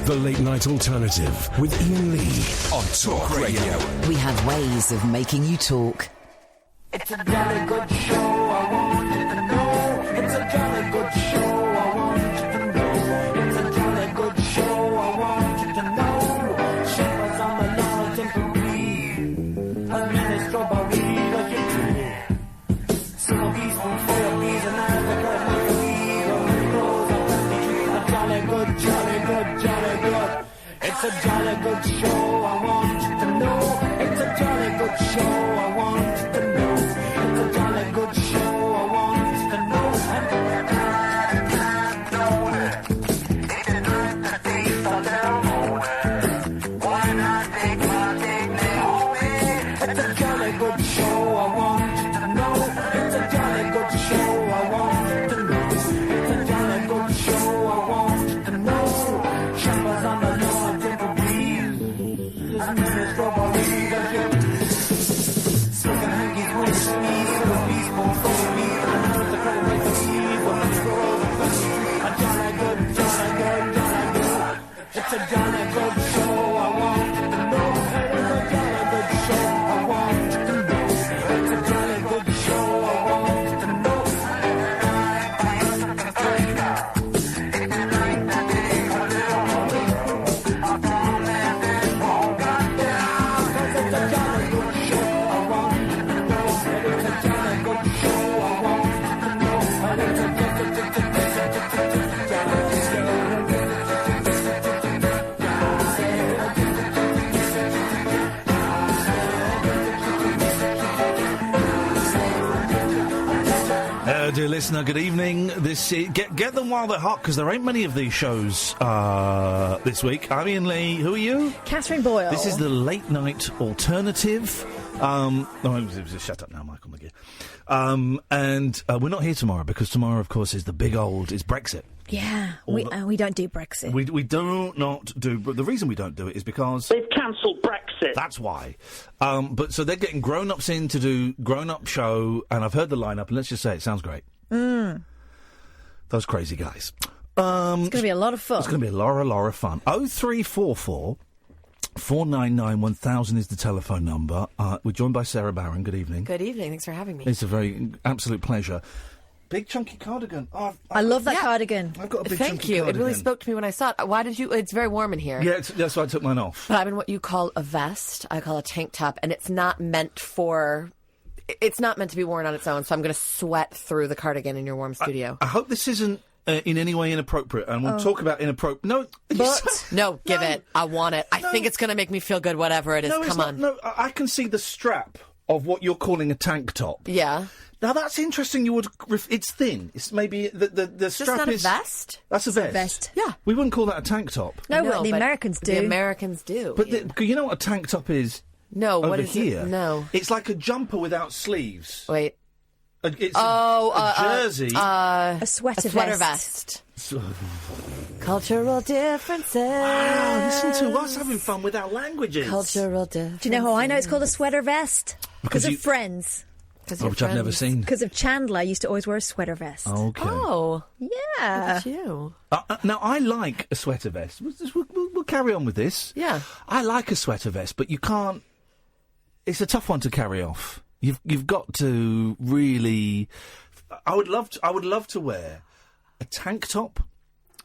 The Late Night Alternative with Iain Lee on Talk Radio. We have ways of making you talk. It's a jolly good show, I want you to know. It's a jolly good show, I want you to know. It's a jolly good show, I want you to know. Shepherds on the lawn, temporary. A mini strawberry, like a tree. Some of these will for your bees and I look at my feet. A jolly good, jolly good, jolly good. It's a jolly good show, I want you to know. It's a jolly good show, I want you to know. Good show, I want you to know. Why not take my dignity home? It's a jolly good show, I want you to know. It's a jolly good show, I want you to know. It's a jolly good show, I want you to know. Shepherds on the lawn, gentle breeze. Listen to the strawberry, smoking hankies when it's me. It's a jolly good show, I want you to know. It's a jolly good show, I want you to know. It's a jolly good show, I want you to know. Dear listener, good evening. Get them while they're hot, because there ain't many of these shows this week. I'm Iain Lee. Who are you? Catherine Boyle. This is the Late Night Alternative. Shut up now, Michael McGee. And we're not here tomorrow, because tomorrow, of course, is the big old... is Brexit. Yeah, we don't do Brexit. We do not do... But the reason we don't do it is because... they've cancelled Brexit. That's why. But so they're getting grown-ups in to do grown-up show, and I've heard the lineup, and let's just say it sounds great. Those crazy guys. It's going to be a lot of fun. It's going to be a lot of fun. 0344 499 1000 is the telephone number. We're joined by Sara Barron. Good evening. Good evening. Thanks for having me. It's a absolute pleasure. Big chunky cardigan. I love that cardigan. I've got a big Thank chunky you. cardigan. It really spoke to me when I saw it. Why did you... It's very warm in here. Yeah, that's why I took mine off. But I'm in what you call a vest. I call a tank top, and it's not meant for... It's not meant to be worn on its own, so I'm going to sweat through the cardigan in your warm studio. I hope this isn't in any way inappropriate, and we'll talk about inappropriate... No, No, give it. I want it. I think it's going to make me feel good, whatever it is. Come on. No, I can see the strap of what you're calling a tank top. Yeah. Now, that's interesting. You would... It's thin. It's maybe... The strap not is... a vest? That's a vest. Vest. Yeah. We wouldn't call that a tank top. No, but the Americans do. The Americans do. But you know what a tank top is? No, over what is here? it? No. It's like a jumper without sleeves. Wait. It's a jersey. A sweater vest. Cultural differences. Wow, listen to us having fun without languages. Cultural differences. Do you know how I know it's called a sweater vest? Because of Friends. Which I've never seen. Because of Chandler used to always wear a sweater vest. Okay. Oh. Yeah. Look at you. Now, I like a sweater vest. We'll carry on with this. Yeah. I like a sweater vest, but you can't... It's a tough one to carry off. You've got to really... I would love to wear a tank top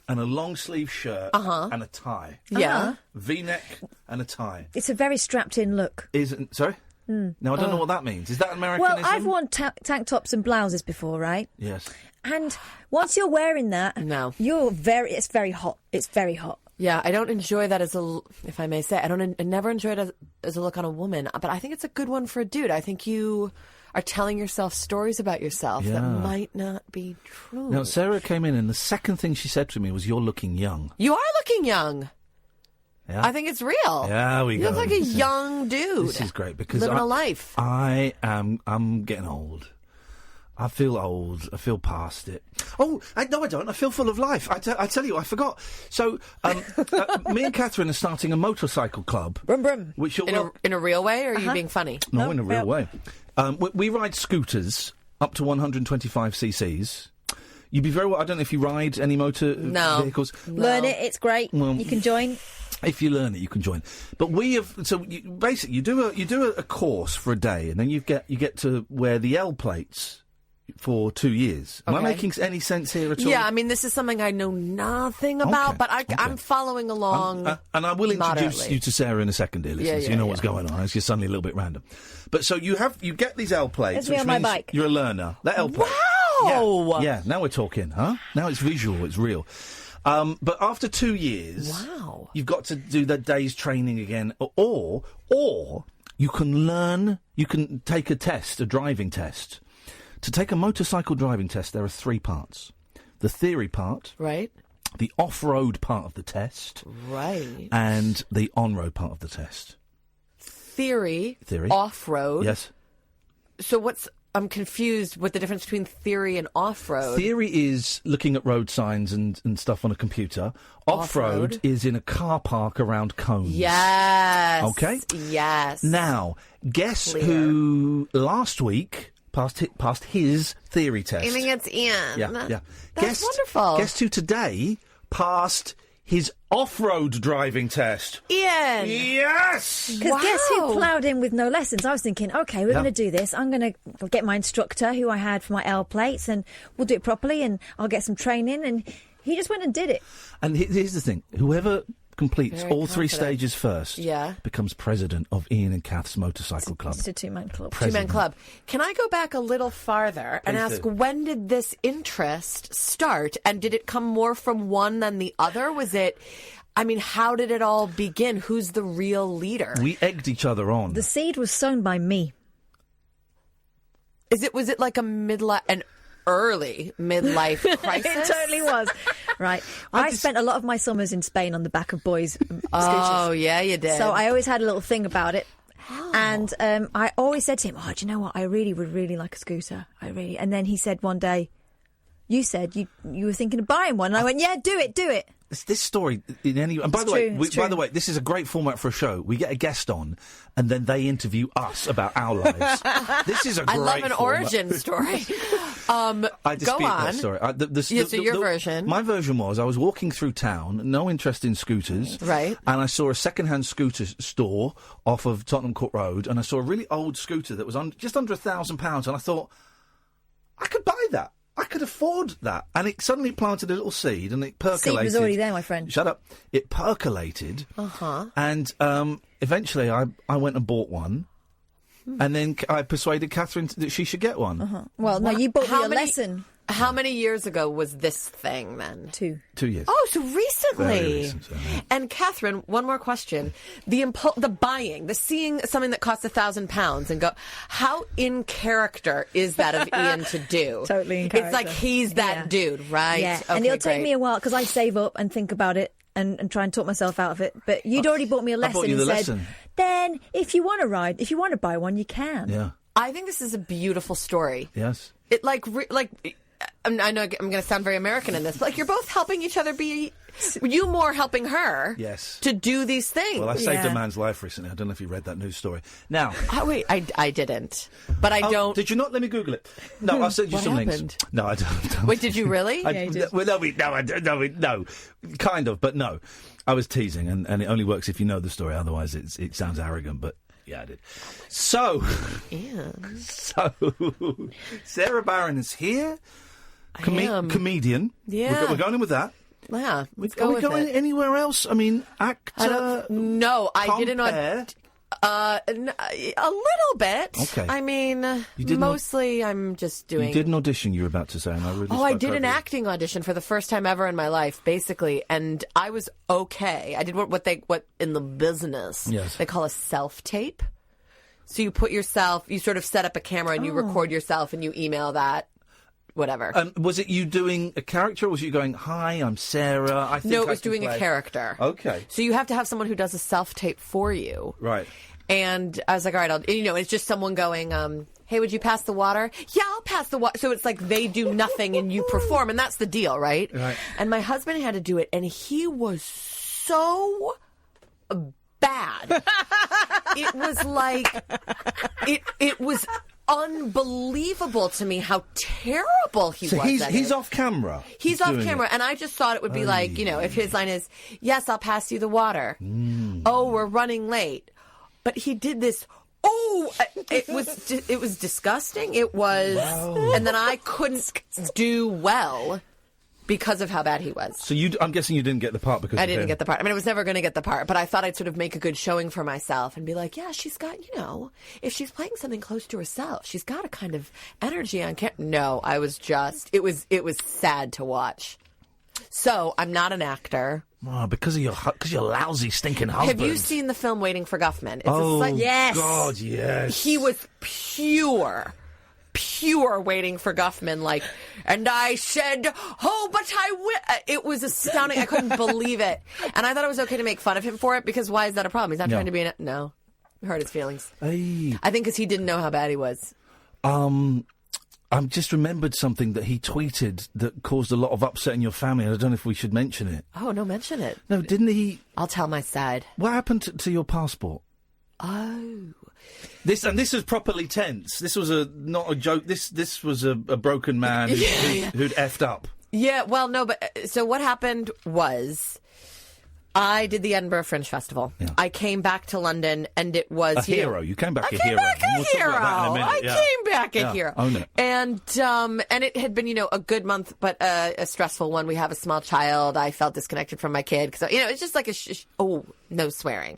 and a long sleeve shirt and a tie. Yeah. V-neck and a tie. It's a very strapped-in look. Sorry? No, I don't know what that means. Is that Americanism? Well, I've worn tank tops and blouses before, right? Yes. And once you're wearing that, it's very hot. It's very hot. Yeah, I don't enjoy that if I may say, I never enjoy it as a look on a woman, but I think it's a good one for a dude. I think you are telling yourself stories about yourself that might not be true. Now, Sarah came in and the second thing she said to me was, "You're looking young." You are looking young. Yeah. I think it's real. Yeah, you look like a young dude. This is great because living a life. I'm getting old. I feel old. I feel past it. Oh, no, I don't. I feel full of life. I tell you, I forgot. So, me and Catherine are starting a motorcycle club. Brum brum. Which in a real way, or are you being funny? No, in a real way. We ride scooters up to 125 cc's. You'd be very well. I don't know if you ride any motor vehicles. Learn it. It's great. Well, you can join. If you learn it, you can join. But we have basically you do a course for a day, and then you get to wear the L plates for 2 years. Am I making any sense here at all? Yeah, I mean, this is something I know nothing about, but I'm following along. And I will introduce moderately. you to Sarah in a second, dear listeners. You know what's going on. It's just suddenly a little bit random. But so you get these L plates, Let's be on my bike. You're a learner. That L plate. Wow! Yeah, now we're talking, huh? Now it's visual, it's real. But after 2 years, you've got to do the day's training again, or you can take a test, a driving test. To take a motorcycle driving test, there are 3 parts. The theory part. Right. The off-road part of the test. Right. And the on-road part of the test. Theory. Off-road. Yes. So I'm confused with the difference between theory and off-road. Theory is looking at road signs and stuff on a computer. Off-road is in a car park around cones. Yes. Okay? Yes. Now, guess who last week passed his theory test? I think it's Ian. Yeah. That's wonderful. Guess who today passed his off-road driving test? Ian. Yes! Because guess who ploughed in with no lessons? I was thinking, OK, we're going to do this. I'm going to get my instructor, who I had for my L plates, and we'll do it properly, and I'll get some training. And he just went and did it. And here's the thing. Whoever completes all 3 stages first becomes president of Iain and Kath's motorcycle club. It's a 2-man club. Two-man club. Can I go back a little farther and ask, when did this interest start? And did it come more from one than the other? How did it all begin? Who's the real leader? We egged each other on. The seed was sown by me. Was it like an early midlife crisis? It totally was. Right. I spent a lot of my summers in Spain on the back of boys' scooters. Oh, yeah, you did. So I always had a little thing about it. Oh. And I always said to him, do you know what? I really would like a scooter. And then he said one day, you said you were thinking of buying one. And I went, yeah, do it. This story, and by the way, this is a great format for a show. We get a guest on, and then they interview us about our lives. This is a great I love an format. origin story. I dispute go on. that story. Your version. My version was I was walking through town, no interest in scooters, right? And I saw a second-hand scooter store off of Tottenham Court Road, and I saw a really old scooter that was just under £1,000, and I thought, I could buy that. I could afford that. And it suddenly planted a little seed and it percolated. Seed was already there, my friend. Shut up. It percolated. Uh-huh. And eventually I went and bought one. And then I persuaded Catherine that she should get one. Uh-huh. Well, no, you bought me a lesson. How many years ago was this thing then? 2 years. Oh, so recently. Very recent, yeah. And Catherine, one more question: the buying, the seeing something that costs £1,000 and go, how in character is that of Ian to do? Totally in character. It's like he's that dude, right? Yeah, okay, and it'll take me a while because I save up and think about it and try and talk myself out of it. But you'd already bought me a lesson and said, lesson. Then if you want to buy one, you can. Yeah. I think this is a beautiful story. Yes. It I know I'm going to sound very American in this, but you're both helping each other you more helping her to do these things. Well, I saved a man's life recently. I don't know if you read that news story. Now... Oh, wait, I didn't. But I don't... Did you not? Let me Google it. No, I'll send you some happened? links. No, I don't. Wait, did you really? Yeah, you did. Well, no. Kind of, but no. I was teasing, and it only works if you know the story. Otherwise, it sounds arrogant, but... Yeah, I did. So... Yeah. So... Sara Barron is here. Comedian. Yeah. We're going in with that. Yeah, let's Are we going anywhere else? I mean, actor? No, I didn't. Compare? A little bit. Okay. I mean, did I'm just doing... You did an audition, you were about to say, and I really I did an acting audition for the first time ever in my life, basically, and I was okay. I did what in the business they call a self-tape. So you put yourself, you sort of set up a camera and you record yourself and you email that. Whatever. Was it you doing a character, or was you going, "Hi, I'm Sarah"? No, it was doing a character. Okay. So you have to have someone who does a self-tape for you. Right. And I was like, all right, it's just someone going, hey, would you pass the water? Yeah, I'll pass the water. So it's like they do nothing and you perform, and that's the deal, right? Right. And my husband had to do it, and he was so bad. It was like, it was unbelievable to me how terrible he So was. he's off camera. He's off doing camera, it. and I just thought it would be like, you know, if his line is, "Yes, I'll pass you the water." Oh, we're running late. But he did this. Oh, it was disgusting. It was, and then I couldn't do well because of how bad he was. So I'm guessing you didn't get the part because I of didn't him. get the part. I mean, I was never going to get the part, but I thought I'd sort of make a good showing for myself and be like, yeah, she's got, you know, if she's playing something close to herself, she's got a kind of energy on camera. No, I was just, it was sad to watch. So I'm not an actor. Oh, because of your lousy, stinking husband. Have you seen the film Waiting for Guffman? It's Yes. God, yes. He was pure Waiting for Guffman, like, and I said, oh, but I will. It was astounding. I couldn't believe it. And I thought it was okay to make fun of him for it, because why is that a problem? He's not trying to be no. It hurt his feelings. Hey. I think because he didn't know how bad he was. I've just remembered something that he tweeted that caused a lot of upset in your family, and I don't know if we should mention it. Oh, no, mention it. No, didn't he? I'll tell my side. What happened to your passport? Oh. This is properly tense. This was not a joke. This was a broken man who'd effed up. Yeah, well, no, but so what happened was I did the Edinburgh Fringe Festival. Yeah. I came back to London, and it was a hero. You came back a hero. I came back a hero. Own it. And it had been, a good month, but a stressful one. We have a small child. I felt disconnected from my kid because it's just like no swearing.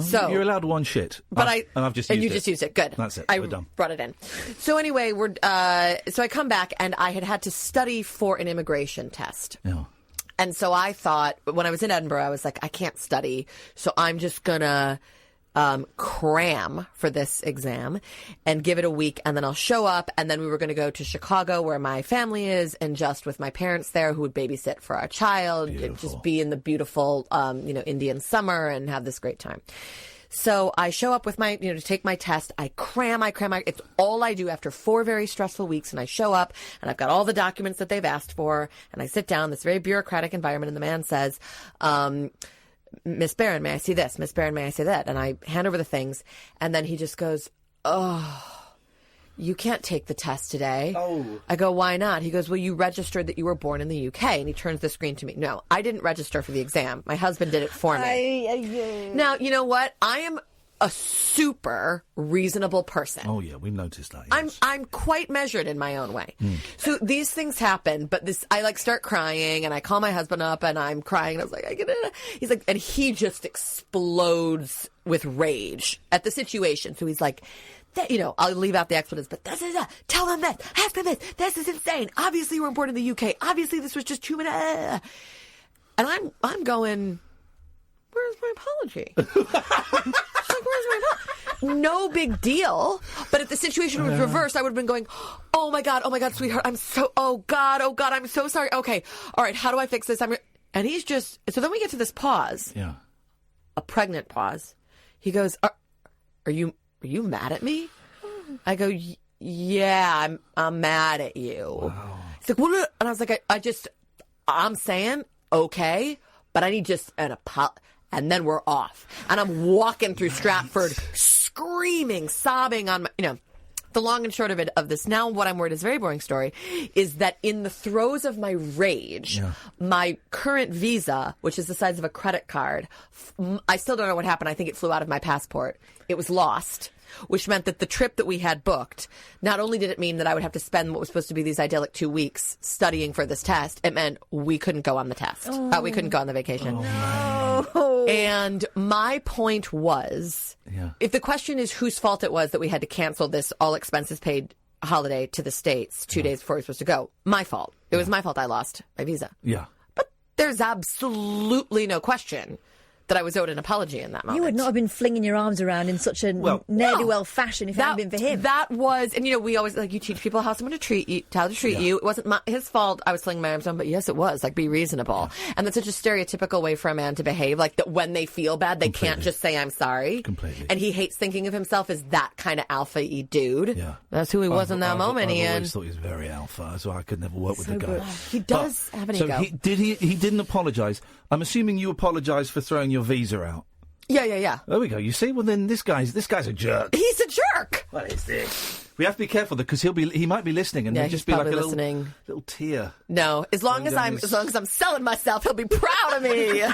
So you're allowed one shit. But I've just and used you just used it. Good. That's it. We're done. Brought it in. So anyway, so I come back, and I had to study for an immigration test. Yeah. And so I thought, when I was in Edinburgh, I was like, I can't study, so I'm just going to cram for this exam and give it a week, and then I'll show up, and then we were going to go to Chicago, where my family is, and just with my parents there, who would babysit for our child, and just be in the beautiful, Indian summer and have this great time. So I show up with my, to take my test. I cram. It's all I do after 4 very stressful weeks. And I show up, and I've got all the documents that they've asked for. And I sit down, this very bureaucratic environment, and the man says, Miss Barron, may I see this? Miss Barron, may I see that? And I hand over the things. And then he just goes, oh, you can't take the test today. Oh. I go, why not? He goes, well, you registered that you were born in the UK. And he turns the screen to me. No, I didn't register for the exam. My husband did it for me. Now, you know what? I am a super reasonable person. Oh, yeah, we've noticed that. Yes. I'm quite measured in my own way. So these things happen, but I start crying, and I call my husband up, and I'm crying, and I was like, he's like, and he just explodes with rage at the situation. So he's like, I'll leave out the expletives, but tell them this, ask them this. This is insane. Obviously, you were born in the UK. Obviously, this was just too many. And I'm going, where's my apology? Where's my apology? No big deal. But if the situation was reversed, I would have been going, oh my God, sweetheart, oh God, I'm so sorry. Okay, all right, how do I fix this? And he's just, so then we get to this pause. Yeah. A pregnant pause. He goes, are you mad at me? I go, yeah, I'm mad at you. Wow. He's like, well, and I was like, I'm saying, okay, but I need just an apology. And then we're off. And I'm walking through Stratford, screaming, sobbing on my, the long and short of this. Now, what I'm worried is a very boring story, is that in the throes of my rage, my current visa, which is the size of a credit card, I still don't know what happened. I think it flew out of my passport. It was lost, which meant that the trip that we had booked, not only did it mean that I would have to spend what was supposed to be these idyllic 2 weeks studying for this test, it meant we couldn't go on the test. We couldn't go on the vacation. No. And my point was, if the question is whose fault it was that we had to cancel this all expenses paid holiday to the States 2 days before we were supposed to go, my fault. It was my fault I lost my visa. Yeah. But there's absolutely no question that I was owed an apology in that moment. You would not have been flinging your arms around in such a ne'er-do-well fashion if it hadn't been for him. That was, and we always, you teach people how someone to treat you, how to treat you. It wasn't his fault I was flinging my arms around, but yes, it was. Be reasonable. Yeah. And that's such a stereotypical way for a man to behave, that when they feel bad, they can't just say, I'm sorry. Completely. And he hates thinking of himself as that kind of alpha-y dude. Yeah. That's who he was in that moment, Ian. I always thought he was very alpha, so I could never work with the guy. He does have an ego. He didn't apologise. I'm assuming you apologised for throwing your visa out. Yeah. There we go. You see? Well, then this guy's a jerk. He's a jerk. What is this? We have to be careful because he might be listening, and Yeah, there'll just he's be like a probably listening. little tear. No, as long as I'm selling myself, he'll be proud of me.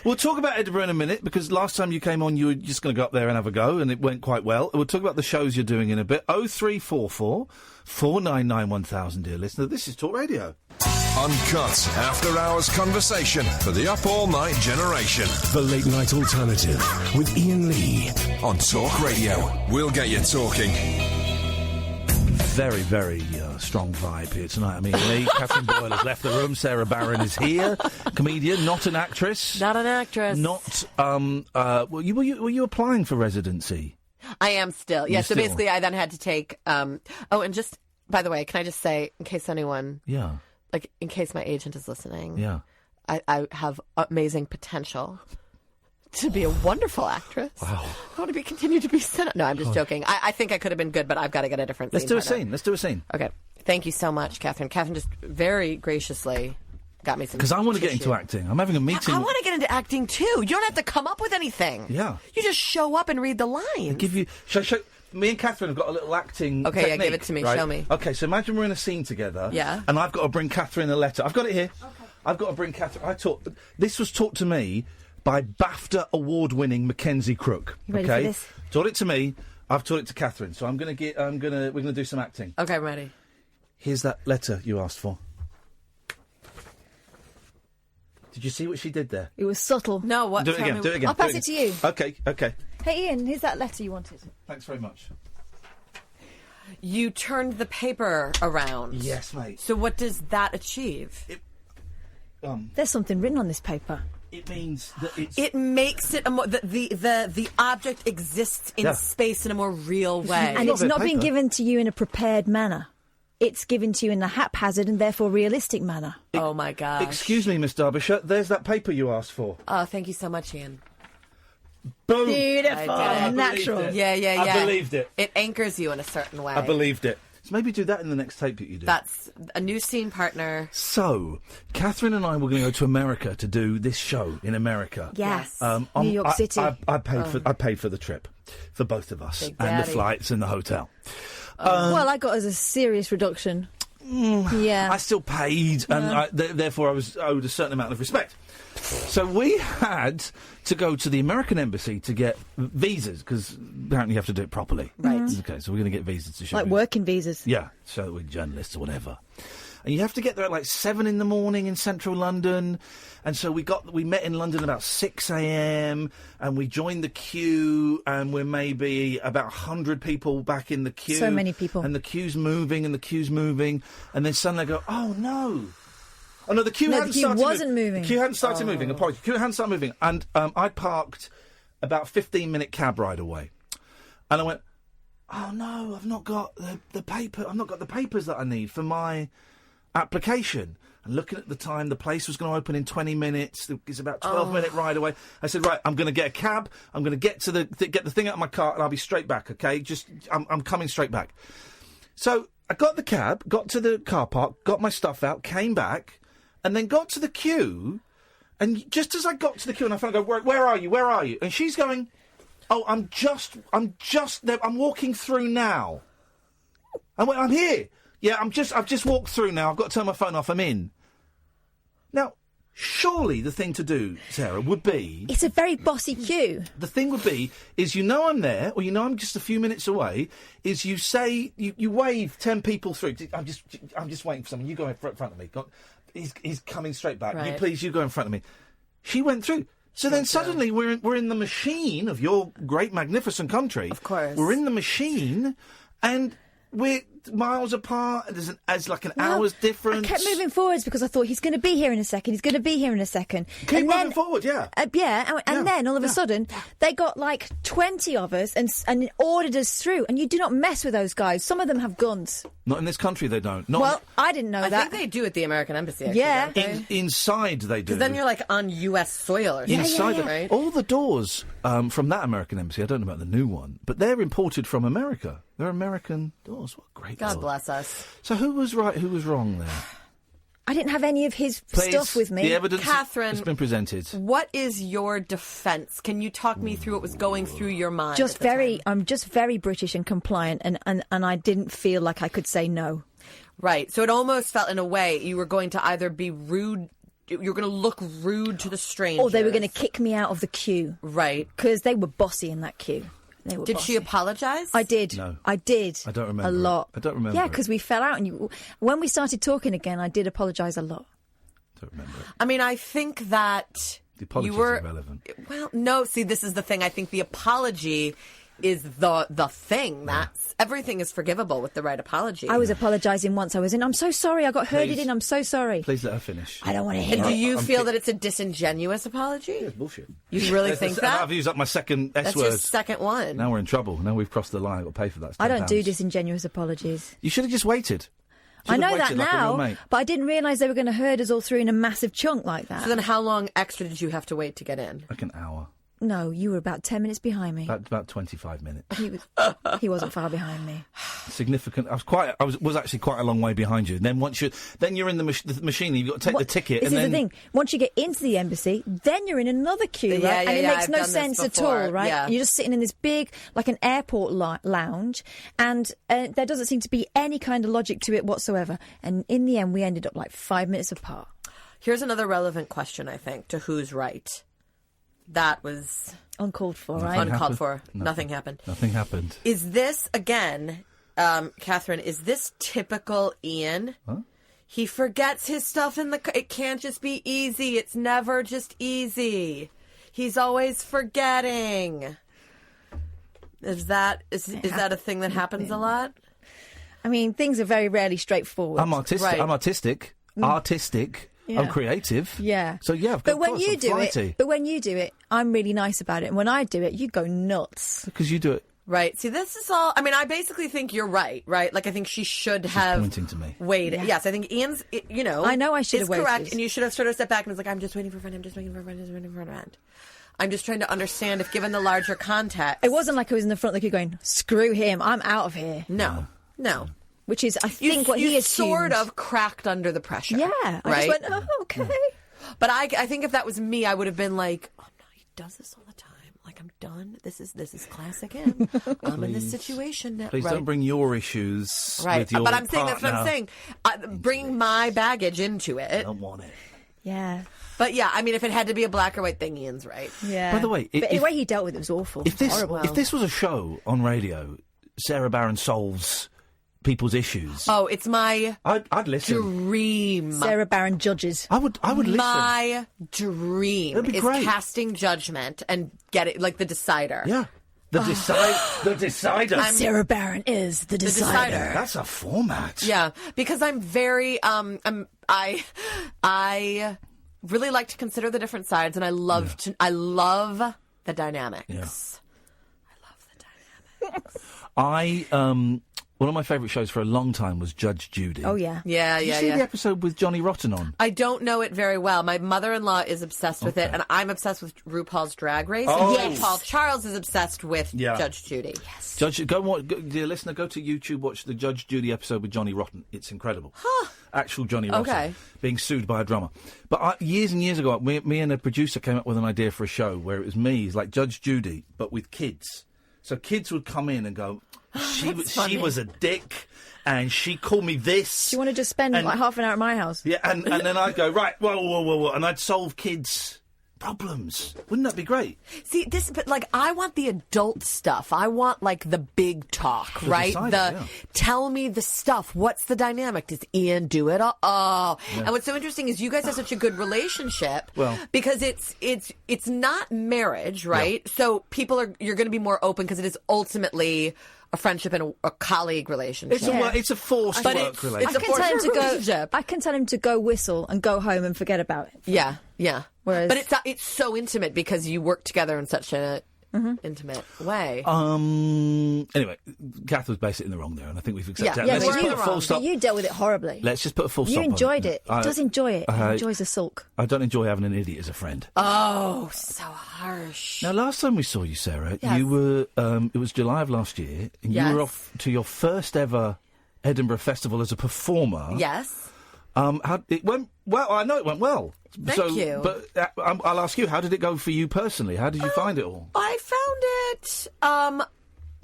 We'll talk about Edinburgh in a minute because last time you came on, you were just going to go up there and have a go, and it went quite well. We'll talk about the shows you're doing in a bit. 0344 499 1000, dear listener. This is Talk Radio. Uncut after-hours conversation for the up-all-night generation. The Late Night Alternative with Iain Lee on Talk Radio. We'll get you talking. Very, very strong vibe here tonight. I mean, Lee, Catherine Boyle has left the room. Sara Barron is here, comedian, not an actress. Not an actress. Not. Were you applying for residency? I am still. Yeah. You So still? basically, I then had to take. And just by the way, can I just say, in case anyone, Yeah. like, in case my agent is listening, Yeah. I have amazing potential to be a wonderful actress. Wow. I want to continue to be sent up. No, I'm just joking. I think I could have been good, but I've got to get a different Let's scene do a partner. scene. Let's do a scene. Okay. Thank you so much, Catherine. Catherine just very graciously got me some Because I want to get tissue. into acting. I'm having a meeting. I want to get into acting too. You don't have to come up with anything. Yeah. You just show up and read the lines. Give you. Show. Me and Catherine have got a little acting. Okay, yeah, technique, give it to me. right? Show me. Okay, so imagine we're in a scene together. Yeah. And I've got to bring Catherine a letter. I've got it here. Okay. I've got to bring Catherine. This was taught to me by BAFTA award-winning Mackenzie Crook. You ready okay. for this? Taught it to me. I've taught it to Catherine. So we're gonna do some acting. Okay, I'm ready. Here's that letter you asked for. Did you see what she did there? It was subtle. No, what? Do it Tell again. me- Do it again. I'll do pass it to you. Okay. Okay. Hey, Ian, here's that letter you wanted. Thanks very much. You turned the paper around. Yes, mate. So what does that achieve? There's something written on this paper. It means that it's. It makes it the object exists in Yeah. space in a more real way. And not it's a bit of not being paper. given to you in a prepared manner. It's given to you in a haphazard and therefore realistic manner. Oh my God! Excuse me, Miss Derbyshire. There's that paper you asked for. Oh, thank you so much, Ian. Boom. Beautiful, I did it. natural. I believed it. Yeah. I believed it. It anchors you in a certain way. I believed it. So maybe do that in the next tape that you do. That's a new scene partner. So, Catherine and I were going to go to America to do this show in America. Yes. New York City. I paid for the trip for both of us Big and the Daddy. flights and the hotel. Well, I got as a serious reduction. Yeah. I still paid, and therefore I was owed a certain amount of respect. So we had to go to the American embassy to get visas because apparently you have to do it properly. Right. Okay, so we're going to get visas to show. Like working visas. Yeah, so we're journalists or whatever. And you have to get there at like 7 in the morning in central London. And so we met in London about 6 a.m. and we joined the queue and we're maybe about 100 people back in the queue. So many people. And the queue's moving and the queue's moving. And then suddenly I go, oh no. Oh no, the queue No, hadn't the queue started wasn't moving. The queue hadn't started moving. Apologies. The queue hadn't started moving. And I parked about 15-minute cab ride away. And I went, oh no, I've not got the paper. I've not got the papers that I need for my application. And looking at the time, the place was going to open in 20 minutes. It's about 12-minute ride away. I said, right, I'm going to get a cab. I'm going to get to get the thing out of my car, and I'll be straight back. Okay, I'm coming straight back. So I got the cab, got to the car park, got my stuff out, came back, and then got to the queue. And just as I got to the queue, and I found, I go, where are you? Where are you? And she's going, oh, I'm just there. I'm walking through now. I went, I'm here. Yeah, I've just walked through now. I've got to turn my phone off. I'm in. Now, surely the thing to do, Sarah, would be... It's a very bossy queue. The thing would be, is you know I'm there, or you know I'm just a few minutes away, is you say, you wave 10 people through. I'm just waiting for someone. You go in front of me. He's coming straight back. Right. You go in front of me. She went through. So then suddenly we're in the machine of your great, magnificent country. Of course. We're in the machine, and we're miles apart. There's like an hour's difference. I kept moving forwards because I thought he's going to be here in a second. He's going to be here in a second. Keep moving forward, yeah. And then all of a sudden they got like 20 of us and ordered us through. And you do not mess with those guys. Some of them have guns. Not in this country, they don't. Well, I didn't know I that. think they do at the American Embassy, actually, Yeah. don't they? Inside they do. Because then you're like on U.S. soil or something, Inside them. right? All the doors from that American embassy, I don't know about the new one, but they're imported from America. They're American doors. What a great God door. bless us. So who was right, who was wrong there? I didn't have any of his stuff with me. The evidence Catherine, has been presented. What is your defence? Can you talk me through what was going through your mind? I'm just very British and compliant, and I didn't feel like I could say no. Right. So it almost felt, in a way, you were going to either be rude. You were going to look rude to the strangers, or they were going to kick me out of the queue. Right. Because they were bossy in that queue. Did she apologise? I did. No. I did. I don't remember a lot. I don't remember. Yeah, because we fell out, and when we started talking again, I did apologise a lot. I don't remember it. I mean, I think that The apology's you were irrelevant. Well, no. See, this is the thing. I think the apology is the thing. That's everything is forgivable with the right apology. I was apologising once. I was in. I'm so sorry. I got herded Please. in. I'm so sorry. Please let her finish. I don't want to hear And it. do you I'm feel ki- that it's a disingenuous apology? It's bullshit. You really think that? I've used up my second S That's word. your second one. Now we're in trouble. Now we've crossed the line. I've got to pay for that. It's I don't £10. do disingenuous apologies. You should have just waited. I Should know have that waited like a real now, mate. but I didn't realise they were going to herd us all through in a massive chunk like that. So then, how long extra did you have to wait to get in? Like an hour. No, you were about 10 minutes behind me. About 25 minutes. He wasn't far behind me. Significant. I was actually quite a long way behind you. And then then you're in the machine. You've got to take the ticket. This and is then the thing. Once you get into the embassy, then you're in another queue, Yeah, right? yeah, And it yeah, makes I've no done this sense at before, all, right? yeah. You're just sitting in this big, like an airport lounge, and there doesn't seem to be any kind of logic to it whatsoever. And in the end, we ended up like 5 minutes apart. Here's another relevant question, I think, to who's right. That was Uncalled for, Nothing right? happened. uncalled for. Nothing happened. Nothing happened. Is this, again, Catherine, is this typical Iain? Huh? He forgets his stuff in the car. It can't just be easy. It's never just easy. He's always forgetting. Is that a thing that happens a lot? I mean, things are very rarely straightforward. I'm artistic. Right. I'm artistic. Artistic. Yeah. I'm creative. Yeah. So yeah, But when you do it, I'm really nice about it. And when I do it, you go nuts. because you do it. Right. See, this is all. I mean, I basically think you're right. Right. Like, I think she should have pointing to me. waited. Yeah. Yes, I think Ian's. I know I should is have waited. correct, and you should have sort of stepped back and was like, "I'm just waiting for a friend. I'm just waiting for a friend. I'm just waiting for a friend." I'm just trying to understand if, given the larger context, It wasn't like I was in the front of the queue going, "Screw him, I'm out of here." No. Which is, I think, what you he assumed. sort of cracked under the pressure. Yeah. I right. just went, "Oh, okay." But I think if that was me, I would have been like, "Oh no, he does this all the time. Like, I'm done. This is classic him. I'm in this situation now." Please right. don't bring your issues Right. with your But I'm saying that's what I'm partner. saying. Bring my baggage into I it. don't want it. Yeah. But yeah, I mean, if it had to be a black or white thing, Ian's right. Yeah. By the way, but if- the way he dealt with it was awful. If this Horrible. was a show on radio, Sara Barron solves people's issues. Oh, it's my I'd listen. dream. Sarah Barron judges. I would listen. My dream That'd be is great. casting judgment and get it like the decider. Yeah. The decider. Sarah Barron is the decider. decider. That's a format. Yeah, because I'm very I really like to consider the different sides, and I love the dynamics. Yeah. I love the dynamics. One of my favourite shows for a long time was Judge Judy. Oh, yeah. Yeah, Did you yeah, see yeah. the episode with Johnny Rotten on? I don't know it very well. My mother-in-law is obsessed with it, and I'm obsessed with RuPaul's Drag Race. Oh. And Paul Charles is obsessed with Yeah. Judge Judy. Yes. Dear listener, go to YouTube, watch the Judge Judy episode with Johnny Rotten. It's incredible. Actual Johnny Rotten Okay. being sued by a drummer. But years and years ago, me and a producer came up with an idea for a show where it was me, like Judge Judy, but with kids. So kids would come in and go, she was a dick, and she called me this. Do you want to just spend like half an hour at my house? Yeah, and then I'd go, right, whoa, and I'd solve kids' problems. Wouldn't that be great? See, but like, I want the adult stuff. I want like the big talk, right? decider, yeah. Tell me the stuff. What's the dynamic? Does Iain do it? Oh, and what's so interesting is you guys have such a good relationship. Well, because it's not marriage, right? So you're going to be more open because it is ultimately a friendship and a colleague relationship. It's a forced But work it's relationship. I can tell him to relationship. go. I can tell him to go whistle and go home and forget about it. Yeah. Whereas- but it's so intimate because you work together in such an intimate way. Anyway, Kath was basically in the wrong there, and I think we've accepted Yeah, that. yeah, Let's we're just in put the a full wrong. stop. You dealt with it horribly. Let's just put a full stop. You on enjoyed it. it. He does enjoy it. He enjoys a sulk. I don't enjoy having an idiot as a friend. Oh, so harsh. Now, last time we saw you, Sarah, Yes. you were. It was July of last year, and you Yes. were off to your first ever Edinburgh festival as a performer. Yes. How it went well. I know it went well. Thank you. But I'll ask you, how did it go for you personally? How did you find it all? I found it,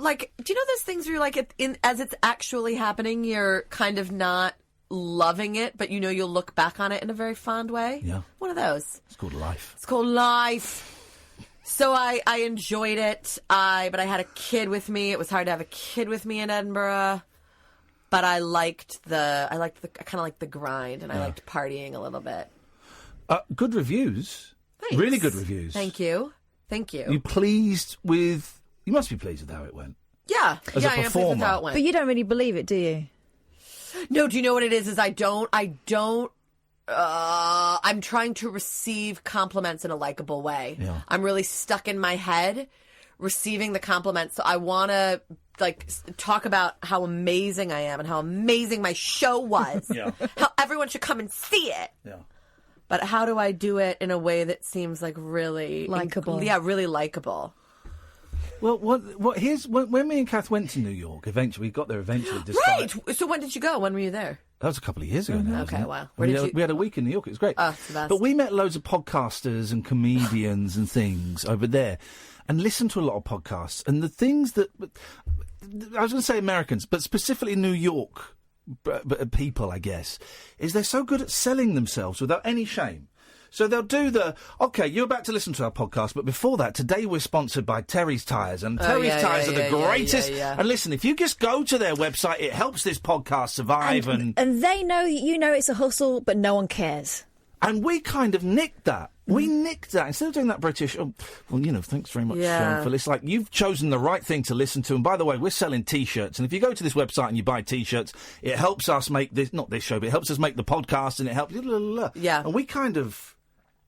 like, do you know those things where you're like, as it's actually happening, you're kind of not loving it, but you know you'll look back on it in a very fond way? Yeah. One of those. It's called life. It's called life. So I enjoyed it, but I had a kid with me. It was hard to have a kid with me in Edinburgh. But I kind of liked the grind, and I liked partying a little bit. Good reviews. Thanks. Really good reviews. Thank you. You pleased with... You must be pleased with how it went. Yeah. As a I am pleased performer. with how it went. But you don't really believe it, do you? No, do you know what it is? I'm trying to receive compliments in a likable way. Yeah. I'm really stuck in my head receiving the compliments. So I want to talk about how amazing I am and how amazing my show was. Yeah. How everyone should come and see it. Yeah. But how do I do it in a way that seems like really Likeable? Really likable. Well, when me and Kath went to New York, we got there eventually. Right. So when did you go? When were you there? That was a couple of years ago now. Okay, wasn't it? wow. We had a week in New York. It was great. Oh, it's the best. But we met loads of podcasters and comedians and things over there, and listened to a lot of podcasts. And the things that I was going to say Americans, but specifically New York people, I guess, is they're so good at selling themselves without any shame. So they'll do okay, you're about to listen to our podcast, but before that, today we're sponsored by Terry's Tyres, and Terry's Tyres are the greatest. And listen, if you just go to their website, it helps this podcast survive. And they know, it's a hustle, but no one cares. And we kind of nicked that. We nicked that. Instead of doing that British, thanks very much for this. Like, you've chosen the right thing to listen to. And by the way, we're selling T-shirts. And if you go to this website and you buy T-shirts, it helps us make not this show, but it helps us make the podcast, and it helps. Yeah. And we kind of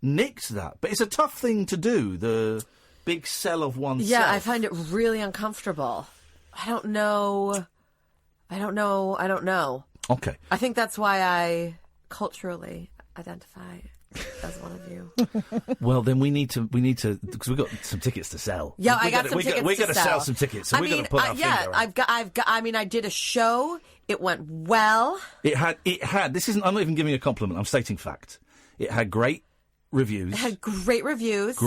nicked that. But it's a tough thing to do, the big sell of oneself. Yeah, I find it really uncomfortable. I don't know. Okay. I think that's why I culturally identify as one of you. Well, then we need to because we've got some tickets to sell. Yeah, I got some tickets. We're to to sell some tickets. So we're going to put our finger on. I did a show. It went well. It had. This isn't. I'm not even giving a compliment. I'm stating fact. It had great reviews. It had great reviews.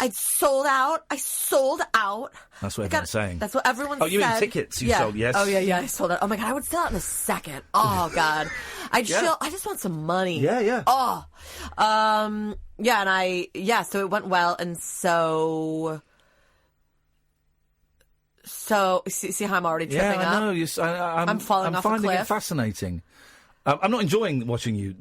I sold out. That's what everyone's saying. That's what everyone said. Oh, you mean tickets you sold, yes. Oh, yeah, I sold out. Oh, my God, I would sell out in a second. Oh, God. I just want some money. Yeah. Oh. So it went well, and so see how I'm already tripping up? I know. I'm falling off a cliff. I'm finding it fascinating. I'm not enjoying watching you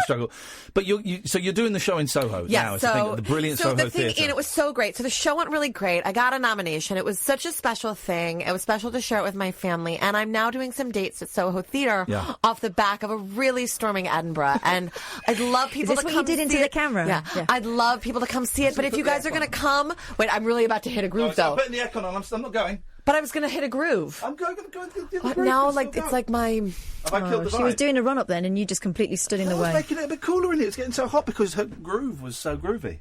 struggle, but so you're doing the show in Soho now. The brilliant Soho Theatre. And it was so great. So the show went really great. I got a nomination. It was such a special thing. It was special to share it with my family. And I'm now doing some dates at Soho Theatre off the back of a really storming Edinburgh. And I'd love people to come see it. Is this what you did into the camera? Yeah. I'd love people to come see it. But if you guys are going to come, wait, I'm really about to hit a groove though. I'm putting the aircon on. I'm not going. But I was going to hit a groove. I'm going to go the groove. Now, it's like my... Have I killed the vibe? She was doing a run-up then, and you just completely stood in the way. I was making it a bit cooler in here. It's getting so hot because her groove was so groovy.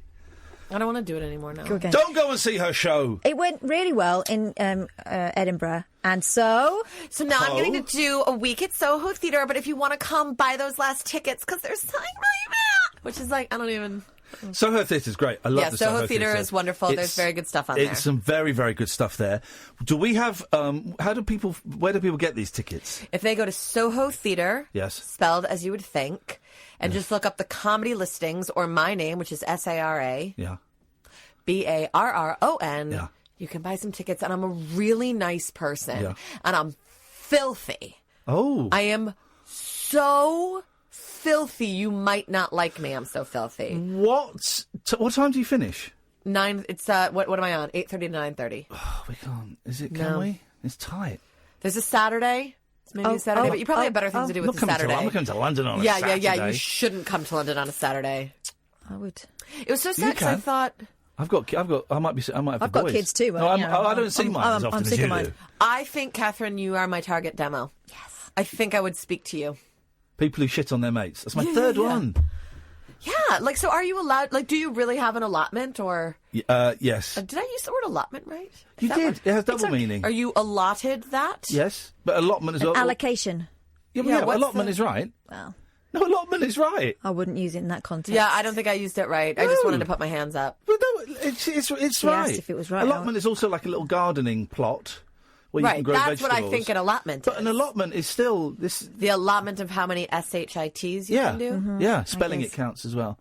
I don't want to do it anymore now. Go again. Don't go and see her show. It went really well in Edinburgh, and so now I'm going to do a week at Soho Theatre, but if you want to come, buy those last tickets, because they're selling really bad. Which is I don't even... Soho Theatre's great. I love the Soho Theatre is wonderful. There's very good stuff on there. It's some very, very good stuff there. Do we have... where do people get these tickets? If they go to Soho Theatre, spelled as you would think, and just look up the comedy listings or my name, which is Sara Barron, you can buy some tickets. And I'm a really nice person. And I'm filthy. Oh. I am so... filthy. You might not like me. I'm so filthy. What time do you finish? 9. It's what am I on? 8:30 to 9:30. Oh, we can't. Can we? It's tight. There's a Saturday. It's maybe a Saturday, but you probably have better things to do with the Saturday. I'm not coming to London on a Saturday. Yeah. You shouldn't come to London on a Saturday. I would. It was so sad because I thought. I've got. I might have. I've got kids too. No, I don't see mine as often as you do. I think, Catherine, you are my target demo. Yes. I think I would speak to you. People who shit on their mates. That's my third one. Yeah, so are you allowed, do you really have an allotment, or... yes. Did I use the word allotment right? You did. It has double meaning. Are you allotted that? Yes, but allotment as well. Allocation. Yeah, allotment is right. Well... No, allotment is right. I wouldn't use it in that context. Yeah, I don't think I used it right. I just wanted to put my hands up. But no, it's She right. asked if it was right. Allotment is also like a little gardening plot where you can Right, grow that's vegetables. what I think an allotment But is. an allotment is still this. The allotment of how many SHITs you can do? Yeah, spelling it guess. counts as well.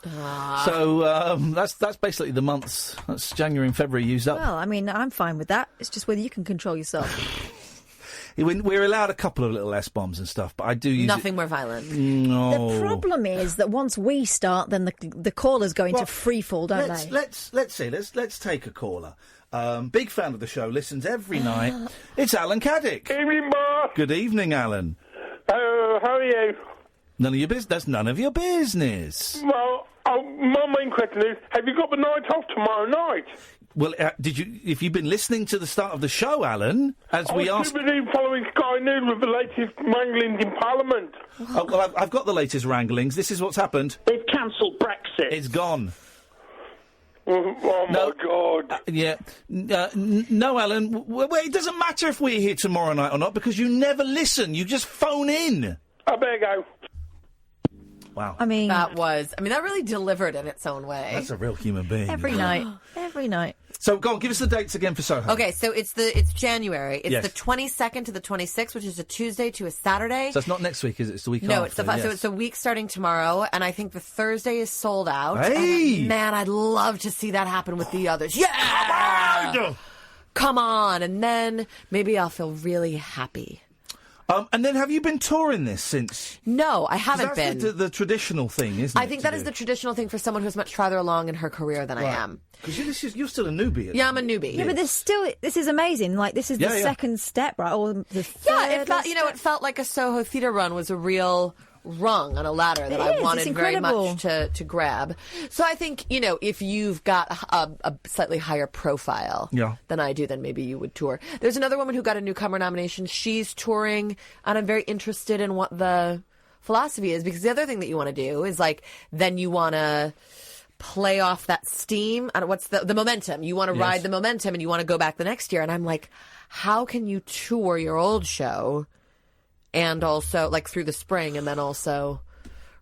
So that's basically the months. That's January and February used up. Well, I mean, I'm fine with that. It's just whether you can control yourself. We're allowed a couple of little S-bombs and stuff, but I do use Nothing more violent. No. The problem is that once we start, then the callers go into free fall, don't they? Let's see. Let's take a caller. Big fan of the show, listens every night. It's Alan Caddick. Evening, boss. Good evening, Alan. How are you? None of your business. That's none of your business. Well, my main question is, have you got the night off tomorrow night? Well, did you? If you've been listening to the start of the show, Alan, as we asked. I've been following Sky News with the latest wranglings in Parliament. Oh, well, I've got the latest wranglings. This is what's happened. They've cancelled Brexit. It's gone. Oh No. my God. Yeah. No, Alan. Well, it doesn't matter if we're here tomorrow night or not because you never listen. You just phone in. I better go. Wow. I mean, That really delivered in its own way. That's a real human being. every night. Every night. So go on, give us the dates again for Soho. Okay, so it's January. It's Yes. the 22nd to the 26th, which is a Tuesday to a Saturday. So it's not next week, is it? It's the week No, after. so it's a week starting tomorrow, and I think the Thursday is sold out. Hey! And, man, I'd love to see that happen with the others. Yeah! Come on! And then maybe I'll feel really happy. And then have you been touring this since? No, I haven't That's been. the traditional thing, isn't it? I think that is the traditional thing for someone who's much farther along in her career than I am. Because you're still a newbie. Yeah, I'm a newbie. Yeah, but this is amazing. Like, this is the second step, right? Or the third. Yeah, it felt like a Soho theatre run was a real rung on a ladder that I wanted very much to grab. So I think, if you've got a slightly higher profile than I do, then maybe you would tour. There's another woman who got a newcomer nomination. She's touring, and I'm very interested in what the philosophy is, because the other thing that you want to do is, like, then you want to play off that steam. And what's the momentum? You want to ride the momentum, and you want to go back the next year. And I'm like, how can you tour your old show and also, like, through the spring, and then also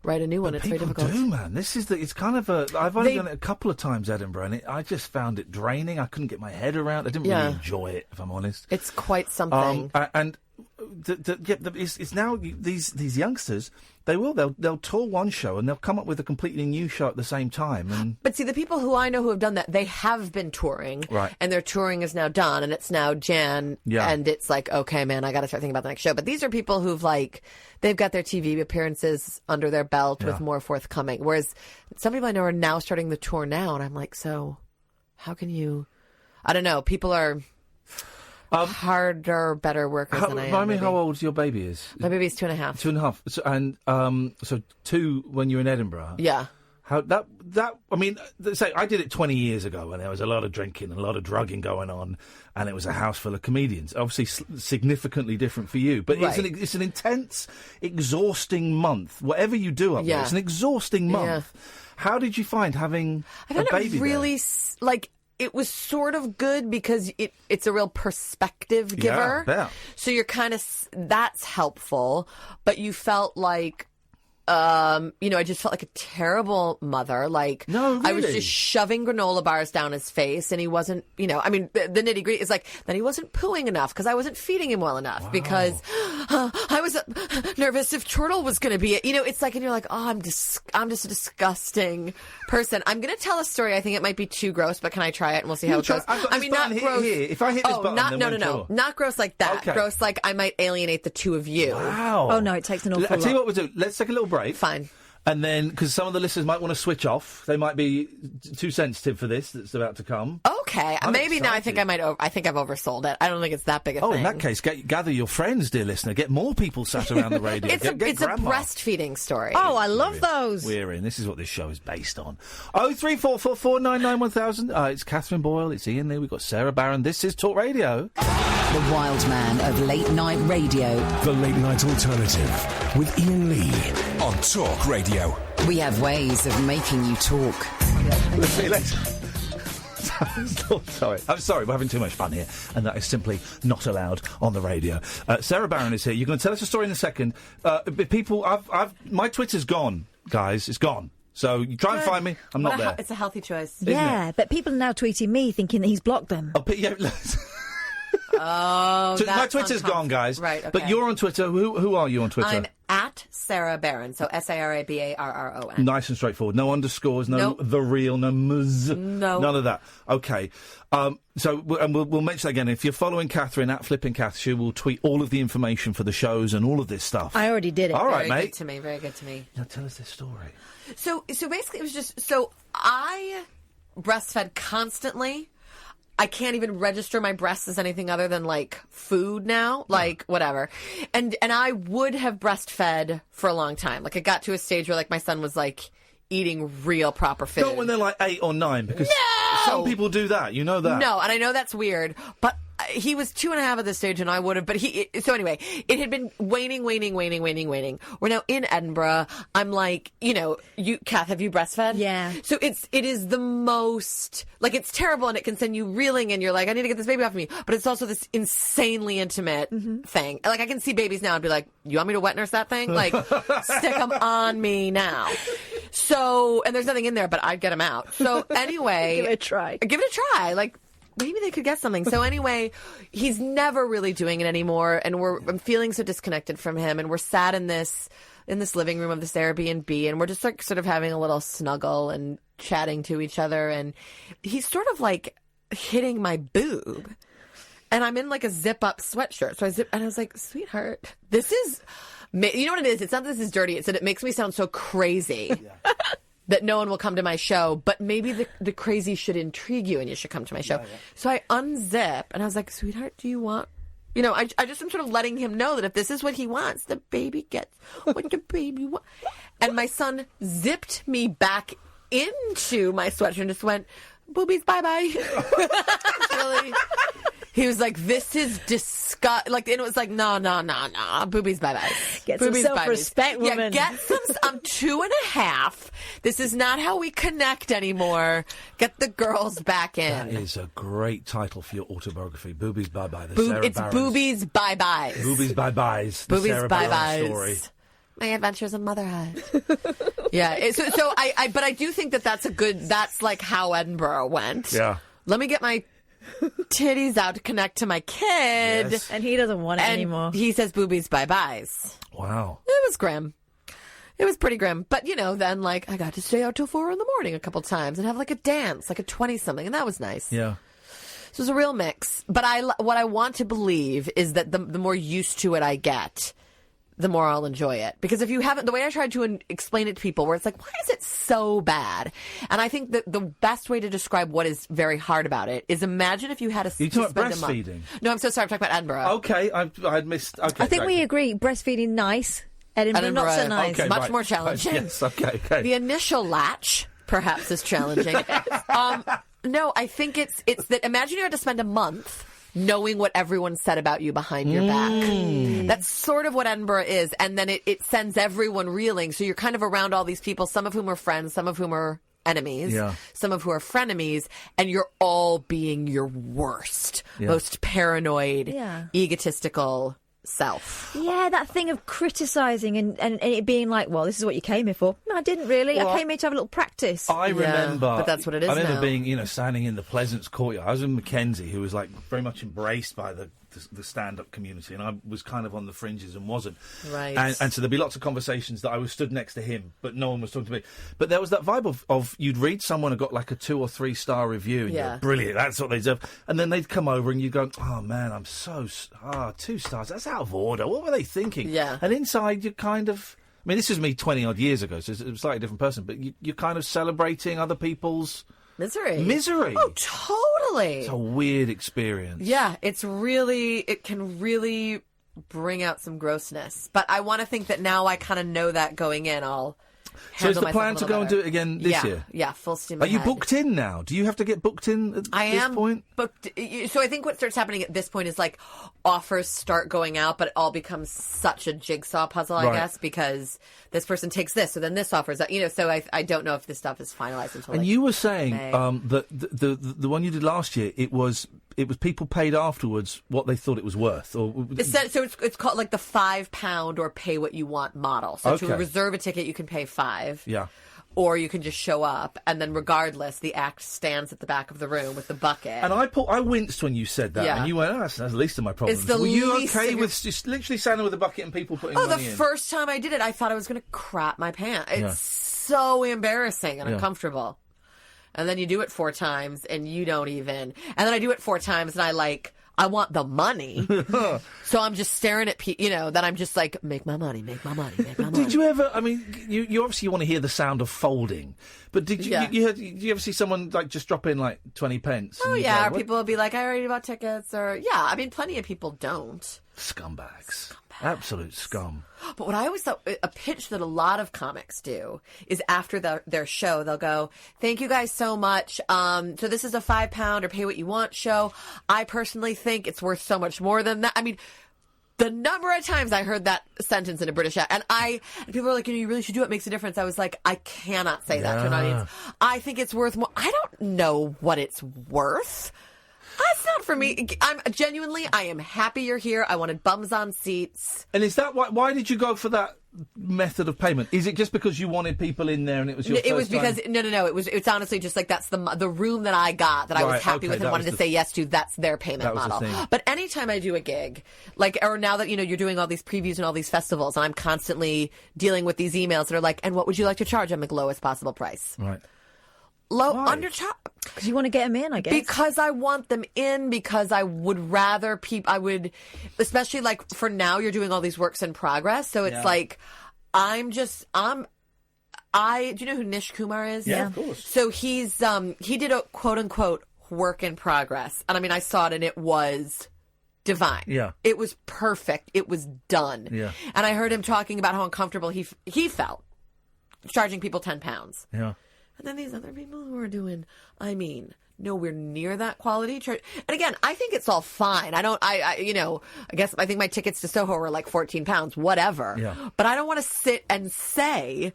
write a new one? It's very difficult. People do, man. It's kind of I've only done it a couple of times, Edinburgh, and I just found it draining. I couldn't get my head around. I didn't really enjoy it, if I'm honest. It's quite something. And it's now these youngsters. They'll tour one show and they'll come up with a completely new show at the same time. But see, the people who I know who have done that, they have been touring, right? And their touring is now done, and it's now Jan, and it's like, okay, man, I got to start thinking about the next show. But these are people who've they've got their TV appearances under their belt with more forthcoming. Whereas some people I know are now starting the tour now, and I'm like, so how can you? I don't know. People are harder, better workers than I am. Remind me how old your baby is. My baby's 2.5. 2.5. So 2 when you're in Edinburgh. Yeah. How that I mean, say I did it 20 years ago, and there was a lot of drinking and a lot of drugging going on, and it was a house full of comedians. Obviously, significantly different for you, but it's an intense, exhausting month. Whatever you do up there, it's an exhausting month. How did you find having a baby really there? It was sort of good because it's a real perspective giver. Yeah. So you're kind of, that's helpful, but you felt like, I just felt like a terrible mother. Like, no, really? I was just shoving granola bars down his face, and he wasn't, the nitty gritty is like, then he wasn't pooing enough because I wasn't feeding him well enough because I was nervous if Turtle was going to be it. It's like, and you're like, oh, I'm just a disgusting person. I'm going to tell a story. I think it might be too gross, but can I try it and we'll see how it goes? Not gross. Here. If I hit this button, no, not gross like that. Okay. Gross like I might alienate the two of you. Wow. Oh no, it takes an awful lot. I'll tell you what we'll do. Let's take a little break. Fine. And then, because some of the listeners might want to switch off, they might be too sensitive for this that's about to come. Okay, maybe now I think I've oversold it. I don't think it's that big a thing. Oh, in that case, gather your friends, dear listener. Get more people sat around the radio. It's a breastfeeding story. Oh, I love those. We're in. This is what this show is based on. 03444991000. It's Catherine Boyle. It's Iain Lee. We've got Sara Barron. This is Talk Radio. The wild man of late night radio. The Late Night Alternative with Iain Lee on Talk Radio. We have ways of making you talk. Sorry. I'm sorry, we're having too much fun here, and that is simply not allowed on the radio. Sarah Barron is here. You're going to tell us a story in a second. People, my Twitter's gone, guys. It's gone. So you try and find me. I'm not there. It's a healthy choice. Yeah, but people are now tweeting me thinking that he's blocked them. Oh, so my Twitter's gone, guys. Right, okay. But you're on Twitter. Who are you on Twitter? I'm at Sara Barron, so SaraBarron. Nice and straightforward. No underscores, no the real, no ms. No. None of that. Okay. We'll mention that again. If you're following Catherine at Flipping Kath, she will tweet all of the information for the shows and all of this stuff. I already did it. All right, Very mate. Good to me. Very good to me. Now tell us this story. So basically it was just, so I breastfed constantly. I can't even register my breasts as anything other than like food now, like whatever. And I would have breastfed for a long time. Like it got to a stage where like my son was like eating real proper food. Not when they're like 8 or 9, because some people do that. You know that. No, and I know that's weird, but he was 2.5 at this stage, and I would have. But so anyway, it had been waning. We're now in Edinburgh. I'm like, Kath, have you breastfed? Yeah. So it is the most, like, it's terrible, and it can send you reeling, and you're like, I need to get this baby off of me. But it's also this insanely intimate thing. Like, I can see babies now and be like, you want me to wet nurse that thing? Like, stick them on me now. So, and there's nothing in there, but I'd get them out. So anyway, Give it a try. Like, maybe they could get something. So anyway, he's never really doing it anymore, and I'm feeling so disconnected from him, and we're sat in this living room of this Airbnb, and we're just like sort of having a little snuggle and chatting to each other, and he's sort of like hitting my boob, and I'm in like a zip up sweatshirt. So I was like, sweetheart, this is, you know what it is? It's not that this is dirty. It's that it makes me sound so crazy. Yeah. That no one will come to my show, but maybe the crazy should intrigue you and you should come to my show. Yeah. So I unzip and I was like, sweetheart, do you want, I just am sort of letting him know that if this is what he wants, the baby gets what the baby wants. And my son zipped me back into my sweatshirt and just went, boobies, bye-bye. Really? He was like, this is disgusting. Like, and it was like, no, boobies, bye-bye. Get boobies, some self-respect, woman. Yeah, get some, I'm 2.5. This is not how we connect anymore. Get the girls back in. That is a great title for your autobiography. Boobies, bye-bye. It's Boobies, bye-byes. Boobies, bye-byes. The Boobies, Sara Barron bye-byes. story. My adventures in motherhood. Yeah. But I do think that's like how Edinburgh went. Yeah. Let me get my titties out to connect to my kid. Yes. And he doesn't want it anymore. He says boobies bye-byes. Wow. It was grim. It was pretty grim. But, then, like, I got to stay out till 4 a.m. a couple times and have, like, a dance, like a 20-something, and that was nice. Yeah. So it was a real mix. But what I want to believe is that the more used to it I get, the more I'll enjoy it. Because if you haven't, the way I tried to explain it to people, where it's like, why is it so bad? And I think that the best way to describe what is very hard about it is imagine if you had a... You talking about breastfeeding? No, I'm so sorry. I'm talking about Edinburgh. Okay, I'd missed... Okay, I think we agree. Breastfeeding, nice. Edinburgh, not so nice. Okay, Much right. more challenging. Yes, okay. The initial latch, perhaps, is challenging. No, I think it's that imagine you had to spend a month knowing what everyone said about you behind your back. That's sort of what Edinburgh is. And then it sends everyone reeling. So you're kind of around all these people, some of whom are friends, some of whom are enemies, some of who are frenemies, and you're all being your worst, most paranoid, egotistical self. Yeah, that thing of criticising and it being like, well, this is what you came here for. No, I didn't really. Well, I came here to have a little practice. I remember... but that's what it is I remember now. being, standing in the Pleasance courtyard. I was with Mackenzie, who was, like, very much embraced by the stand-up community, and I was kind of on the fringes and wasn't. Right. And so there'd be lots of conversations that I was stood next to him, but no one was talking to me. But there was that vibe of you'd read someone who got, like, a 2 or 3 star review, and you're like, brilliant, that's what they deserve. And then they'd come over and you'd go, oh, man, I'm so... 2 stars, that's out of order. What were they thinking? Yeah. And inside, you're kind of... I mean, this was me 20-odd years ago, so it's a slightly different person, but you're kind of celebrating other people's... Misery. Oh, totally. It's a weird experience. Yeah, it can really bring out some grossness. But I want to think that now I kind of know that going in, So is handle the myself plan a to little go and better. do it again this year? Yeah, full steam Are you ahead. booked in now? Do you have to get booked in at I this am point? booked. So I think what starts happening at this point is like offers start going out, but it all becomes such a jigsaw puzzle, I Right. guess, because this person takes this, so then this offers that. So I don't know if this stuff is finalized until. And like, you were saying May. that the one you did last year, it was people paid afterwards what they thought it was worth, or So it's called like the £5 or pay what you want model. So Okay. to reserve a ticket, you can pay $5. yeah. Or you can just show up, and then regardless, the act stands at the back of the room with the bucket. And I winced when you said that, Yeah. and you went, that's the least of my problems. It's the Were you least okay of your- with just literally standing with a bucket and people putting the money in? first time I did it, I thought I was going to crap my pants. It's Yeah. so embarrassing and Yeah. uncomfortable. And then you do it 4 times, and you don't even. And then I do it 4 times, and I want the money. So I'm just staring at people, then I'm just like, make my money, make my money, make my money. Did you ever? I mean, you obviously want to hear the sound of folding, but did you? Yeah. Did you ever see someone like just drop in like 20 pence? Oh, and you yeah. go, Or "What?" people will be like, I already bought tickets. Or, yeah, I mean, plenty of people don't. Scumbags. Absolute scum. But what I always thought, a pitch that a lot of comics do is after their show, they'll go, thank you guys so much. So this is a £5 or pay what you want show. I personally think it's worth so much more than that. I mean, the number of times I heard that sentence in a British act, and people were like, you really should do it. It makes a difference. I was like, I cannot say that to an audience. I think it's worth more. I don't know what it's worth. That's not for me. I am happy you're here. I wanted bums on seats. And is that why did you go for that method of payment? Is it just because you wanted people in there and it was your It was first time? because no. It's honestly just like that's the room that I got that I was Right, happy okay, with and that wanted was to the- say yes to. That's their payment that was the model. thing. But anytime I do a gig, or now that you're doing all these previews and all these festivals, and I'm constantly dealing with these emails that are like, and what would you like to charge? I'm like, lowest possible price. Right. Low Why? undercharge. Because you want to get them in, I guess. Because I want them in, because I would rather especially like for now, you're doing all these works in progress. So it's Yeah. like, do you know who Nish Kumar is? Yeah, of course. So he did a quote unquote work in progress. And I mean, I saw it and it was divine. Yeah. It was perfect. It was done. Yeah. And I heard him talking about how uncomfortable he felt charging people £10. Yeah. And then these other people who are doing, nowhere near that quality. And again, I think it's all fine. I think my tickets to Soho were like £14, whatever. Yeah. But I don't want to sit and say,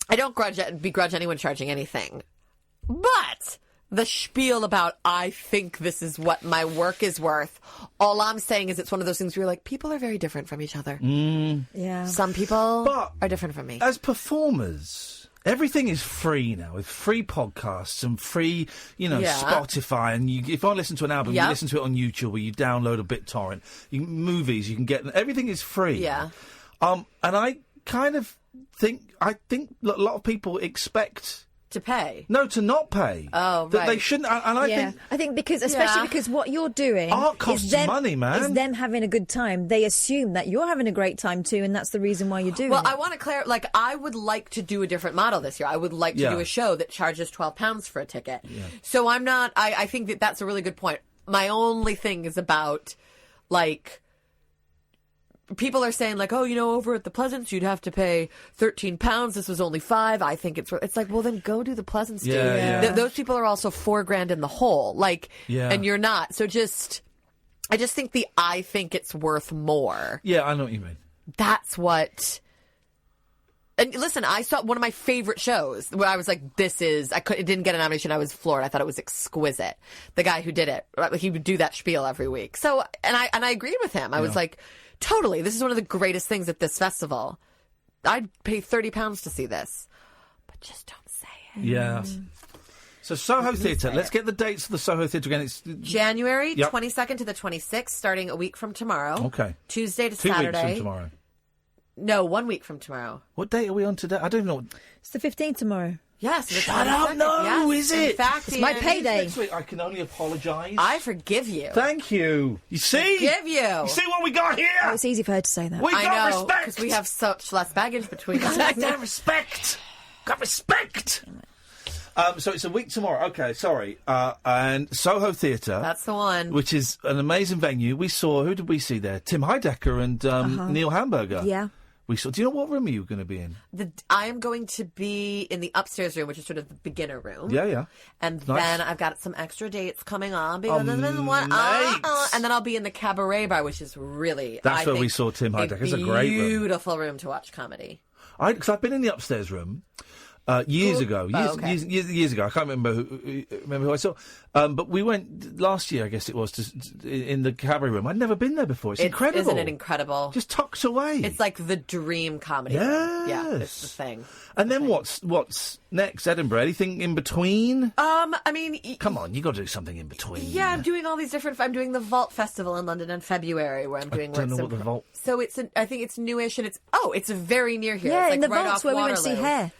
I don't begrudge anyone charging anything. But the spiel about, I think this is what my work is worth, all I'm saying is it's one of those things where you're like, people are very different from each other. Yeah. Some people But are different from me. As performers, everything is free now, with free podcasts and free, Yeah. Spotify. And if I listen to an album, Yep. you listen to it on YouTube or you download a BitTorrent. Movies, you can get everything is free. Yeah. And I kind of think a lot of people expect To pay. to not pay. Oh, that they right. shouldn't. And I Yeah, think I think especially Yeah. because what you're doing Art costs is them, money, man. Is them having a good time. They assume that you're having a great time too, and that's the reason why you're doing Well, it. I want to clarify. Like, I would like to do a different model this year. I would like to Yeah. do a show that charges £12 for a ticket. So I'm not. I think that that's a really good point. My only thing is about, like, people are saying like, oh, over at the Pleasance you'd have to pay £13. This was only £5. I think it's like, well, then go do the Pleasance. Yeah, dude. yeah. Those people are also $4,000 in the hole. Like, Yeah. and you're not. So I just think I think it's worth more. Yeah, I know what you mean. That's what. And listen, I saw one of my favorite shows where I was like, it didn't get a nomination. I was floored. I thought it was exquisite. The guy who did it, he would do that spiel every week. So, and I agreed with him. I was like, totally. This is one of the greatest things at this festival. I'd pay £30 to see this, but just don't say it. Yeah. So Soho Theatre. Let's get the dates for the Soho Theatre again. It's January Yep. 22nd to the 26th, starting a week from tomorrow. Okay. Tuesday to 2 Saturday. weeks from tomorrow. No, 1 week from tomorrow. What date are we on today? I don't even know. It's the 15th tomorrow. Yes. the Shut up, 22nd. no, Yes. is it? In fact, It's my Ian, payday. Next week, I can only apologise. I forgive you. Thank you. You see? Forgive you. You see what we got here? Oh, it's easy for her to say that. We I got know, respect. because we have such less baggage between us. Got respect. Got respect. So it's a week tomorrow. Okay, sorry. And Soho Theatre. That's the one. Which is an amazing venue. We saw, who did we see there? Tim Heidecker and Neil Hamburger. Yeah. Do you know what room are you going to be in? I am going to be in the upstairs room, which is sort of the beginner room. Yeah. And Nice. then I've got some extra dates coming on. Oh, And then I'll be in the cabaret bar, which is really... That's I where think, we saw Tim Heidecker. It's a great room. Beautiful room to watch comedy. Because I've been in the upstairs room years ago. Years ago. I can't remember who I saw. But we went last year, I guess it was, in the cabaret room. I'd never been there before. It's incredible. Isn't it incredible? Just tucked away. It's like the dream comedy room. Yeah, it's the thing. And then what's next? Edinburgh? Anything in between? I mean... Come on, you got to do something in between. Yeah, I'm doing all these different... I'm doing the Vault Festival in London in February, where I'm doing... I don't know what the Vault... So I think it's newish, and it's very near here. Yeah, it's like in the right vaults off where we went Waterloo. to see Hair.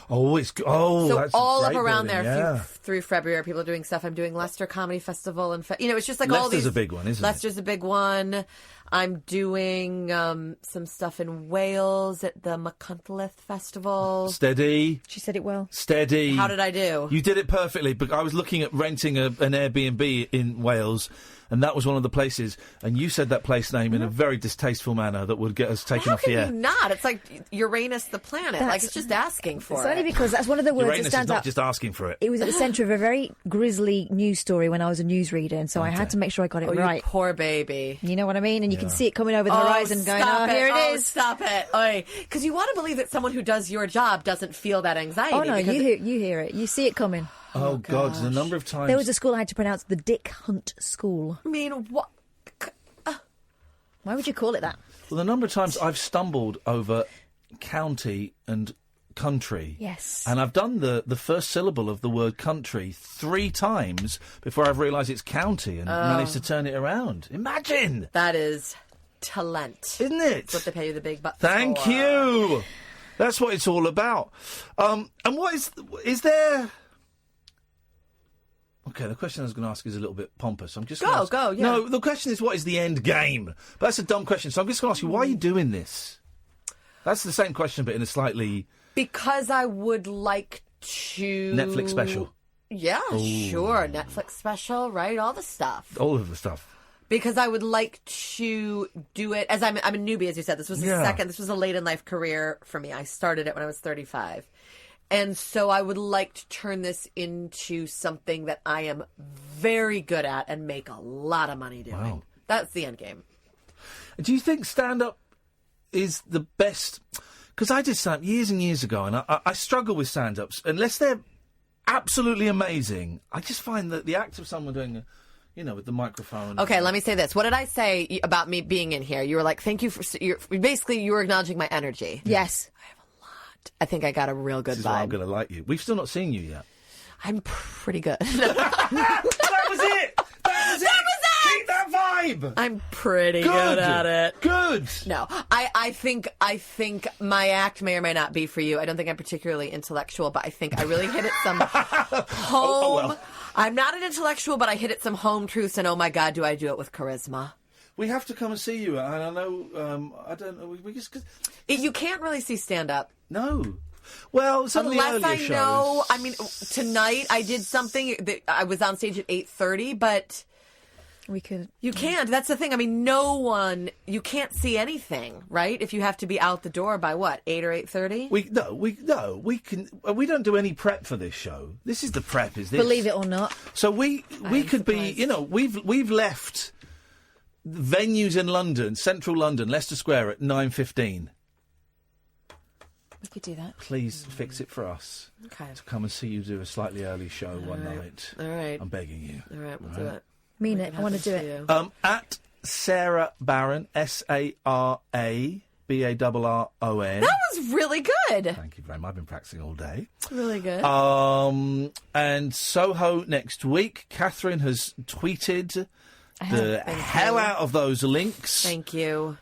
So that's all up around building, there through February, people are doing stuff. I'm doing Leicester Comedy Festival, and it's just like all these. Leicester's a big one, isn't it? Leicester's a big one. I'm doing some stuff in Wales at the McCuntleth Festival. Steady. She said it well. Steady. How did I do? You did it perfectly. But I was looking at renting an Airbnb in Wales, and that was one of the places. And you said that place name in a very distasteful manner that would get us taken off the air. How can you not? It's like Uranus, the planet. Like it's just asking for It's it. only because that's one of the words Uranus that is stands not out. just asking for it. It was at the centre of a very grisly news story when I was a newsreader, and so I had to make sure I got it right. You poor baby. You know what I mean? And you can see it coming over the horizon going, here it is. Stop it. Because you want to believe that someone who does your job doesn't feel that anxiety. Oh, no, you hear it. You see it coming. Oh, God, the number of times... There was a school I had to pronounce the Dick Hunt School. I mean, what? Why would you call it that? Well, the number of times I've stumbled over county and country. Yes. And I've done the first syllable of the word country 3 times before I've realised it's county and managed to turn it around. Imagine! That is talent. Isn't it? That's what they pay you the big bucks Thank for. you! That's what it's all about. And what is there... Okay, the question I was going to ask is a little bit pompous. I'm just gonna ask... Go, yeah. No, the question is, what is the end game? But that's a dumb question, so I'm just going to ask you, why are you doing this? That's the same question, but in a slightly... Because I would like to... Netflix special. Yeah, sure. Netflix special, right? All the stuff. All of the stuff. Because I would like to do it, as I'm a newbie, as you said. This was this was a late in life career for me. I started it when I was 35. And so I would like to turn this into something that I am very good at and make a lot of money doing. Wow. That's the end game. Do you think stand-up is the best? Because I did stand-up years and years ago, and I struggle with stand-ups. Unless they're absolutely amazing, I just find that the act of someone doing, with the microphone... Okay, let me say this. What did I say about me being in here? You were like, thank you for... Basically, you were acknowledging my energy. Yes. I think I got a real good This is vibe. why I'm going to like you. We've still not seen you yet. I'm pretty good. That was it! That was it! Keep that vibe! I'm pretty good at it. Good! No, I think my act may or may not be for you. I don't think I'm particularly intellectual, but I think I really hit it some home... well. I'm not an intellectual, but I hit it some home truths, and oh my God, do I do it with charisma. We have to come and see you, and I know, I don't know, we just... You can't really see stand-up. No. Well, some Unless of the I earlier know, shows... I mean, tonight I did something that I was on stage at 8:30, but We could. you can't. That's the thing. I mean, you can't see anything, right? If you have to be out the door by what, 8 or 8:30? We can. We don't do any prep for this show. This is the prep. Is this? Believe it or not. So we could surprised. be. We've left venues in London, central London, Leicester Square at 9:15. We could do that. Please fix it for us. Okay. To come and see you do a slightly early show one night. All right. I'm begging you. All right, we'll do it. Mean it. I want to do it. At Sara Barron, SaraBarron. That was really good. Thank you very much. I've been practicing all day. Really good. And Soho next week. Catherine has tweeted the hell out of those links. Thank you.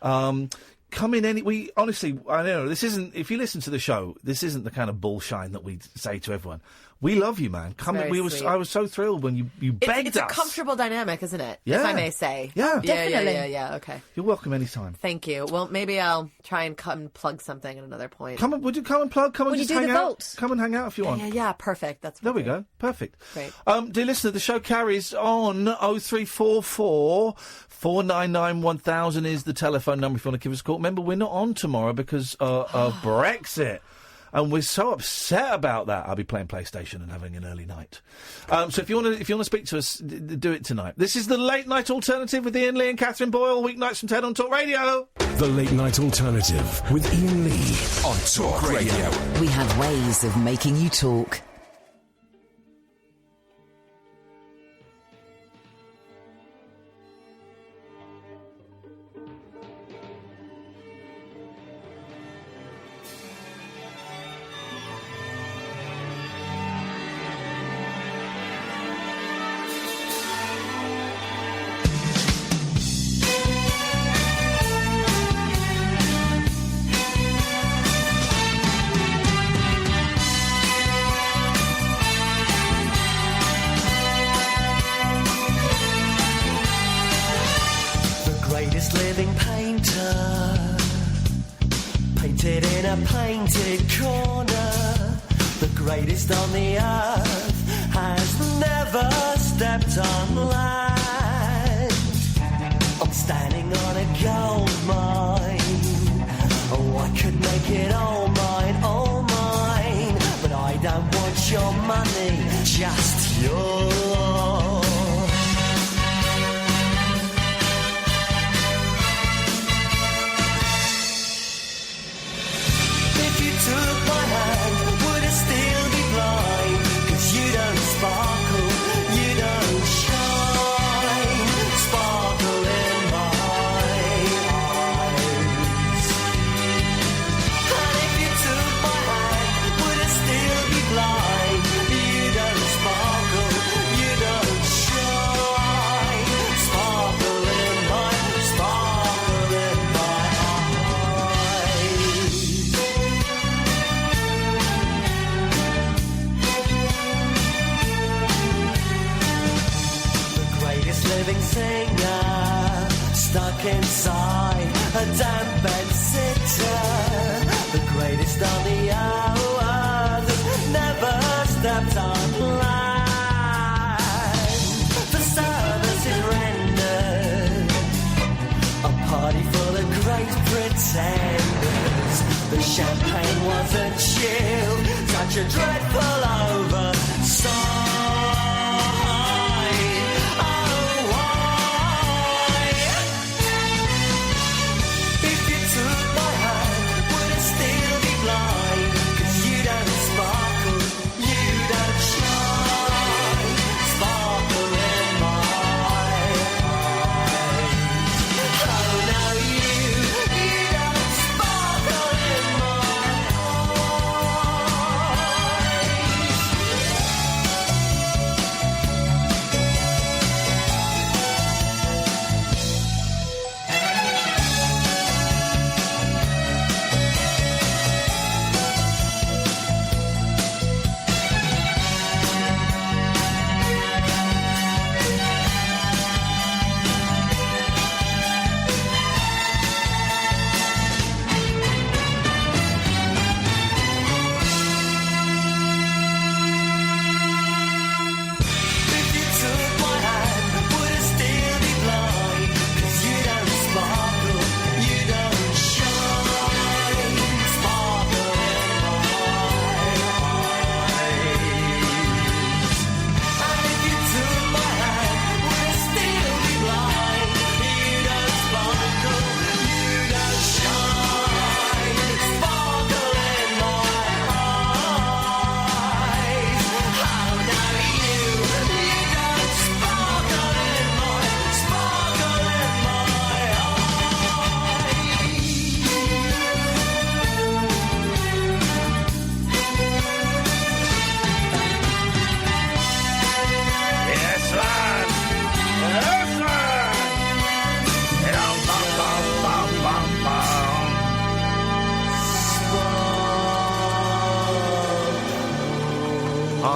Come in we honestly, I know this isn't, if you listen to the show, this isn't the kind of bullshine that we say to everyone. We love you, man. Come. very sweet. I was so thrilled when you begged It's us. a comfortable dynamic, isn't it? Yeah. If I may say. Yeah. Definitely. Yeah. Okay. You're welcome anytime. Thank you. Well, maybe I'll try and come and plug something at another point. Would you come and plug? Come and Will you just do hang the out. vault? Come and hang out if you want. Yeah. Perfect. That's There we go. Perfect. Great. Dear listener, the show carries on. 0344 499 1000 is the telephone number if you want to give us a call. Remember, we're not on tomorrow because of Brexit. And we're so upset about that. I'll be playing PlayStation and having an early night. So if you want to speak to us, do it tonight. This is the Late Night Alternative with Iain Lee and Catherine Boyle, weeknights from 10 on Talk Radio. The Late Night Alternative with Iain Lee on Talk Radio. We have ways of making you talk. Living painter, painted in a painted corner. The greatest on the earth has never stepped on land. I'm standing on a gold mine. Oh, I could make it all mine. But I don't want your money, just yours. Took my hand, would I still be blind? 'Cause you don't sparkle, you don't shine. Sparkle in my eyes. And if you took my hand, would I still be blind? You don't sparkle, you don't shine. Sparkle in my eyes. Living singer, stuck inside a damp bed sitter. The greatest on the earth, never stepped on land. The service is rendered, a party full of great pretenders. The champagne wasn't chilled, such a dreadful oversight.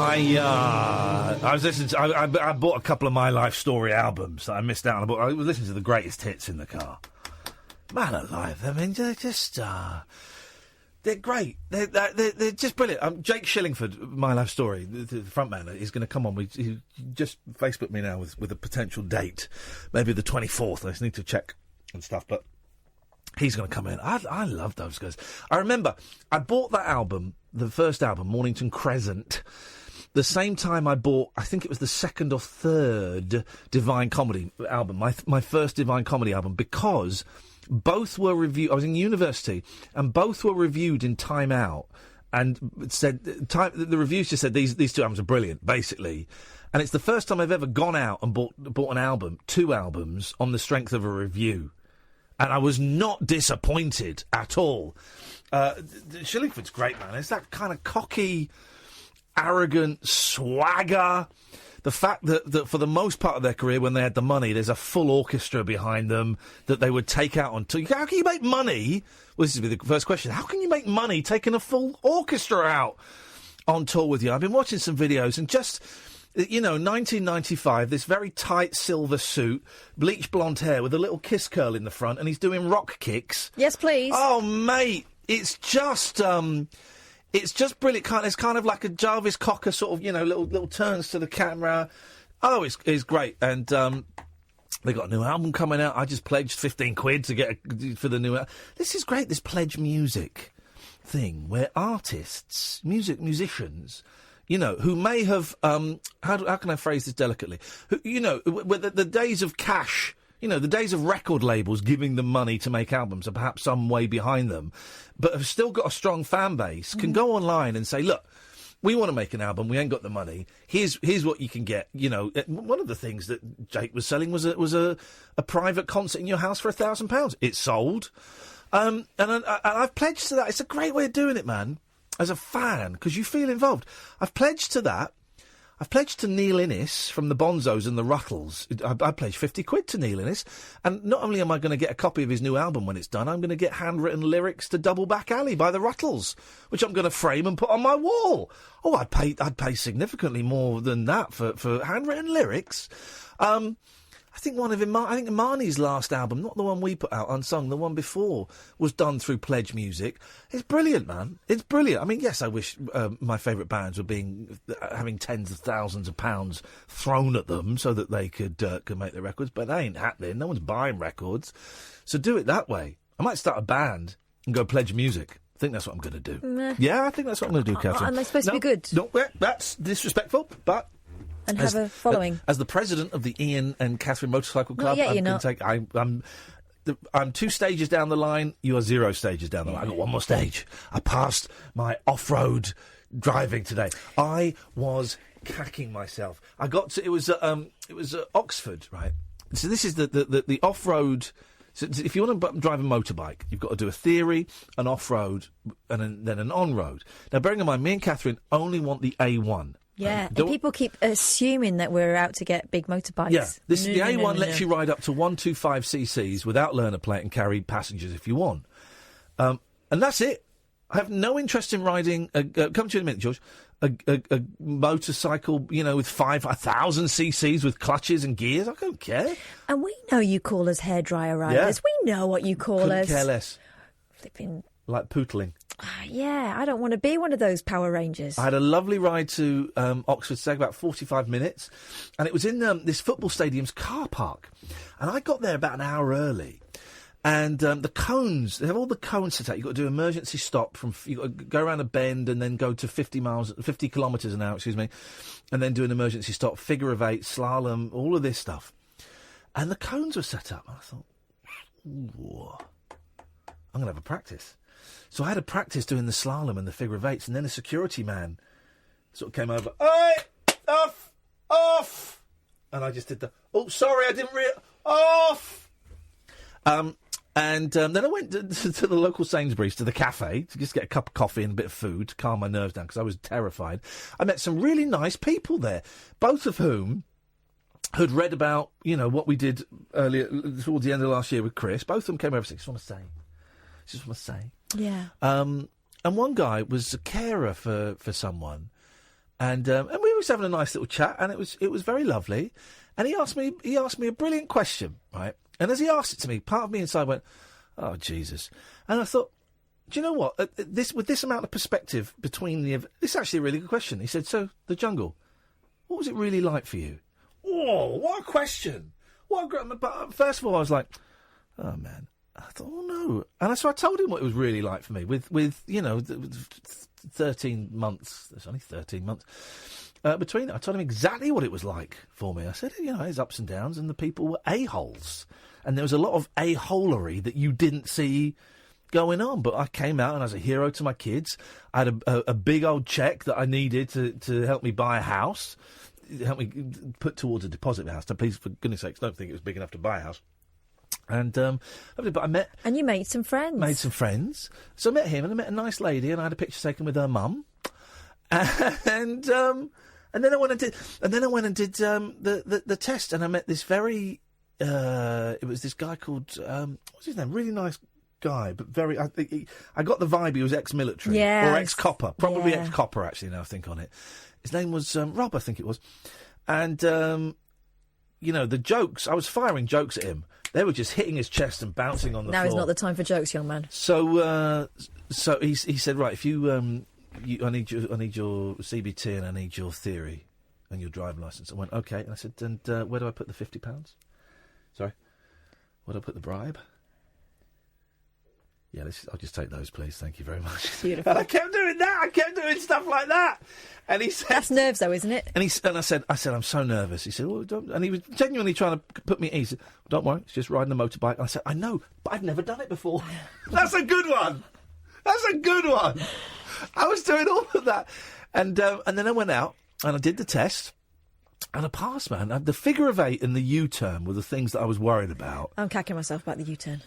I was listening to... I bought a couple of My Life Story albums that I missed out on. I was listening to the greatest hits in the car. Man alive, I mean, they're just... they're great. They're just brilliant. Jake Shillingford, My Life Story, the frontman, is going to come on. He just Facebooked me now with a potential date. Maybe the 24th. I just need to check and stuff, but he's going to come in. I love those guys. I remember I bought that album, the first album, Mornington Crescent, the same time I bought, I think it was the second or third Divine Comedy album, my first Divine Comedy album, because both were reviewed. I was in university, and both were reviewed in Time Out, and said the reviews just said these two albums are brilliant, basically. And it's the first time I've ever gone out and bought an album, two albums, on the strength of a review. And I was not disappointed at all. Shillingford's great, man. It's that kind of cocky, arrogant swagger. The fact that for the most part of their career, when they had the money, there's a full orchestra behind them that they would take out on tour. How can you make money? Well, this is the first question. How can you make money taking a full orchestra out on tour with you? I've been watching some videos and just... 1995, this very tight silver suit, bleach blonde hair with a little kiss curl in the front, and he's doing rock kicks. Yes, please. Oh, mate, it's just brilliant. It's kind of like a Jarvis Cocker sort of, little turns to the camera. Oh, it's great. And they got a new album coming out. I just pledged 15 quid to get for the new album. This is great, this pledge music thing, where artists, musicians... who may have, how can I phrase this delicately? The days of cash, the days of record labels giving them money to make albums are perhaps some way behind them, but have still got a strong fan base, can go online and say, look, we want to make an album, we ain't got the money, here's what you can get. One of the things that Jake was selling was a private concert in your house for £1,000. It sold. And I've pledged to that. It's a great way of doing it, man. As a fan, because you feel involved. I've pledged to that. I've pledged to Neil Innes from the Bonzos and the Ruttles. I pledged 50 quid to Neil Innes. And not only am I going to get a copy of his new album when it's done, I'm going to get handwritten lyrics to Double Back Alley by the Ruttles, which I'm going to frame and put on my wall. Oh, I'd pay significantly more than that for handwritten lyrics. I think Marnie's last album, not the one we put out, Unsung, the one before, was done through Pledge Music. It's brilliant, man. It's brilliant. I mean, yes, I wish my favourite bands were having tens of thousands of pounds thrown at them so that they could make their records, but that ain't happening. No one's buying records. So do it that way. I might start a band and go Pledge Music. I think that's what I'm going to do. Meh. Yeah, I think that's what I'm going to do, Catherine. Aren't they supposed to be good? No, that's disrespectful, but... And have a following. As the president of the Iain and Kath Motorcycle Club, Not yet, you're not. I'm 2 stages down the line. You are 0 stages down the line. I got one more stage. I passed my off-road driving today. I was cacking myself. I got to. It was Oxford, right? So this is the off-road. So if you want to drive a motorbike, you've got to do a theory, an off-road, and then an on-road. Now, bearing in mind, me and Catherine only want the A1. Yeah, and people keep assuming that we're out to get big motorbikes. Yeah, the A1 lets you ride up to 125 cc's without learner plate and carry passengers if you want. And that's it. I have no interest in riding, come to you in a minute, George, a motorcycle, with 5,000 cc's with clutches and gears. I don't care. And we know you call us hairdryer riders. Yeah. We know what you call Couldn't us. Care less. Flipping... Like pootling. Yeah, I don't want to be one of those Power Rangers. I had a lovely ride to Oxford today, about 45 minutes, and it was in this football stadium's car park. And I got there about an hour early, and the cones, they have all the cones set out. You've got to do emergency stop, you've got to go around a bend and then go to 50 kilometres an hour, and then do an emergency stop, figure of 8, slalom, all of this stuff. And the cones were set up, and I thought, ooh, I'm going to have a practice. So I had a practice doing the slalom and the figure of 8s, and then a security man sort of came over. Hey, off! And I just did sorry, I didn't off! And then I went to the local Sainsbury's, to the cafe, to just get a cup of coffee and a bit of food to calm my nerves down, because I was terrified. I met some really nice people there, both of whom had read about, what we did earlier, towards the end of last year with Chris. Both of them came over and said, just want to say. Yeah. And one guy was a carer for someone, And we was having a nice little chat, and it was very lovely. And he asked me a brilliant question, right? And as he asked it to me, part of me inside went, "Oh Jesus!" And I thought, do you know what? With this amount of perspective between this is actually a really good question. He said, "So the jungle, what was it really like for you?" Oh, what a question! But first of all, I was like, "Oh man." I thought, "Oh no!" And so I told him what it was really like for me. With 13 months. There's only 13 months between it. I told him exactly what it was like for me. I said, there's ups and downs, and the people were a-holes, and there was a lot of a-holery that you didn't see going on. But I came out and I was a hero to my kids. I had a big old cheque that I needed to help me buy a house, help me put towards a deposit house. So please, for goodness sakes, don't think it was big enough to buy a house. And but I met... And you made some friends. Made some friends. So I met him, and I met a nice lady, and I had a picture taken with her mum. And then I went and did... the test, and I met this very... it was this guy called... what's his name? Really nice guy, but very... I got the vibe he was ex-military. Yes. Or ex-copper. Probably Yeah. ex-copper, actually, now I think on it. His name was Rob, I think it was. And, the jokes... I was firing jokes at him. They were just hitting his chest and bouncing on the floor. Now is not the time for jokes, young man. So he said, right, if you, I need your CBT and I need your theory and your driving licence. I went, okay. And I said, and where do I put the £50? Sorry, where do I put the bribe? Yeah, I'll just take those, please. Thank you very much. Beautiful. And I kept doing that. I kept doing stuff like that. And he said, "That's nerves, though, isn't it?" And I said, I'm so nervous. He said, well, don't. And he was genuinely trying to put me at ease. He said, don't worry, it's just riding a motorbike. And I said, I know, but I've never done it before. That's a good one. That's a good one. I was doing all of that. And then I went out and I did the test. And I passed, man. The figure of 8 and the U-turn were the things that I was worried about. I'm cacking myself about the U-turn.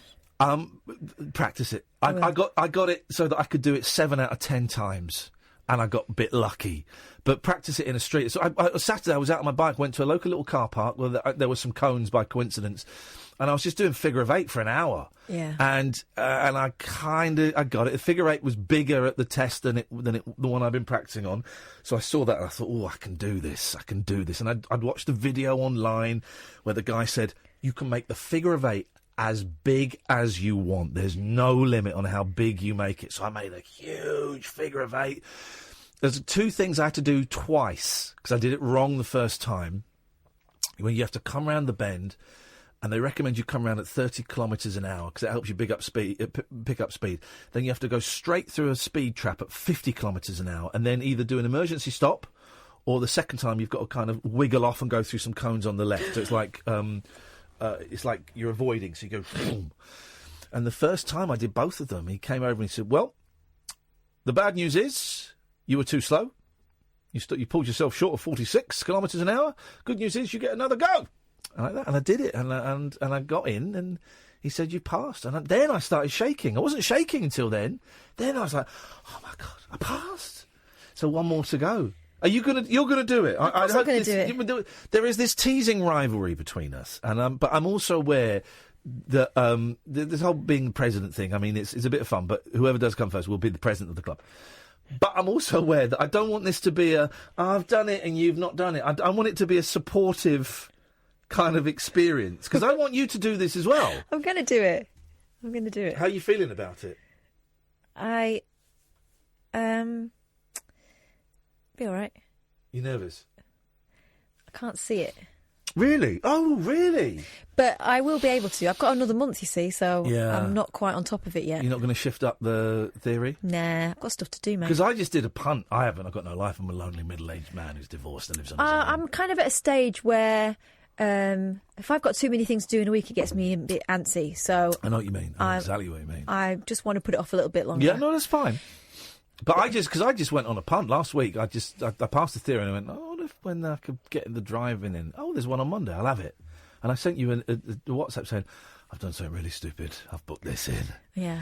Practice it. I got it so that I could do it 7 out of 10 times, and I got a bit lucky. But practice it in a street. So Saturday I was out on my bike, went to a local little car park where there were some cones by coincidence, and I was just doing figure of 8 for an hour. Yeah. And I got it. The figure 8 was bigger at the test than the one I've been practicing on. So I saw that and I thought, oh, I can do this. And I'd watched a video online where the guy said, you can make the figure of 8 as big as you want. There's no limit on how big you make it. So I made a huge figure of 8. There's 2 things I had to do twice, because I did it wrong the first time. When you have to come round the bend, and they recommend you come round at 30 kilometres an hour, because it helps you pick up speed. Then you have to go straight through a speed trap at 50 kilometres an hour, and then either do an emergency stop, or the second time you've got to kind of wiggle off and go through some cones on the left. So it's like you're avoiding, so you go boom. And the first time I did both of them, he came over and he said, well, the bad news is you were too slow. You pulled yourself short of 46 kilometres an hour. Good news is you get another go. And like that. And I did it, and I got in, and he said, you passed. And then I started shaking. I wasn't shaking until then. Then I was like, oh my God, I passed. So one more to go. You're gonna do it. I'm going to do it. There is this teasing rivalry between us, and but I'm also aware that this whole being president thing. I mean, it's a bit of fun, but whoever does come first will be the president of the club. But I'm also aware that I don't want this to be I've done it and you've not done it. I want it to be a supportive kind of experience, because I want you to do this as well. I'm going to do it. How are you feeling about it? Be all right. You nervous? I can't see it. Really? Oh, really? But I will be able to. I've got another month, you see, so Yeah. I'm not quite on top of it yet. You're not going to shift up the theory? Nah, I've got stuff to do, mate. Because I just did a punt. I haven't. I've got no life. I'm a lonely middle-aged man who's divorced and lives on his own. I'm kind of at a stage where if I've got too many things to do in a week, it gets me a bit antsy. So I know what you mean. I know exactly what you mean. I just want to put it off a little bit longer. Yeah, no, that's fine. But I just went on a punt last week. I passed the theory and I went, oh, what if when I could get the driving in? Oh, there's one on Monday. I'll have it. And I sent you a WhatsApp saying, I've done something really stupid. I've booked this in. Yeah.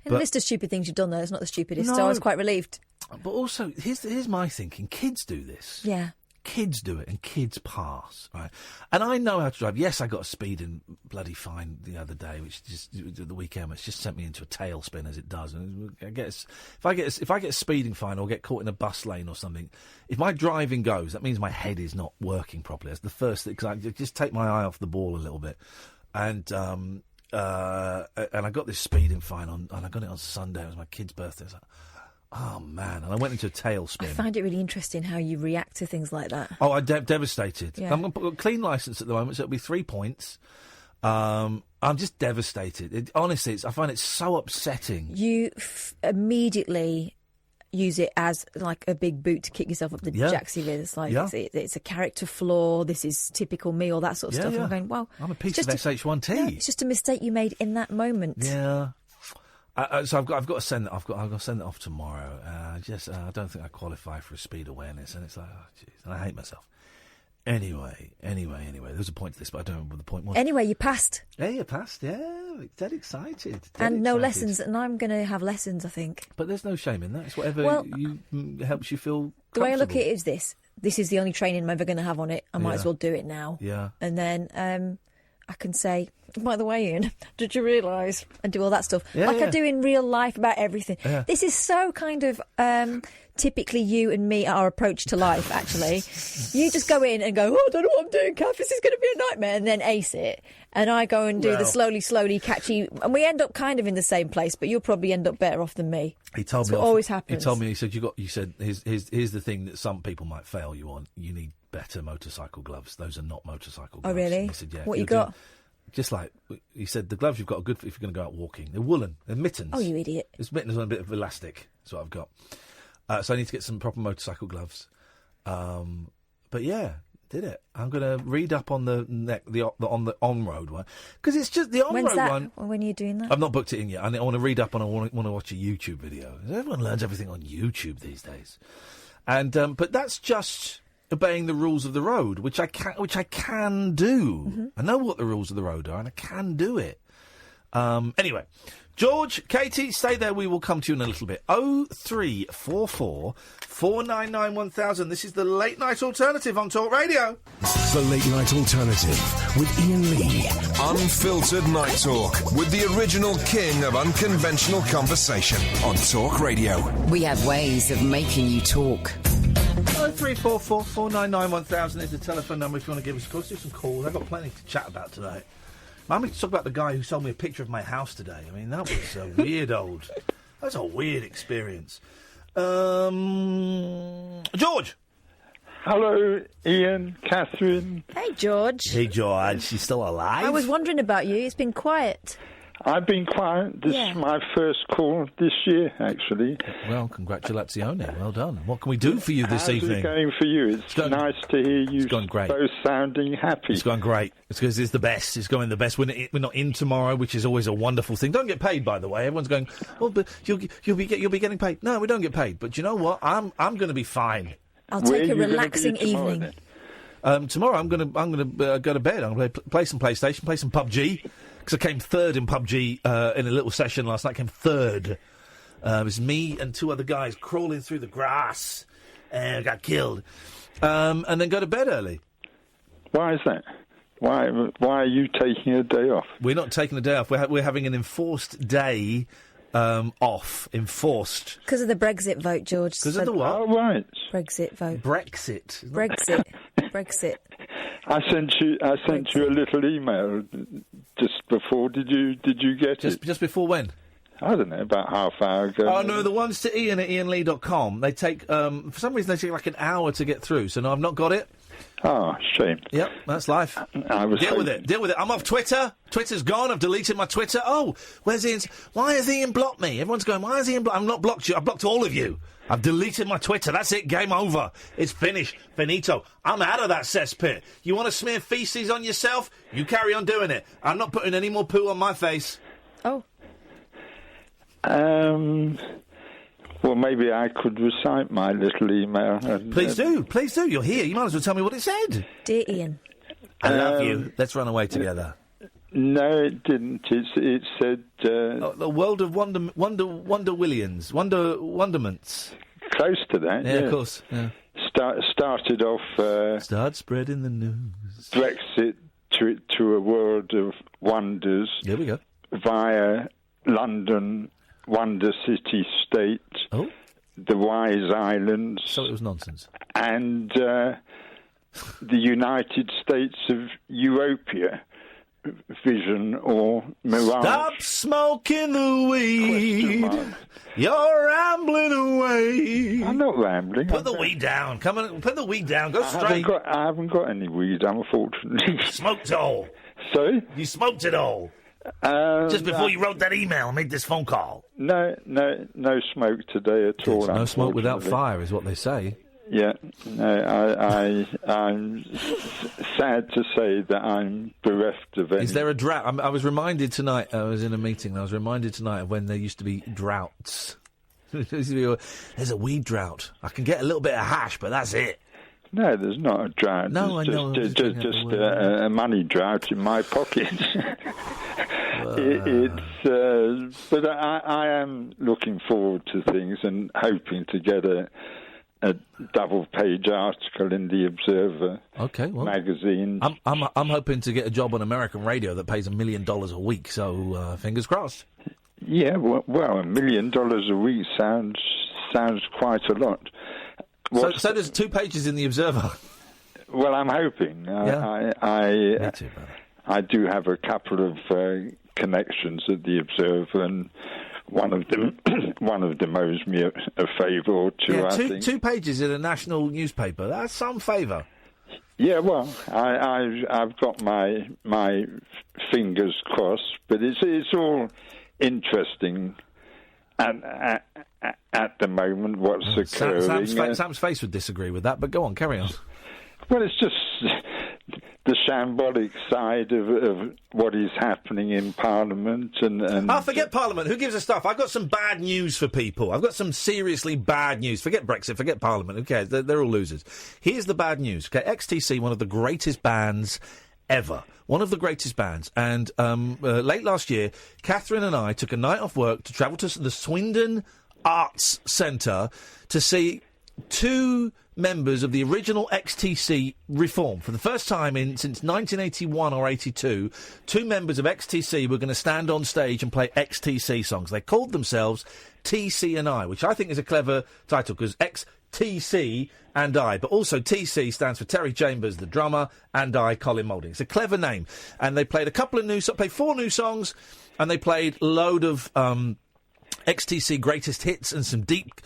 In the list of stupid things you've done, though, it's not the stupidest. No. So I was quite relieved. But also, here's my thinking. Kids do this. Yeah. kids do it, and kids pass, right? And I know how to drive. Yes, I got a speeding bloody fine the other day, which just the weekend, which just sent me into a tailspin as it does. And I guess if I get a speeding fine or get caught in a bus lane or something, if my driving goes, that means my head is not working properly. That's the first thing, because I just take my eye off the ball a little bit, and I got this speeding fine and I got it on Sunday. It was my kid's birthday. I was like, oh, man. And I went into a tailspin. I find it really interesting how you react to things like that. Oh, I'm devastated. Yeah. I'm going to put a clean licence at the moment, so it'll be 3 points. I'm just devastated. Honestly, I find it so upsetting. You immediately use it as like a big boot to kick yourself up the jacksie with. It's like it's a character flaw. This is typical me, all that sort of stuff. Yeah. I'm going, well, I'm a piece of SH1T. No, it's just a mistake you made in that moment. Yeah. So I've got to send it. I've got to send it off tomorrow. I don't think I qualify for a speed awareness, and it's like, oh, jeez, and I hate myself. Anyway, there's a point to this, but I don't remember what the point was. Anyway, you passed. Yeah, you passed. Yeah, dead excited. And no lessons, and I'm going to have lessons, I think. But there's no shame in that. It's whatever helps you feel the way I look at it is this is the only training I'm ever going to have on it. I might as well do it now. Yeah. And then I can say, by the way, Ian, did you realise? And do all that stuff. I do in real life about everything. Yeah. This is so kind of typically you and me, our approach to life, actually. You just go in and go, oh, I don't know what I'm doing, Kath, this is going to be a nightmare, and then ace it. And I go and do the slowly, catchy, and we end up kind of in the same place, but you'll probably end up better off than me. He told That's me what always happens. He told me, he said, here's the thing that some people might fail you on. You need better motorcycle gloves. Those are not motorcycle gloves. Oh, really? And he said, yeah. What you got? Just like, he said, the gloves you've got are good if you're going to go out walking. They're woolen. They're mittens. Oh, you idiot. It's mittens on a bit of elastic. That's what I've got. So I need to get some proper motorcycle gloves. But yeah, did it. I'm going to read up on the on-road one. Because it's just the on-road one. When are you doing that? I've not booked it in yet. I want to read up on I want to watch a YouTube video. Everyone learns everything on YouTube these days. And but that's just obeying the rules of the road, which I can do. Mm-hmm. I know what the rules of the road are, and I can do it. Anyway, George, Katie, stay there. We will come to you in a little bit. 0344 499 1000. This is the Late Night Alternative on Talk Radio. The Late Night Alternative with Iain Lee. Unfiltered night talk with the original king of unconventional conversation on Talk Radio. We have ways of making you talk. 0344 499 1000 is the telephone number if you want to give us a call. Let's do some calls. I've got plenty to chat about today. I'm going to talk about the guy who sold me a picture of my house today. I mean, that was a weird That's a weird experience. George! Hello, Ian, Catherine. Hey, George. Hey, George. She's still alive? I was wondering about you. It's been quiet. I've been quiet. This is my first call this year, actually. Well, congratulazione. Well done. What can we do for you this evening? How's it going for you? It's nice to hear you both sounding happy. It's going great. It's because it's the best. It's going the best. We're not in tomorrow, which is always a wonderful thing. Don't get paid, by the way. Everyone's going, well, but you'll be getting paid. No, we don't get paid. But you know what? I'm going to be fine. I'll take a relaxing evening. Tomorrow I'm going to go to bed. I'm going to play some PlayStation, play some PUBG. Because I came third in PUBG in a little session last night. I came third. It was me and two other guys crawling through the grass and got killed. And then go to bed early. Why is that? Why are you taking a day off? We're not taking a day off. We're having an enforced day off. Enforced. Because of the Brexit vote, George. Because of the what? Oh, right. Brexit vote. Brexit. Brexit. I sent you a little email just before. Did you get it? Just before when? I don't know, about half hour ago. Oh, no, the ones to Ian at ianlee.com, they take, for some reason, they take like an hour to get through, so no, I've not got it. Oh, shame. Yep, that's life. Deal with it. I'm off Twitter. Twitter's gone. I've deleted my Twitter. Oh, where's Ian's? Why has Ian blocked me? Everyone's going, why has Ian blocked? I've not blocked you. I've blocked all of you. I've deleted my Twitter. That's it. Game over. It's finished. Finito. I'm out of that cesspit. You want to smear feces on yourself? You carry on doing it. I'm not putting any more poo on my face. Oh. Well, maybe I could recite my little email. Please do. You're here. You might as well tell me what it said. Dear Ian. I love you. Let's run away together. No, it didn't. It said... the world of wonderments. Close to that, yeah. Of course. Yeah. started off... Start spreading the news. Brexit to a world of wonders. Here we go. Via London, Wonder City State, the Wise Islands. So it was nonsense. And the United States of Europia. Vision or mirage. Stop smoking the weed. You're rambling away. I'm not rambling. Put the weed down. Come on, put the weed down. Go straight. I haven't got any weed, unfortunately. Smoked it all. Sorry? You smoked it all. Just before you wrote that email and made this phone call. No smoke today at all. No smoke without fire is what they say. Yeah, no, I'm sad to say that I'm bereft of any. Is there a drought? I was reminded tonight, I was in a meeting, and I was reminded tonight of when there used to be droughts. There's a weed drought. I can get a little bit of hash, but that's it. No, there's not a drought. No, I know. Just a money drought in my pocket. But I am looking forward to things and hoping to get a double-page article in the Observer magazine. I'm hoping to get a job on American radio that pays $1 million a week. So fingers crossed. Yeah, well, $1 million a week sounds quite a lot. So there's 2 pages in the Observer. Well, I'm hoping. Me too, brother. I do have a couple of connections at the Observer, and one of them owes me a favour or two. Yeah, I think 2 pages in a national newspaper. That's some favour. Yeah, well, I've got my fingers crossed, but it's all interesting at the moment. What's occurring? Sam's face would disagree with that, but go on, carry on. Well, it's just the shambolic side of what is happening in Parliament and... forget Parliament. Who gives a stuff? I've got some bad news for people. I've got some seriously bad news. Forget Brexit, forget Parliament. Who cares? They're all losers. Here's the bad news. Okay, XTC, one of the greatest bands ever. One of the greatest bands. And late last year, Catherine and I took a night off work to travel to the Swindon Arts Centre to see 2 members of the original XTC reform. For the first time since 1981 or 82, 2 members of XTC were going to stand on stage and play XTC songs. They called themselves TC and I, which I think is a clever title because XTC and I, but also TC stands for Terry Chambers, the drummer, and I, Colin Moulding. It's a clever name. And they played played 4 new songs, and they played a load of XTC greatest hits and some deep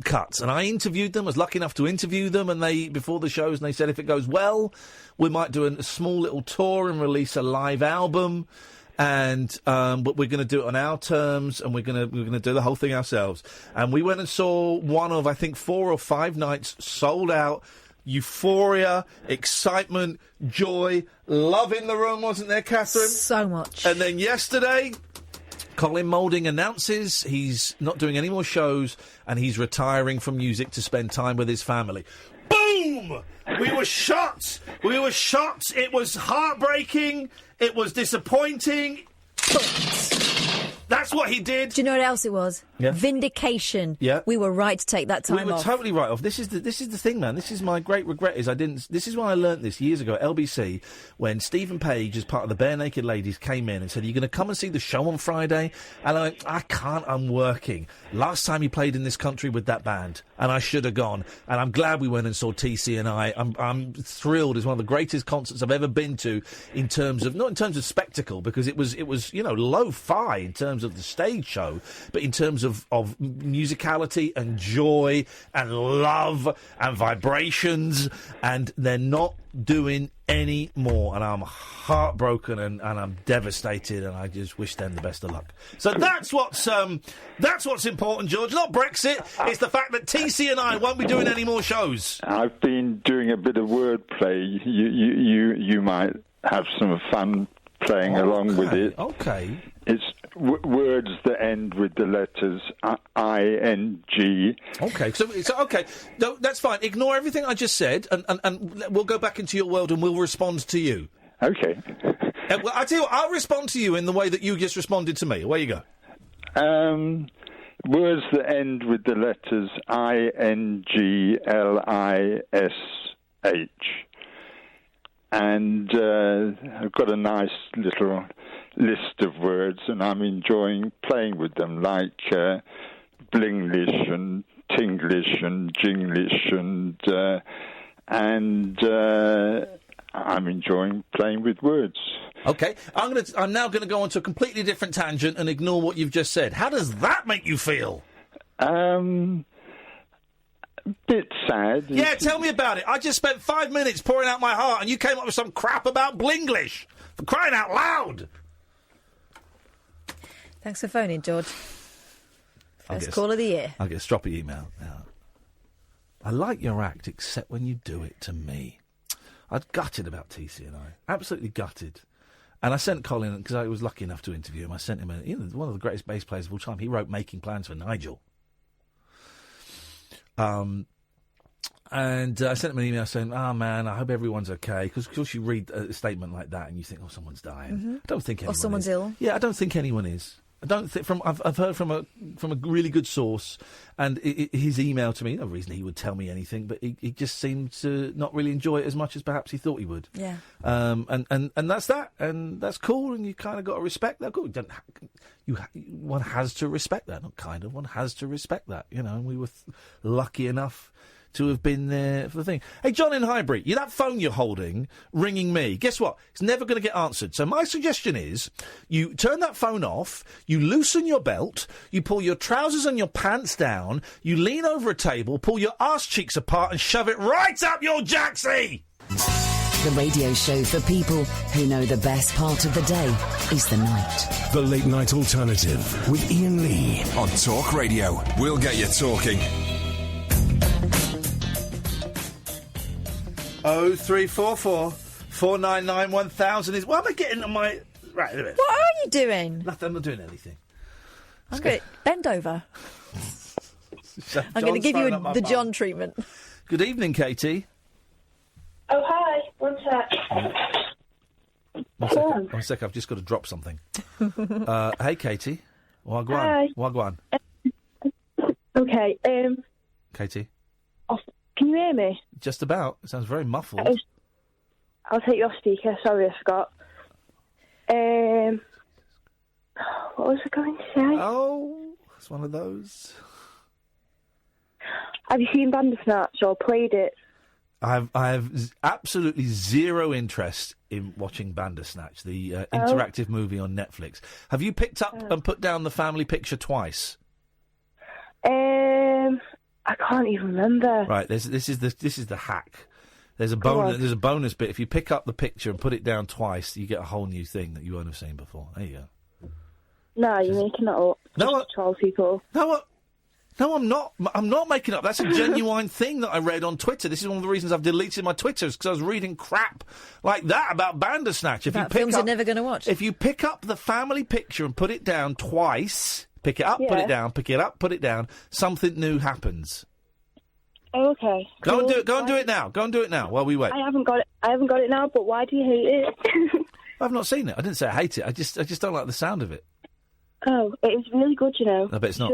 cuts. And I interviewed them. I was lucky enough to interview them, and before the shows, and they said if it goes well, we might do a small little tour and release a live album. And but we're going to do it on our terms, and we're going to do the whole thing ourselves. And we went and saw one of, I think, 4 or 5 nights, sold out. Euphoria, excitement, joy, love in the room, wasn't there, Catherine? So much. And then yesterday, Colin Moulding announces he's not doing any more shows and he's retiring from music to spend time with his family. Boom! We were shocked. It was heartbreaking. It was disappointing. That's what he did. Do you know what else it was? Yeah. Vindication. Yeah. We were right to take that time off. We were totally right off. This is the thing, man. This is my great regret is I didn't... This is when I learnt this years ago at LBC when Stephen Page, as part of the Bare Naked Ladies, came in and said, are you going to come and see the show on Friday? And I went, I can't, I'm working. Last time he played in this country with that band, and I should have gone. And I'm glad we went and saw TC and I. I'm thrilled. It's one of the greatest concerts I've ever been to in terms of... Not in terms of spectacle, because it was lo-fi in terms of the stage show, but in terms of musicality and joy and love and vibrations, and they're not doing any more, and I'm heartbroken and I'm devastated, and I just wish them the best of luck. So that's what's important, George, not Brexit. It's the fact that TC and I won't be doing any more shows. I've been doing a bit of wordplay. You might have some fun playing along with it. Okay. It's words that end with the letters I-N-G. Okay, so okay. No, that's fine. Ignore everything I just said, and we'll go back into your world and we'll respond to you. Okay. Well, I tell you what, I'll respond to you in the way that you just responded to me. Away you go. words that end with the letters INGLISH. And I've got a nice little list of words, and I'm enjoying playing with them, like blinglish and tinglish and jinglish, and I'm enjoying playing with words. Okay, I'm now going to go on to a completely different tangent and ignore what you've just said. How does that make you feel? Bit sad. Yeah, tell me about it. I just spent 5 minutes pouring out my heart, and you came up with some crap about blinglish. For crying out loud! Thanks for phoning, George. First call of the year. I'll get a stroppy email now. I like your act, except when you do it to me. I'm gutted about TC and I. Absolutely gutted. And I sent Colin, because I was lucky enough to interview him, I sent him one of the greatest bass players of all time. He wrote Making Plans for Nigel. And I sent him an email saying, man, I hope everyone's okay. Because, of course, you read a statement like that and you think, someone's dying. Mm-hmm. I don't think anyone or someone's is. ill. Yeah, I don't think anyone is. I don't think I've heard from a really good source, and his email to me. No reason he would tell me anything, but he just seemed to not really enjoy it as much as perhaps he thought he would. Yeah. And that's that, and that's cool, and you kind of got to respect that. Cool. One has to respect that, not kind of. One has to respect that. And we were lucky enough to have been there for the thing. Hey, John in Highbury, that phone you're holding, ringing me, guess what? It's never going to get answered. So my suggestion is you turn that phone off, you loosen your belt, you pull your trousers and your pants down, you lean over a table, pull your arse cheeks apart and shove it right up your jacksie! The radio show for people who know the best part of the day is the night. The Late Night Alternative with Iain Lee on Talk Radio. We'll get you talking. 0344 499 1000 is... Why am I getting on my... Right, what are you doing? Nothing, I'm not doing anything. I'm going to bend over. I'm going to give you the John treatment. Good evening, Katie. Oh, hi. One sec. One sec, I've just got to drop something. Hey, Katie. Wagwan. Hi. Wagwan. Okay, Katie. Can you hear me? Just about. It sounds very muffled. I'll take you off speaker. Sorry, I forgot. What was I going to say? Oh, it's one of those. Have you seen Bandersnatch or played it? I have absolutely zero interest in watching Bandersnatch, the interactive movie on Netflix. Have you picked up and put down the family picture twice? I can't even remember. Right, this is the hack. There's a bonus bit. If you pick up the picture and put it down twice, you get a whole new thing that you won't have seen before. There you go. No, you're making that up. No, troll people. No, I'm not. I'm not making up. That's a genuine thing that I read on Twitter. This is one of the reasons I've deleted my Twitters, because I was reading crap like that about Bandersnatch. Films you're never going to watch. If you pick up the family picture and put it down twice, pick it up, put it down, pick it up, put it down, something new happens. Oh, okay. Go and do it. Go and do it now. Go and do it now while we wait. I haven't got it now. But why do you hate it? I've not seen it. I didn't say I hate it. I just don't like the sound of it. Oh, it is really good, you know. I bet it's not.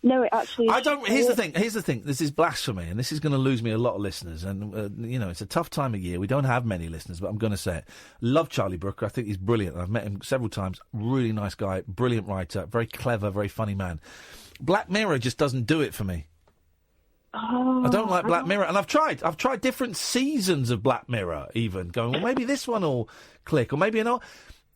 No, it actually is. I don't. Here's the thing. This is blasphemy, and this is going to lose me a lot of listeners. And it's a tough time of year. We don't have many listeners, but I'm going to say it. Love Charlie Brooker. I think he's brilliant. I've met him several times. Really nice guy. Brilliant writer. Very clever. Very funny man. Black Mirror just doesn't do it for me. Oh, I don't like Black Mirror, and I've tried different seasons of Black Mirror. Even going, well, maybe this one will click, or maybe not.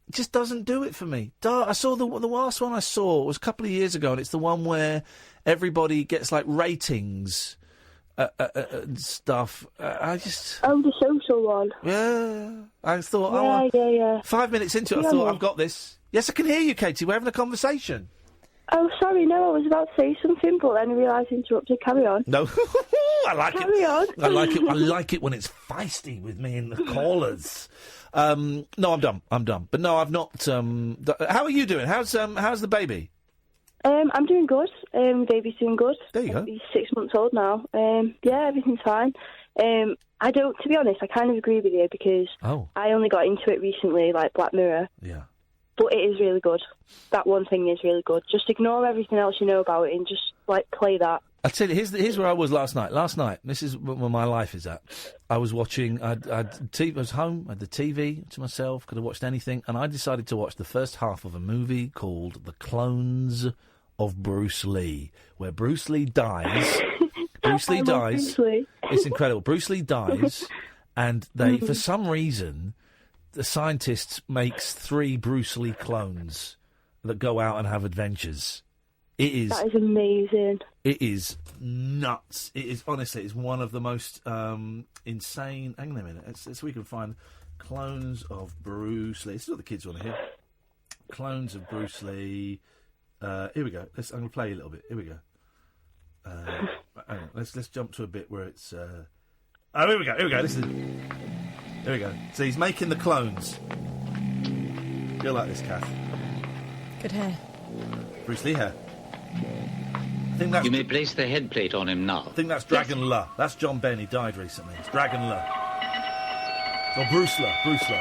It just doesn't do it for me. I saw the last one I saw was a couple of years ago, and it's the one where everybody gets like ratings and stuff. The social one. Yeah, I thought. Yeah. 5 minutes into it, I thought, I've got this. Yes, I can hear you, Katie. We're having a conversation. Oh, sorry, no, I was about to say something, but then I realised I interrupted. Carry on. No, I like Carry on. I like it when it's feisty with me and the callers. No, I'm done. But no, I've not. How are you doing? How's the baby? I'm doing good. Baby's doing good. There you go. He's 6 months old now. Yeah, everything's fine. To be honest, I kind of agree with you because I only got into it recently, like Black Mirror. Yeah. But it is really good. That one thing is really good. Just ignore everything else you know about it and just, like, play that. I'll tell you, here's where I was last night. Last night, this is where my life is at. I was watching, I was home, I had the TV to myself, could have watched anything, and I decided to watch the first half of a movie called The Clones of Bruce Lee, where Bruce Lee dies. Bruce Lee dies. Bruce Lee. It's incredible. Bruce Lee dies, and they, for some reason, the scientists makes 3 Bruce Lee clones that go out and have adventures. That is amazing. It is nuts. It is, honestly, it's one of the most insane... Hang on a minute. Let's see if we can find clones of Bruce Lee. This is what the kids want to hear. Clones of Bruce Lee. Here we go. I'm going to play you a little bit. Here we go. Hang on. Let's jump to a bit where it's... Oh, here we go. Here we go. Here we go. So he's making the clones. You'll like this, Kath. Good hair. Bruce Lee hair. I think that's... You may place the head plate on him now. I think that's Dragon La. That's John Ben. He died recently. It's Dragon La. Or Bruce La. Bruce La.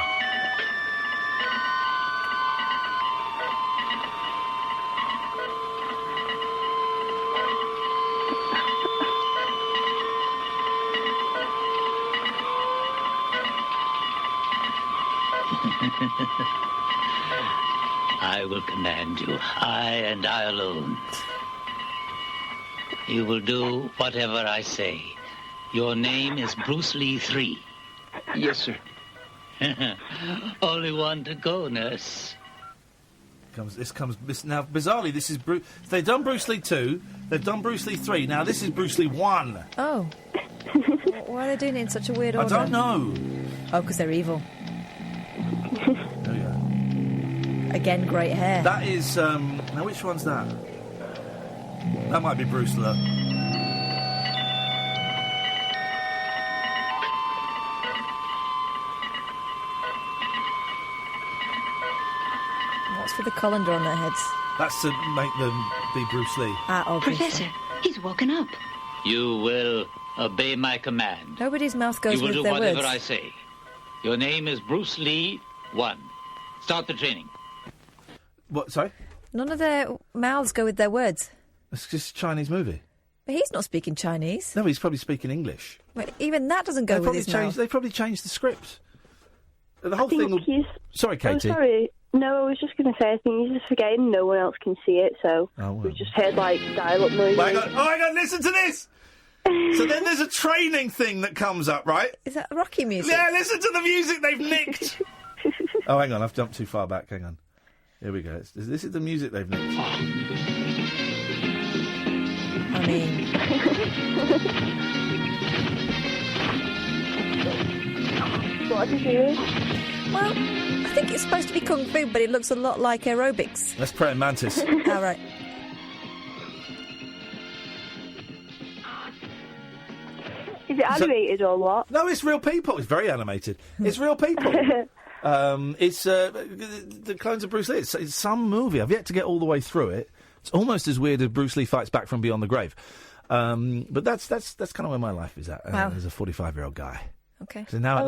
I will command you, I and I alone. You will do whatever I say. Your name is Bruce Lee 3. Yes, sir. Only one to go, nurse. Now, bizarrely, this is Bruce... They've done Bruce Lee 2, they've done Bruce Lee 3, now this is Bruce Lee 1. Oh. Why are they doing it in such a weird order? I don't know. Oh, because they're evil. There we go. Again, great hair. That is, now which one's that? That might be Bruce Lee. What's with the colander on their heads? That's to make them be Bruce Lee. Obviously. He's woken up. You will obey my command. Nobody's mouth goes You will with do their whatever words. I say. Your name is Bruce Lee 1. Start the training. What, sorry? None of their mouths go with their words. It's just a Chinese movie. But he's not speaking Chinese. No, he's probably speaking English. But even that doesn't go with his mouth. They probably changed the script. The whole thing... Sorry, Katie. Oh, sorry. No, I was just going to say, I think he's just forgetting no one else can see it, so we've just heard, like, dial-up noises. Oh, my God, listen to this! So then there's a training thing that comes up, right? Is that Rocky music? Yeah, listen to the music they've nicked! Oh, hang on, I've jumped too far back, hang on. Here we go. This is the music they've nicked. I mean... What is it? Well, I think it's supposed to be Kung Fu, but it looks a lot like aerobics. That's Praying Mantis. All right. Is it animated or what? No, it's real people. It's very animated. It's real people. It's the Clones of Bruce Lee. It's some movie. I've yet to get all the way through it. It's almost as weird as Bruce Lee Fights Back from Beyond the Grave. But that's kind of where my life is at. Wow. As a 45-year-old guy. Okay. So now,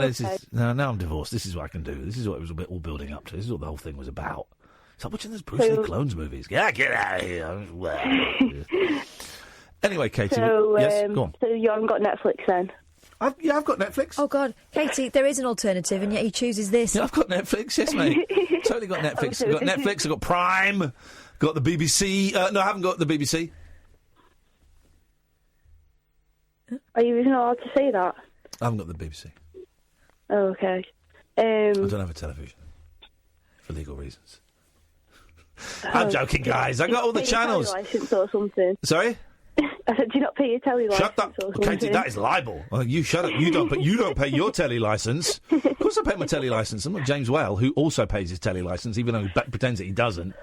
now I'm divorced. This is what I can do. This is what it was all building up to. This is what the whole thing was about. Stop watching those Bruce Lee Clones movies. Yeah, get out of here. Anyway, Katie. Yes, go on. So you haven't got Netflix then? I've got Netflix. Oh, God. Katie, there is an alternative, and yet he chooses this. Yeah, I've got Netflix. Yes, mate. Totally got Netflix. I've got Netflix. I've got Prime. Got the BBC. No, I haven't got the BBC. Are you even allowed to say that? I haven't got the BBC. Oh, okay. I don't have a television. For legal reasons. I'm joking, guys. I got all the channels. License or something. Sorry? I said, do you not pay your telly license? Shut up, Katie. That is libel. You shut up. You don't pay your telly license. Of course, I pay my telly license. I'm not James Well, who also pays his telly license, even though he pretends that he doesn't.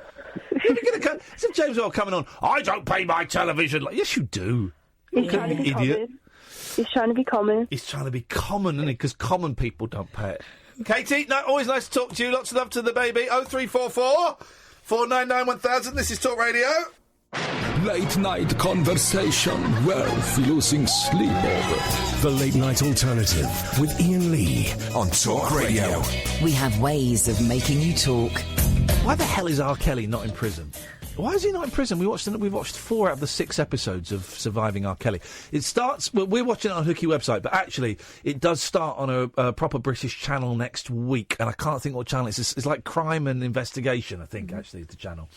Is it James Well coming on? I don't pay my television. Yes, you do. He's trying to be idiot. common. He's trying to be common. He's trying to be common, isn't he? Because common people don't pay it. Katie, always nice to talk to you. Lots of love to the baby. 0344 499 1000. This is Talk Radio. Late night conversation worth losing sleep over. The Late Night Alternative with Iain Lee on Talk Radio. We have ways of making you talk. Why the hell is R. Kelly not in prison? Why is he not in prison? We watched 4 out of the 6 episodes of Surviving R. Kelly. It starts. Well, we're watching it on Hooky website, but actually, it does start on a proper British channel next week, and I can't think what channel it is. It's like Crime and Investigation, I think. Actually, is the channel,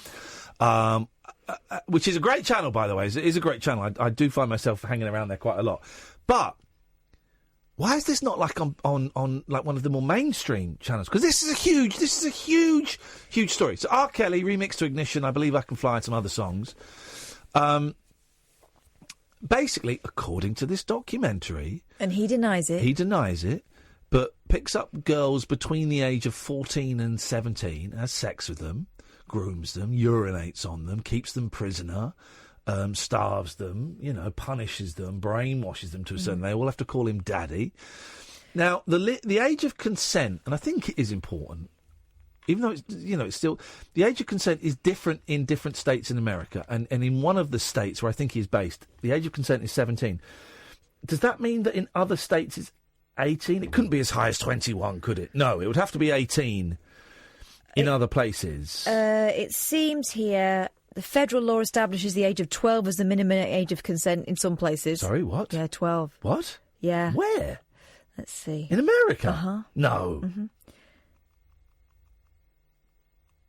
which is a great channel, by the way. It is a great channel. I do find myself hanging around there quite a lot, but. Why is this not like on like one of the more mainstream channels? Because this is a huge story. So R. Kelly remixed to Ignition, I Believe I Can Fly, and some other songs. Basically, according to this documentary, and he denies it, but picks up girls between the age of 14 and 17, has sex with them, grooms them, urinates on them, keeps them prisoner. Starves them, punishes them, brainwashes them to a certain. They all have to call him daddy. Now, the age of consent, and I think it is important, even though it's still the age of consent is different in different states in America, and in one of the states where I think he's based, the age of consent is 17. Does that mean that in other states it's 18? It couldn't be as high as 21, could it? No, it would have to be 18 in other places. It seems here. The federal law establishes the age of 12 as the minimum age of consent in some places. Sorry, what? Yeah, 12. What? Yeah. Where? Let's see. In America? Uh-huh. No. Mm-hmm.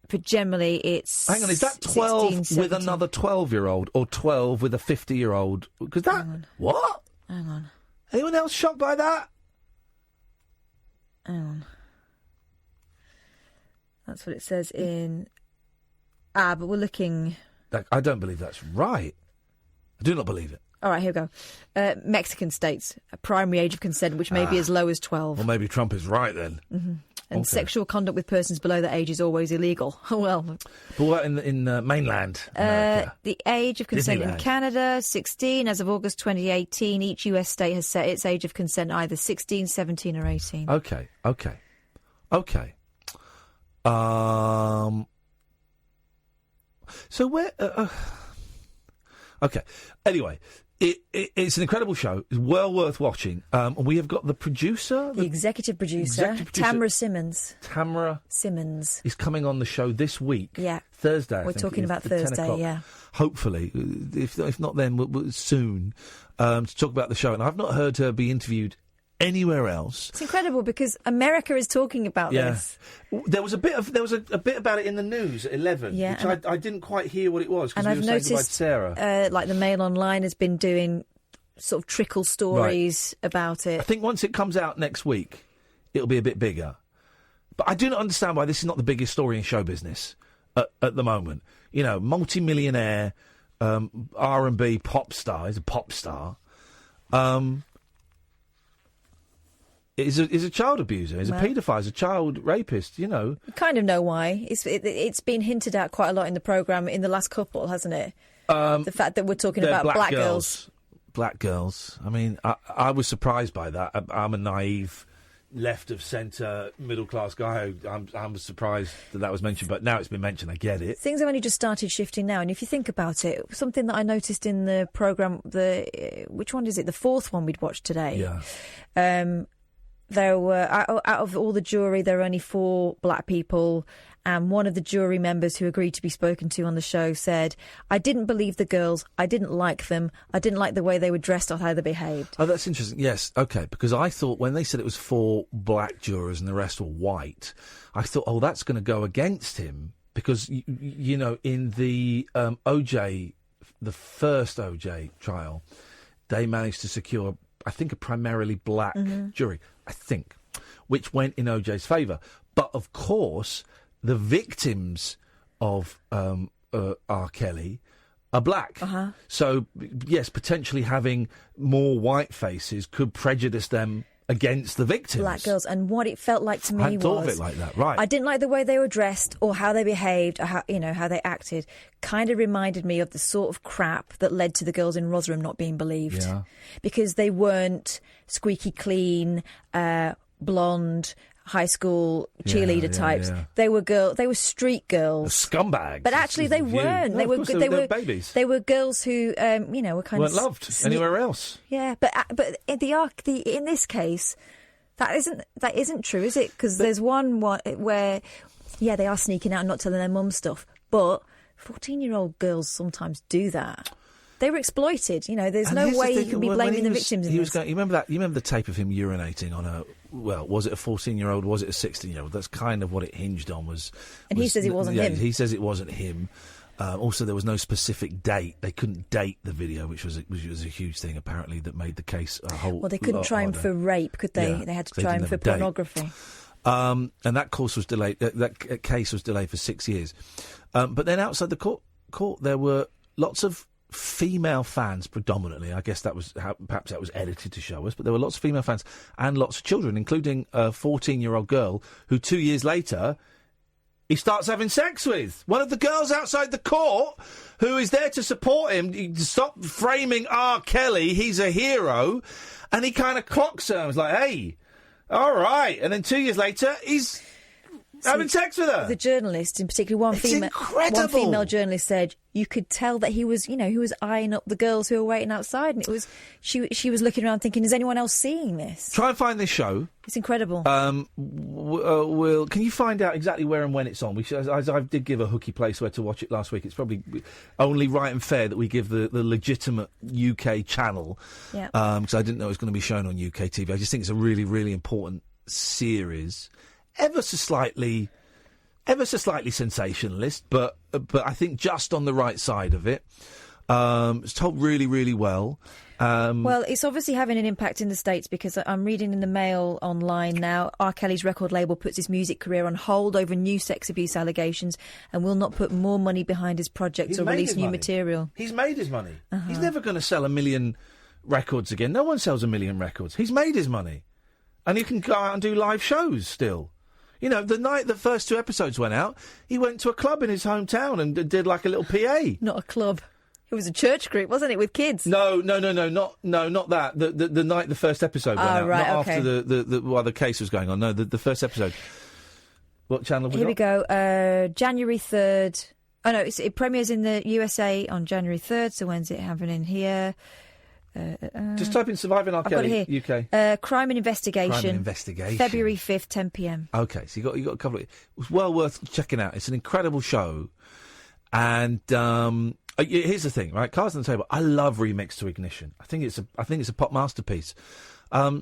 But generally it's... Hang on, is that 12 16, with another 12-year-old or 12 with a 50-year-old? Because that... Hang on. What? Hang on. Anyone else shocked by that? Hang on. That's what it says in... but we're looking... I don't believe that's right. I do not believe it. All right, here we go. Mexican states, a primary age of consent, which may be as low as 12. Well, maybe Trump is right then. Mm-hmm. And Okay. sexual conduct with persons below that age is always illegal. Well... But what about in mainland America? The age of consent in Disneyland. Canada, 16. As of August 2018, each US state has set its age of consent either 16, 17 or 18. Okay. So where... okay. Anyway, it's an incredible show. It's well worth watching. And we have got the producer... The executive producer, Tamara Simmons. Tamara Simmons is coming on the show this week. Yeah. Thursday, I We're think talking it is, about for 10 Thursday, o'clock. yeah. Hopefully. If not then, we'll soon, to talk about the show. And I've not heard her be interviewed anywhere else. It's incredible because America is talking about this. There was a bit about it in the news at 11, Yeah, which I didn't quite hear what it was because And we I've were saying goodbye to noticed, Sarah. like the Mail Online has been doing sort of trickle stories about it. I think once it comes out next week, it'll be a bit bigger. But I do not understand why this is not the biggest story in show business at the moment. Multi-millionaire R&B pop star. He's a pop star. Is a child abuser. He's a paedophile. He's a child rapist. You kind of know why. It's been hinted at quite a lot in the programme in the last couple, hasn't it? The fact that we're talking about black girls. Black girls. I mean, I was surprised by that. I'm a naive, left-of-centre, middle-class guy. I'm surprised that was mentioned, but now it's been mentioned. I get it. Things have only just started shifting now, and if you think about it, something that I noticed in the programme, which one is it? The fourth one we'd watched today. Yeah. There were, out of all the jury, there were only 4 black people, and one of the jury members who agreed to be spoken to on the show said, I didn't believe the girls, I didn't like them, I didn't like the way they were dressed or how they behaved. Oh, that's interesting. Yes, OK, because I thought when they said it was 4 black jurors and the rest were white, I thought, oh, that's going to go against him, because, in the OJ, the first OJ trial, they managed to secure, I think, a primarily black jury, I think, which went in OJ's favour. But, of course, the victims of R. Kelly are black. Uh-huh. So, yes, potentially having more white faces could prejudice them against the victims. Black girls. And what it felt like to me was... I thought of it like that, right. I didn't like the way they were dressed or how they behaved or how they acted. Kind of reminded me of the sort of crap that led to the girls in Rotherham not being believed. Yeah. Because they weren't squeaky clean, blonde, high school cheerleader types. yeah. They were street girls, scumbags. But actually, they weren't. No, they of were course good. They were babies. They were girls who, were kind weren't of loved anywhere else. Yeah, but in this case, that isn't true, is it? Because there's one where, they are sneaking out and not telling their mum stuff, but 14-year-old girls sometimes do that. They were exploited. You know, there's no way you can be blaming the victims in this. You remember the tape of him urinating on a, was it a 14-year-old, was it a 16-year-old? That's kind of what it hinged on And he says it wasn't him. He says it wasn't him. Also, there was no specific date. They couldn't date the video, which was a huge thing, apparently, that made the case a whole... Well, they couldn't try him for rape, could they? Yeah, they had to try him for pornography. And that course was delayed. That case was delayed for 6 years. But then outside the court, there were lots of female fans, predominantly. I guess perhaps that was edited to show us. But there were lots of female fans and lots of children, including a 14-year-old girl who 2 years later he starts having sex with. One of the girls outside the court who is there to support him. Stop framing R. Kelly. He's a hero. And he kind of clocks her and was like, hey, all right. And then 2 years later, he's having sex with her. The journalist, in particular, one female journalist said you could tell that he was eyeing up the girls who were waiting outside, and it was she was looking around thinking, is anyone else seeing this? Try and find this show. It's incredible. Can you find out exactly where and when it's on? I did give a hooky place where to watch it last week. It's probably only right and fair that we give the legitimate UK channel. Yeah. Because I didn't know it was going to be shown on UK TV. I just think it's a really, really important series. Ever so slightly sensationalist, but I think just on the right side of it. It's told really, really well. Well, it's obviously having an impact in the States, because I'm reading in the Mail online now, R. Kelly's record label puts his music career on hold over new sex abuse allegations and will not put more money behind his projects or release new material. He's made his money. He's never going to sell 1 million records again. No one sells 1 million records. He's made his money. And you can go out and do live shows still. You know, the night the first 2 episodes went out, he went to a club in his hometown and did like a little PA. Not a club. It was a church group, wasn't it, with kids? No, not that. The night the first episode went out, right, not okay. after while the case was going on. No, the first episode. What channel have we Here got? we go. January 3rd. Oh no, it premieres in the USA on January 3rd. So when's it happening here? Just type in "Surviving R. Kelly" UK. Crime and Investigation. Crime and Investigation. February 5th, 10 p.m. Okay, so you got a couple of. It's well worth checking out. It's an incredible show, and here's the thing, right? Cards on the Table. I love Remix to Ignition. I think it's a pop masterpiece. I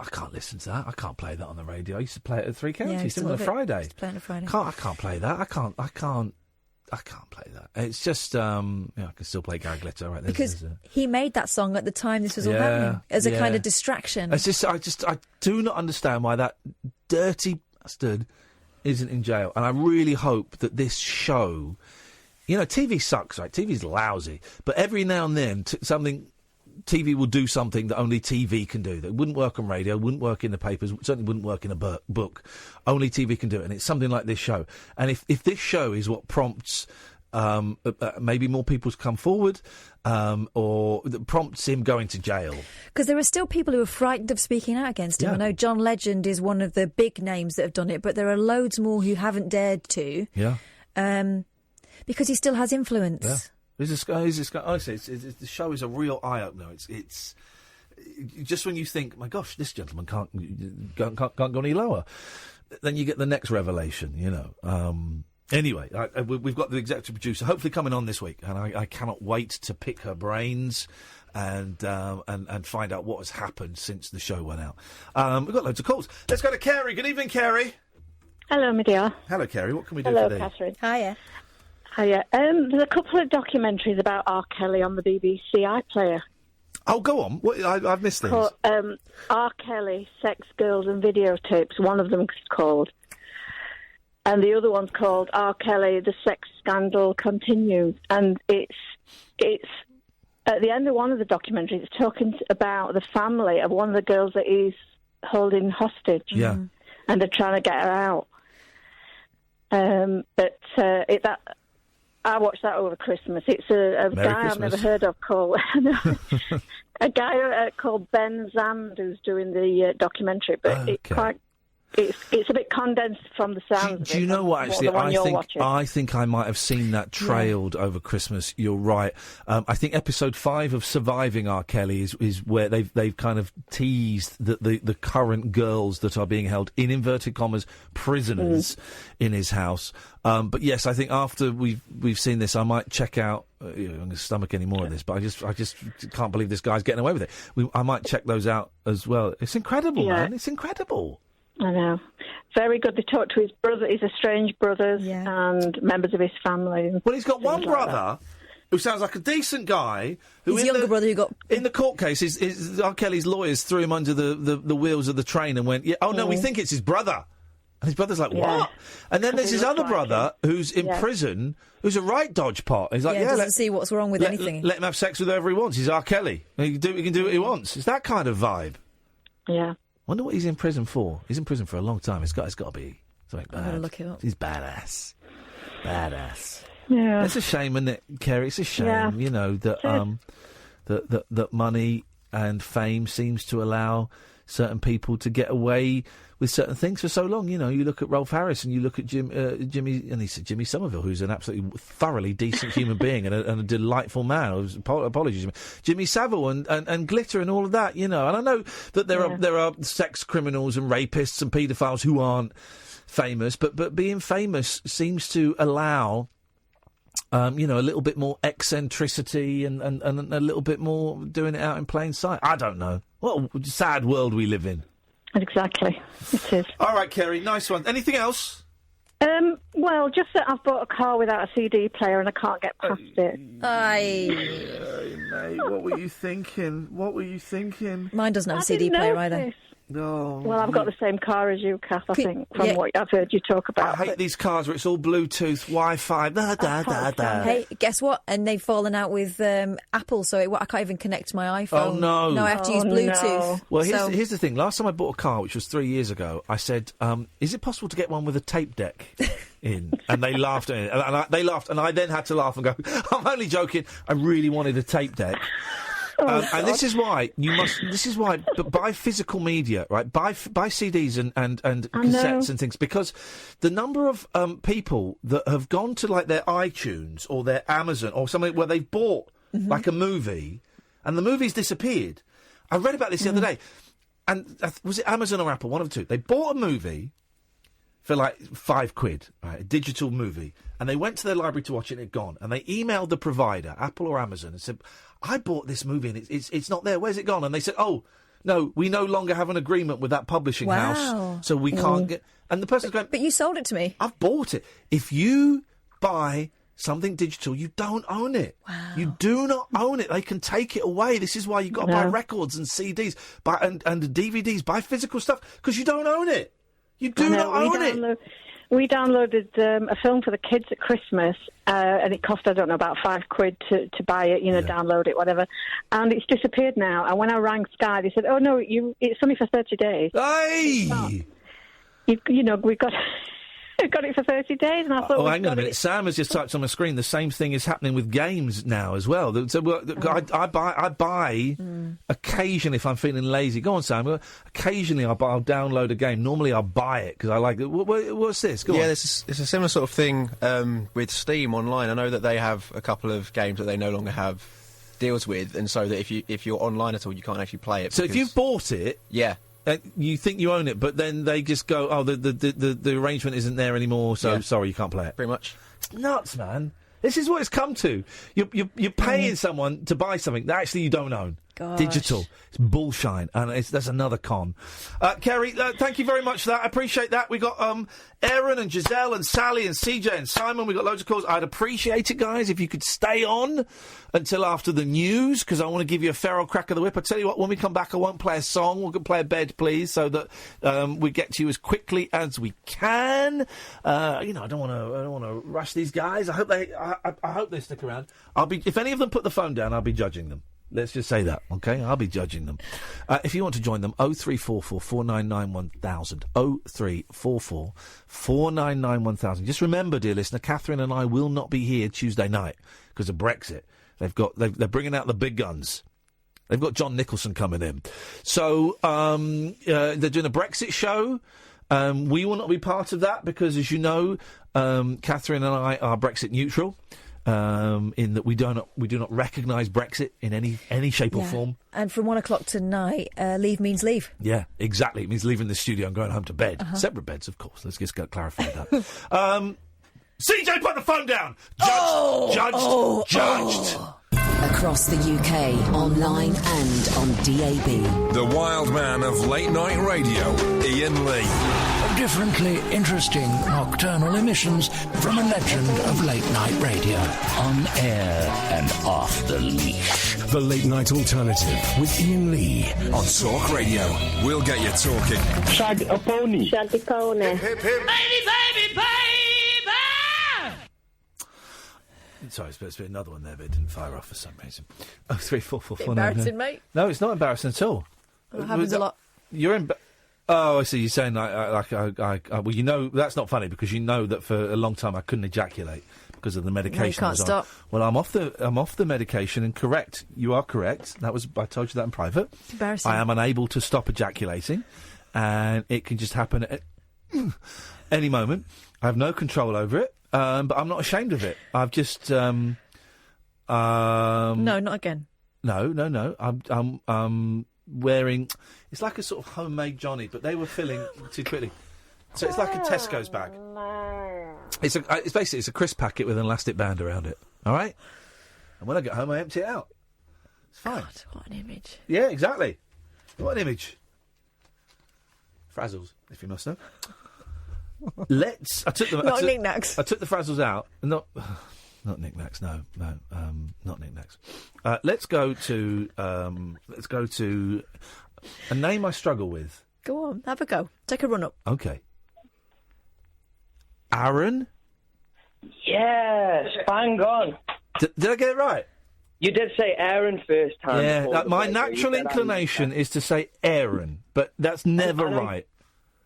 can't listen to that. I can't play that on the radio. I used to play it at Three Counties on a Friday. Play on a Friday. I can't play that. I can't play that. It's just, I can still play Gary Glitter, right? Because he made that song at the time this was all happening, as a kind of distraction. I do not understand why that dirty bastard isn't in jail. And I really hope that this show, TV sucks, right? TV's lousy. But every now and then, TV will do something that only TV can do. That wouldn't work on radio, wouldn't work in the papers, certainly wouldn't work in a book. Only TV can do it, and it's something like this show. And if this show is what prompts maybe more people to come forward, or that prompts him going to jail. Because there are still people who are frightened of speaking out against him. Yeah. I know John Legend is one of the big names that have done it, but there are loads more who haven't dared to. Yeah. Because he still has influence. Yeah. Honestly, the show is a real eye opener. It's just when you think, my gosh, this gentleman can't go any lower, then you get the next revelation. Anyway, we've got the executive producer hopefully coming on this week, and I cannot wait to pick her brains and find out what has happened since the show went out. We've got loads of calls. Let's go to Kerry. Good evening, Kerry. Hello, my dear. Hello, Kerry. What can we do Hello, today? Catherine. Hiya. Hiya. There's a couple of documentaries about R. Kelly on the BBC iPlayer. Oh, go on. I've missed these. Called, R. Kelly, Sex, Girls and Videotapes. One of them is called. And the other one's called R. Kelly, The Sex Scandal Continues. And it's at the end of one of the documentaries, it's talking about the family of one of the girls that he's holding hostage. Yeah. And they're trying to get her out. I watched that over Christmas. It's a guy I've never heard of called a guy called Ben Zand who's doing the documentary. But it's quite it's a bit condensed from the sound. Do you know what? Actually, watching. I think I might have seen that trailed over Christmas. You're right. I think episode 5 of Surviving R. Kelly is where they've kind of teased the current girls that are being held in inverted commas prisoners in his house. But yes, I think after we've seen this, I might check out. I'm going to stomach any more of this, but I just can't believe this guy's getting away with it. I might check those out as well. It's incredible, man. It's incredible. I know. Very good. They talk to his brother, his estranged brothers, and members of his family. Well, he's got one brother who sounds like a decent guy. His younger brother who got... In the court case, R. Kelly's lawyers threw him under the wheels of the train and went, we think it's his brother. And his brother's like, what? And then there's his other brother who's in prison, who's a right dodge pot. He's like, doesn't see what's wrong with anything. Let him have sex with whoever he wants. He's R. Kelly. He can do what he wants. It's that kind of vibe. Yeah. Wonder what he's in prison for. He's in prison for a long time. It's got to be something bad. I'm going to look it up. He's badass. Badass. Yeah. It's a shame, isn't it, Kerry? It's a shame, that money and fame seems to allow certain people to get away with certain things for so long. You know, you look at Rolf Harris and you look at Jimmy, and he said Jimmy Somerville, who's an absolutely thoroughly decent human being and a delightful man. Apologies, Jimmy Savile and Glitter and all of that. You know, and I know that there are sex criminals and rapists and paedophiles who aren't famous, but being famous seems to allow. A little bit more eccentricity and a little bit more doing it out in plain sight. I don't know. What a sad world we live in. Exactly. It is. All right, Kerry, nice one. Anything else? Well, just that I've bought a car without a CD player and I can't get past it. Mate, what were you thinking? Mine doesn't have a CD player either. No. Well, I've got the same car as you, Kath, I think, from what I've heard you talk about. I hate these cars where it's all Bluetooth, Wi-Fi, Hey, guess what? And they've fallen out with Apple, so I can't even connect my iPhone. Oh, no. No, I have to use Bluetooth. No. Well, here's the thing. Last time I bought a car, which was 3 years ago, I said, is it possible to get one with a tape deck in? And they laughed at it. They laughed, and I then had to laugh and go, I'm only joking. I really wanted a tape deck. And this is why buy physical media, right? Buy CDs and cassettes and things, because the number of people that have gone to like their iTunes or their Amazon or something where they've bought like a movie and the movie's disappeared. I read about this the other day, and was it Amazon or Apple? One of the two. They bought a movie for like £5, right? A digital movie, and they went to their library to watch it and it gone, and they emailed the provider, Apple or Amazon, and said, I bought this movie and it's not there. Where's it gone? And they said, oh, no, we no longer have an agreement with that publishing house, so we can't get... And the person's going... But you sold it to me. I've bought it. If you buy something digital, you don't own it. Wow. You do not own it. They can take it away. This is why you've got to buy records and CDs and DVDs. Buy physical stuff, because you don't own it. You do not own it. We downloaded a film for the kids at Christmas, and it cost, I don't know, about £5 to buy it, download it, whatever. And it's disappeared now. And when I rang Sky, they said, oh, no, it's only for 30 days. Hey! We've got... I got it for 30 days, and I thought... hang on a minute. Sam has just typed on my screen, the same thing is happening with games now as well. So I buy occasionally if I'm feeling lazy. Go on, Sam. Occasionally I'll download a game. Normally I'll buy it because I like it. What's this? Go on. It's a similar sort of thing with Steam online. I know that they have a couple of games that they no longer have deals with, and so that if you're online at all, you can't actually play it. So if you've bought it... Yeah. You think you own it, but then they just go, oh, the arrangement isn't there anymore, so sorry, you can't play it. Pretty much. It's nuts, man. This is what it's come to. You're paying someone to buy something that actually you don't own. Gosh. Digital. It's bullshine, and that's another con. Kerry, thank you very much for that. I appreciate that. We got Aaron and Giselle and Sally and CJ and Simon. We got loads of calls. I'd appreciate it, guys, if you could stay on until after the news, because I want to give you a feral crack of the whip. I tell you what, when we come back, I won't play a song. We'll play a bed, please, so that we get to you as quickly as we can. I don't want to rush these guys. I hope they stick around. If any of them put the phone down, I'll be judging them. Let's just say that, OK? I'll be judging them. If you want to join them, 0344 499 1000. 0344 499 1000. Just remember, dear listener, Catherine and I will not be here Tuesday night because of Brexit. They're bringing out the big guns. They've got John Nicholson coming in. So they're doing a Brexit show. We will not be part of that because, as you know, Catherine and I are Brexit neutral. In that we do not recognise Brexit in any shape or form. And from 1 o'clock tonight, leave means leave. Yeah, exactly. It means leaving the studio and going home to bed. Separate beds, of course. Let's just clarify that. CJ, put the phone down! Judged! Across the UK, online and on DAB. The wild man of late night radio, Iain Lee. Differently interesting nocturnal emissions from a legend of late night radio. On air and off the leash. The Late Night Alternative with Iain Lee on Talk Radio. We'll get you talking. Shag a pony. Shag a pony. Baby, baby, baby! Sorry, it's supposed to be another one there, but it didn't fire off for some reason. 0 3 4 4 4 Embarrassing, mate. No, it's not embarrassing at all. It happens a lot. You're in. Oh, I see. You're saying well, you know, that's not funny because you know that for a long time I couldn't ejaculate because of the medication. No, you can't stop. Well, I'm off the medication, and correct. You are correct. I told you that in private. It's embarrassing. I am unable to stop ejaculating, and it can just happen at any moment. I have no control over it, but I'm not ashamed of it. I've just no, not again. No. I'm wearing. It's like a sort of homemade Johnny, but they were filling too quickly. So it's like a Tesco's bag. It's basically a crisp packet with an elastic band around it. All right. And when I get home, I empty it out. It's fine. God, what an image. Yeah, exactly. What an image. Frazzles, if you must know. I took knickknacks. I took the frazzles out. Not knickknacks. No, not knickknacks. Let's go to a name I struggle with. Go on, have a go. Take a run up. Okay. Aaron? Yes, bang on. Did I get it right? You did say Aaron first time. Yeah, my natural inclination is to say Aaron, but that's never right.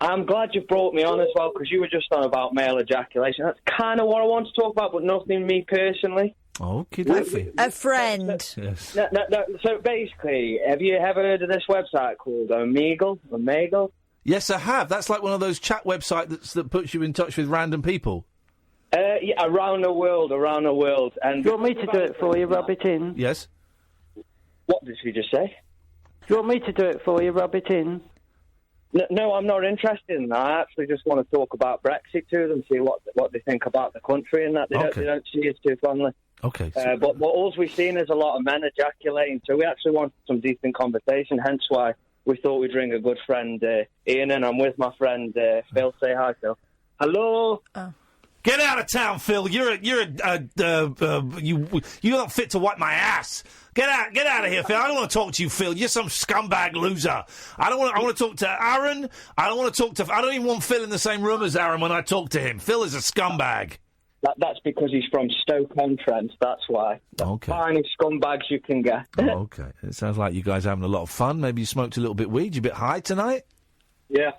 I'm glad you brought me on as well, because you were just on about male ejaculation. That's kind of what I want to talk about, but nothing me personally. Okay, Daffy. A friend. Yes. No, so basically, have you ever heard of this website called Omegle? Yes, I have. That's like one of those chat websites that puts you in touch with random people. Yeah, around the world. And do you want me to do it for you, rub it in? Yes. What did you just say? Do you want me to do it for you, rub it in? No, I'm not interested in that. I actually just want to talk about Brexit to them, see what they think about the country and that. They don't see it too fondly. Okay. But all we've seen is a lot of men ejaculating, so we actually wanted some decent conversation, hence why we thought we'd ring a good friend, Iain, and I'm with my friend, Phil. Say hi, Phil. Hello? Oh. Get out of town, Phil. You're not fit to wipe my ass. Get out of here, Phil. I don't want to talk to you, Phil. You're some scumbag loser. I want to talk to Aaron. I don't even want Phil in the same room as Aaron when I talk to him. Phil is a scumbag. That's because he's from Stoke-on-Trent, that's why. Okay. Finest scumbags you can get. Okay. It sounds like you guys are having a lot of fun. Maybe you smoked a little bit weed. You a bit high tonight? Yeah.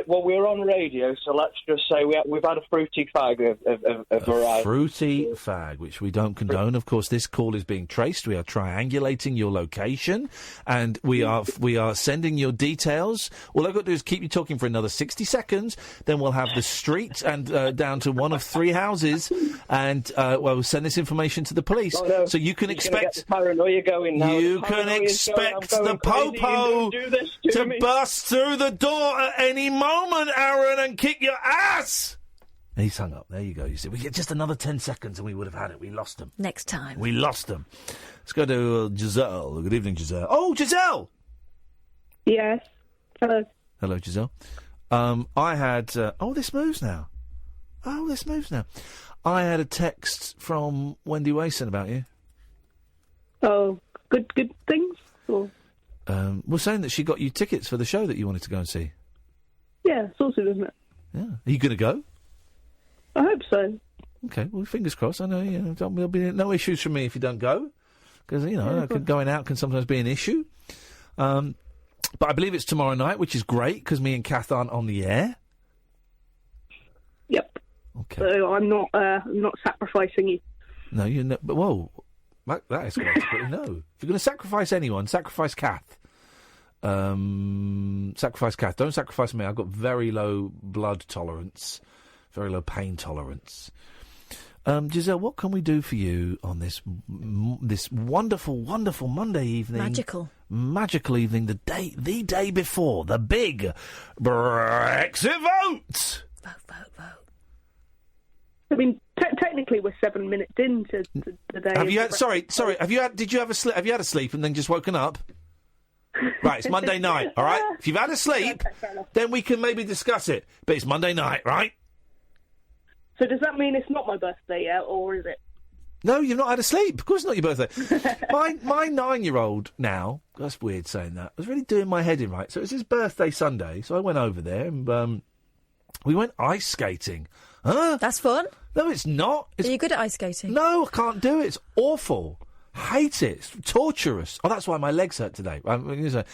Well, we're on radio, so let's just say we've had a fruity fag of variety. Fruity fag, which we don't condone. Of course, this call is being traced. We are triangulating your location, and we are sending your details. All I've got to do is keep you talking for another 60 seconds. Then we'll have the street and down to one of 3 houses, and we'll send this information to the police. Oh, no. So you can expect paranoia going now. You can expect the popo to bust through the door at any moment, Aaron, and kick your ass. And he's hung up. There you go. You see, we get just another 10 seconds and we would have had it. We lost them. Next time. We lost them. Let's go to Giselle. Good evening, Giselle. Oh, Giselle! Yes. Hello. Hello, Giselle. I had... this moves now. I had a text from Wendy Wason about you. Oh, good things? Or... we're saying that she got you tickets for the show that you wanted to go and see. Yeah, it's awesome, isn't it? Yeah. Are you going to go? I hope so. Okay, well, fingers crossed. I know, there'll be no issues from me if you don't go. Because, going out can sometimes be an issue. But I believe it's tomorrow night, which is great, because me and Kath aren't on the air. Yep. Okay. So I'm not sacrificing you. No, you're not. But, whoa, that is great to put. No. If you're going to sacrifice anyone, sacrifice Kath. Sacrifice Kath. Don't sacrifice me. I've got very low blood tolerance, very low pain tolerance. Giselle, what can we do for you on this wonderful, wonderful Monday evening? Magical evening, the day before the big Brexit vote. Vote. I mean, technically, we're 7 minutes into the day. Have you had? Sorry. Did you have a sleep? Have you had a sleep and then just woken up? Right, it's Monday night. All right. If you've had a sleep, then we can maybe discuss it. But it's Monday night, right? So does that mean it's not my birthday yet, or is it? No, you've not had a sleep. Of course, it's not your birthday. my 9-year-old now. That's weird saying that. Was really doing my head in, right. So it was his birthday Sunday. So I went over there and we went ice skating. Huh? That's fun. No, it's not. Are you good at ice skating? No, I can't do it. It's awful. Hate it. It's torturous. Oh, that's why my legs hurt today. And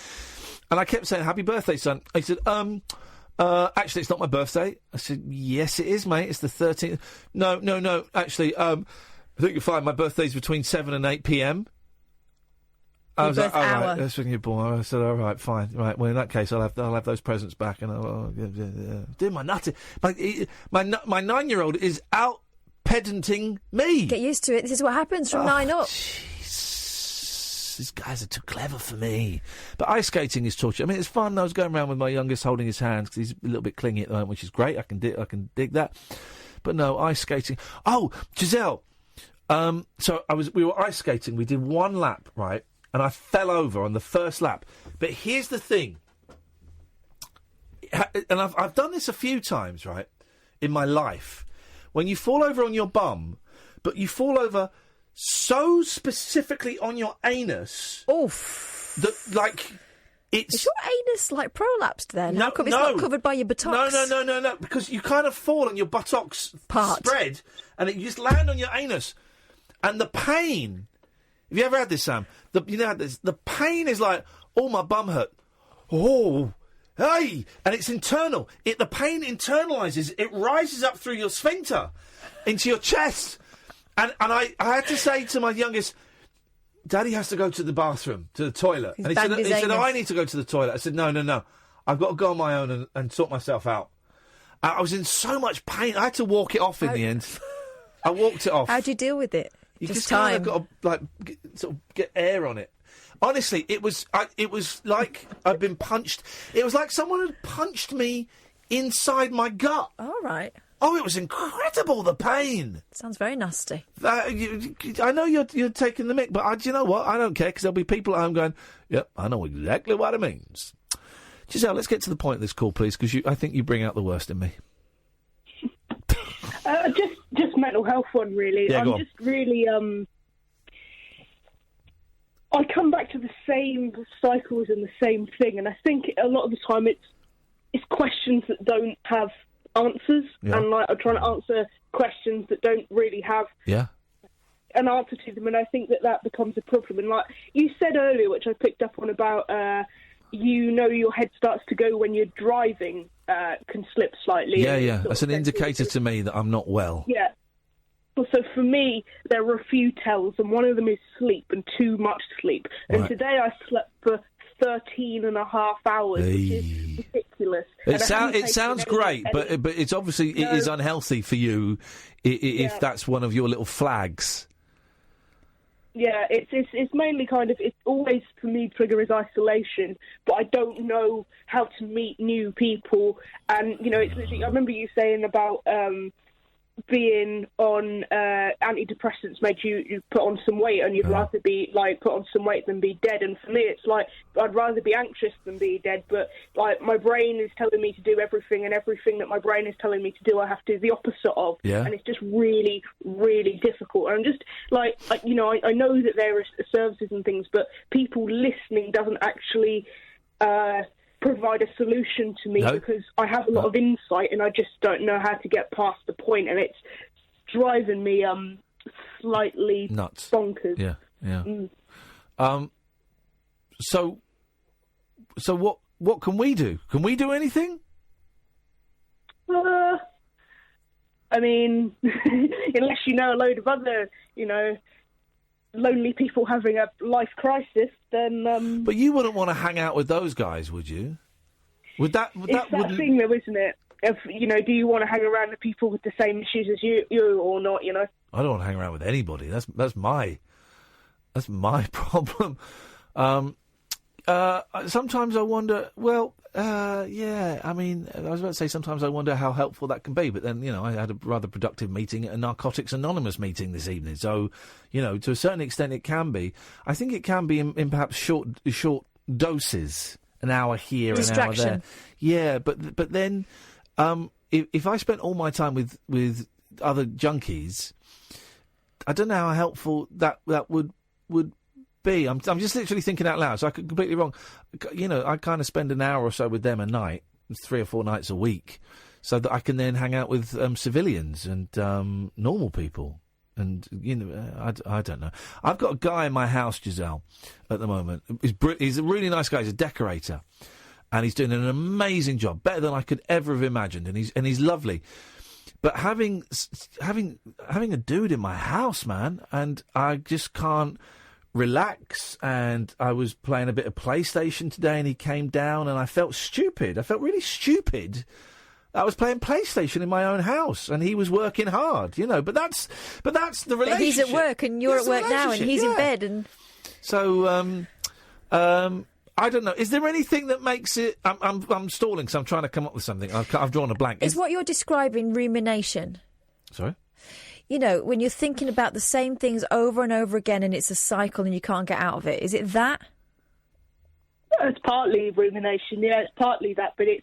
I kept saying, "Happy birthday, son." He said, actually, it's not my birthday. I said, "Yes, it is, mate. It's the 13th. No. Actually, I think you'll find my birthday's between 7 and 8 p.m. I was like, all right, that's when you're born. I said, all right, fine. Right, well, in that case, I'll have those presents back. And I'll do my nutty. My 9-year-old is out pedanting me. Get used to it. This is what happens from 9 up. These guys are too clever for me. But ice skating is torture. I mean, it's fun. I was going around with my youngest holding his hands because he's a little bit clingy at the moment, which is great. I can dig that. But no, ice skating. Oh, Giselle. So we were ice skating. We did one lap, right? And I fell over on the first lap. But here's the thing. And I've done this a few times, right, in my life. When you fall over on your bum, but you fall over so specifically on your anus. Oof. That, like, it's... Is your anus, like, prolapsed then? No, How come it's not covered by your buttocks? No. Because you kind of fall and your buttocks spread, and you just land on your anus. And the pain... Have you ever had this, Sam? The pain is like, oh, my bum hurt. Oh, hey! And it's internal. The pain internalises. It rises up through your sphincter into your chest. And I had to say to my youngest, Daddy has to go to the bathroom, to the toilet. And he said, I need to go to the toilet. I said, no. I've got to go on my own and sort myself out. I was in so much pain. I had to walk it off in the end. I walked it off. How'd you deal with it? You just kind of got to, get air on it. Honestly, it was like I'd been punched. It was like someone had punched me inside my gut. All right. Oh, it was incredible, the pain. Sounds very nasty. I know you're taking the mick, but do you know what? I don't care, because there'll be people at home going, yep, I know exactly what it means. Giselle, let's get to the point of this call, please, because I think you bring out the worst in me. Just mental health one, really. Yeah, I'm just really... I come back to the same cycles and the same thing, and I think a lot of the time it's questions that don't have answers, and like I'm trying to answer questions that don't really have an answer to them, and I think that becomes a problem. And like you said earlier, which I picked up on about, your head starts to go when you're driving, can slip slightly. Yeah. That's an indicator to me that I'm not well. Yeah. So for me, there are a few tells, and one of them is sleep and too much sleep. And today I slept for 13 and a half hours, which is ridiculous. It sounds great, but it's obviously it is unhealthy for you if that's one of your little flags. Yeah, it's mainly kind of, it's always for me trigger is isolation, but I don't know how to meet new people, and it's literally, I remember you saying about being on antidepressants made you put on some weight, and you'd rather be put on some weight than be dead. And for me, it's like I'd rather be anxious than be dead. But like my brain is telling me to do everything, and everything that my brain is telling me to do, I have to do the opposite of. Yeah. And it's just really, really difficult. And I'm just I know that there are services and things, but people listening doesn't actually provide a solution to me, because I have a lot of insight and I just don't know how to get past the point, and it's driving me slightly nuts, bonkers. Yeah. So what can we do? Can we do anything? I mean, unless you know a load of other, lonely people having a life crisis, then... But you wouldn't want to hang out with those guys, would you? It's that thing, though, isn't it? Of, do you want to hang around with people with the same issues as you or not, I don't want to hang around with anybody. That's my problem. Sometimes I wonder, yeah, I mean, I was about to say sometimes I wonder how helpful that can be, but then, I had a rather productive meeting at a Narcotics Anonymous meeting this evening, so, to a certain extent it can be. I think it can be in perhaps short doses, an hour here, an hour there. Yeah, but then, if I spent all my time with other junkies, I don't know how helpful that would be. I'm just literally thinking out loud, so I could be completely wrong. I kind of spend an hour or so with them a night, 3 or 4 nights a week, so that I can then hang out with civilians and normal people. And, I don't know. I've got a guy in my house, Giselle, at the moment. He's a really nice guy. He's a decorator. And he's doing an amazing job, better than I could ever have imagined. And he's lovely. But having a dude in my house, man, and I just can't relax. And I was playing a bit of PlayStation today, and he came down, and I felt stupid. I felt really stupid. I was playing PlayStation in my own house, and he was working hard, But that's the relationship. But he's at work, and you're at work now, and he's in bed, and so I don't know. Is there anything that makes it? I'm stalling, so I'm trying to come up with something. I've drawn a blank. Is what you're describing rumination? Sorry? When you're thinking about the same things over and over again, and it's a cycle, and you can't get out of it. Is it that? It's partly rumination, yeah, it's partly that, but it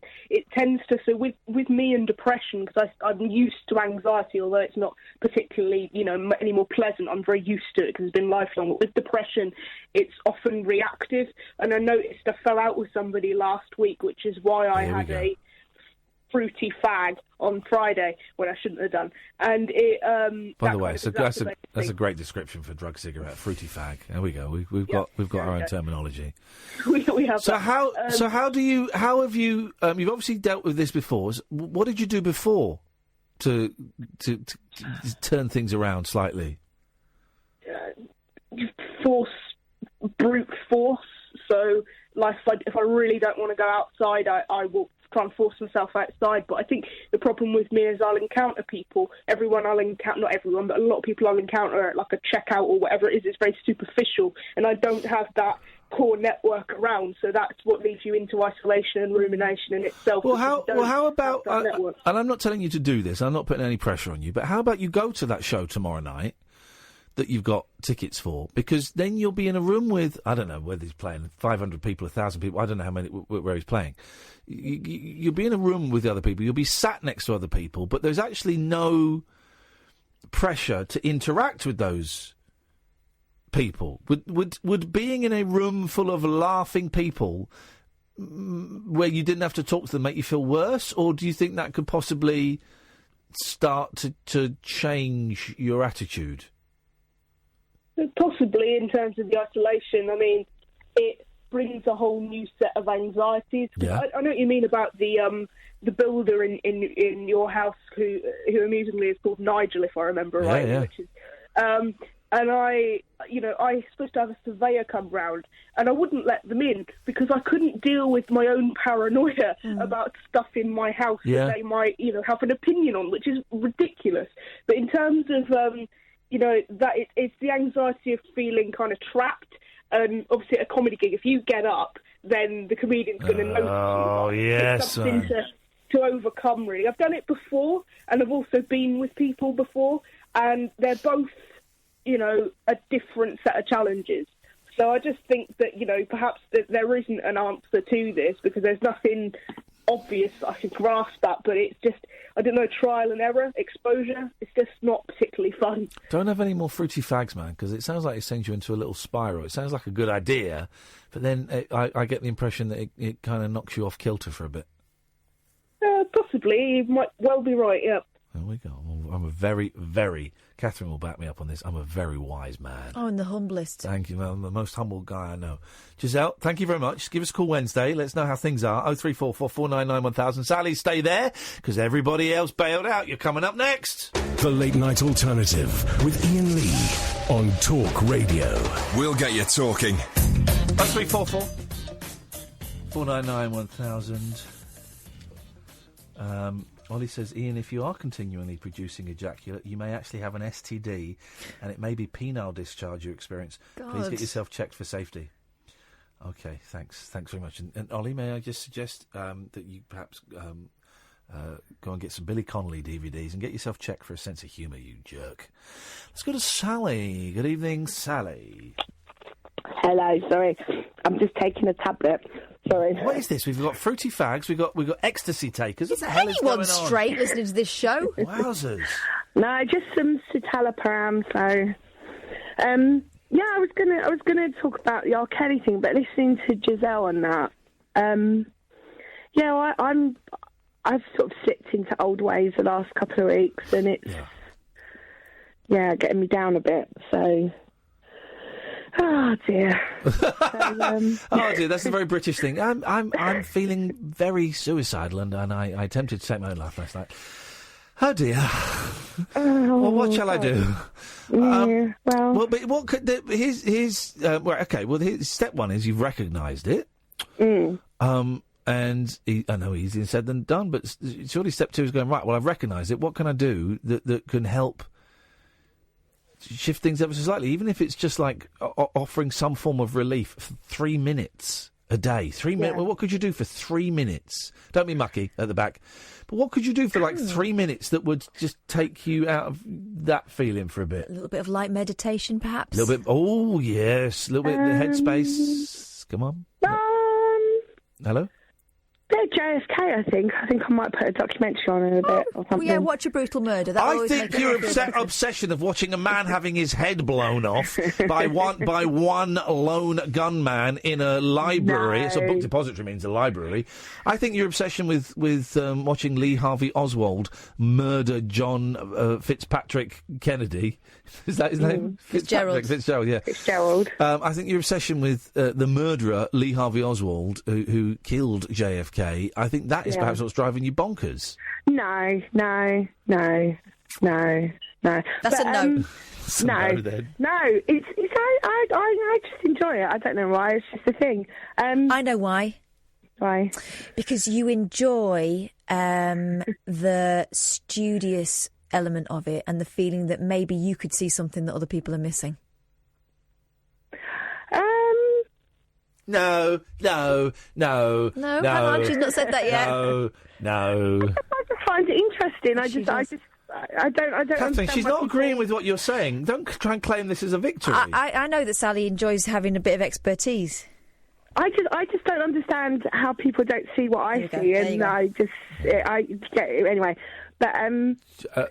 tends to, so with me and depression, because I'm used to anxiety, although it's not particularly, any more pleasant, I'm very used to it because it's been lifelong, but with depression, it's often reactive, and I noticed I fell out with somebody last week, which is why I had a fruity fag on Friday when I shouldn't have done. And it by the way, that's a great description for drug cigarette, fruity fag. There we go. We've got our own terminology. we have. So that. how have you you've obviously dealt with this before. What did you do before to turn things around slightly? Brute force. So, like, if I really don't want to go outside, I will try and force myself outside. But I think the problem with me is I'll encounter people. Not everyone, but a lot of people I'll encounter at like a checkout or whatever it is. It's very superficial, and I don't have that core network around. So that's what leads you into isolation and rumination in itself. Well, how about? And I'm not telling you to do this. I'm not putting any pressure on you. But how about you go to that show tomorrow night that you've got tickets for, because then you'll be in a room with, I don't know whether he's playing 500 people, 1,000 people, I don't know how many, where he's playing. You'll be in a room with other people, you'll be sat next to other people, but there's actually no pressure to interact with those people. Would being in a room full of laughing people where you didn't have to talk to them make you feel worse, or do you think that could possibly start to change your attitude? Possibly, in terms of the isolation. I mean, it brings a whole new set of anxieties. Yeah. I know what you mean about the builder in your house who amusingly is called Nigel, if I remember right. Yeah. Which is, and I was supposed to have a surveyor come round, and I wouldn't let them in because I couldn't deal with my own paranoia about stuff in my house that they might, have an opinion on, which is ridiculous. But in terms of that it's the anxiety of feeling kind of trapped. And obviously, at a comedy gig, if you get up, then the comedian's going to notice you. Oh, yes. It's something to overcome, really. I've done it before, and I've also been with people before, and they're both, a different set of challenges. So I just think that, perhaps there isn't an answer to this, because there's nothing obvious I can grasp that, but it's just, I don't know, trial and error, exposure. It's just not particularly fun. Don't have any more fruity fags, man, because it sounds like it sends you into a little spiral. It sounds like a good idea, but then I get the impression that it kind of knocks you off kilter for a bit. Possibly. You might well be right, yeah. There we go. I'm a very, very... Catherine will back me up on this. I'm a very wise man. Oh, and the humblest. Thank you. I'm the most humble guy I know. Giselle, thank you very much. Give us a call Wednesday. Let us know how things are. 0344 499 1000. Sally, stay there, because everybody else bailed out. You're coming up next. The Late Night Alternative with Iain Lee on Talk Radio. We'll get you talking. 0344 499 1000. Ollie says, Ian, if you are continually producing ejaculate, you may actually have an STD, and it may be penile discharge you experience. God. Please get yourself checked for safety. Okay, thanks very much. And Ollie, may I just suggest that you perhaps go and get some Billy Connolly DVDs and get yourself checked for a sense of humour, you jerk. Let's go to Sally. Good evening, Sally. Hello, sorry. I'm just taking a tablet. Sorry. What is this? We've got fruity fags, we've got ecstasy takers. What Is the hell is anyone going on? straight listening to this show? Wowzers. No, just some citalopram, so... yeah, I was gonna talk about the R. Kelly thing, but listening to Giselle and that, yeah, I've sort of slipped into old ways the last couple of weeks, and it's getting me down a bit. So, oh dear. Oh dear, that's a very British thing. I'm feeling very suicidal, and I attempted to take my own life last night. Oh dear. Well, what shall I do? Well, but what could his step one is you've recognised it. And I know easier said than done, but surely step two is going, right, well, I've recognised it. What can I do that can help shift things ever so slightly, even if it's just like offering some form of relief for 3 minutes a day? 3 minutes. Well, what could you do for 3 minutes? Don't be mucky at the back. But what could you do for like 3 minutes that would just take you out of that feeling for a bit? A little bit of light meditation, perhaps? A little bit. Oh, yes. A little bit of the headspace. Come on. Hello? Yeah, JFK, I think. I might put a documentary on in a bit or something. Well, yeah, watch a brutal murder. That I always think makes your me feel better. obsession of watching a man having his head blown off by one lone gunman in a library. No. It's a book depository means a library. I think your obsession with watching Lee Harvey Oswald murder John Fitzpatrick Kennedy. Is that his name? Fitzgerald. Fitzgerald, yeah. Fitzgerald. I think your obsession with the murderer Lee Harvey Oswald, who killed JFK, I think that is perhaps what's driving you bonkers. No. That's a no. No, then. No, I just enjoy it. I don't know why. It's just a thing. I know why. Why? Because you enjoy the studious element of it and the feeling that maybe you could see something that other people are missing. No. No, hang on, she's not said that yet. No. I just find it interesting. I don't. Catherine, she's not agreeing with what you're saying. Don't try and claim this as a victory. I know that Sally enjoys having a bit of expertise. I just don't understand how people don't see what I see, and I get it anyway. But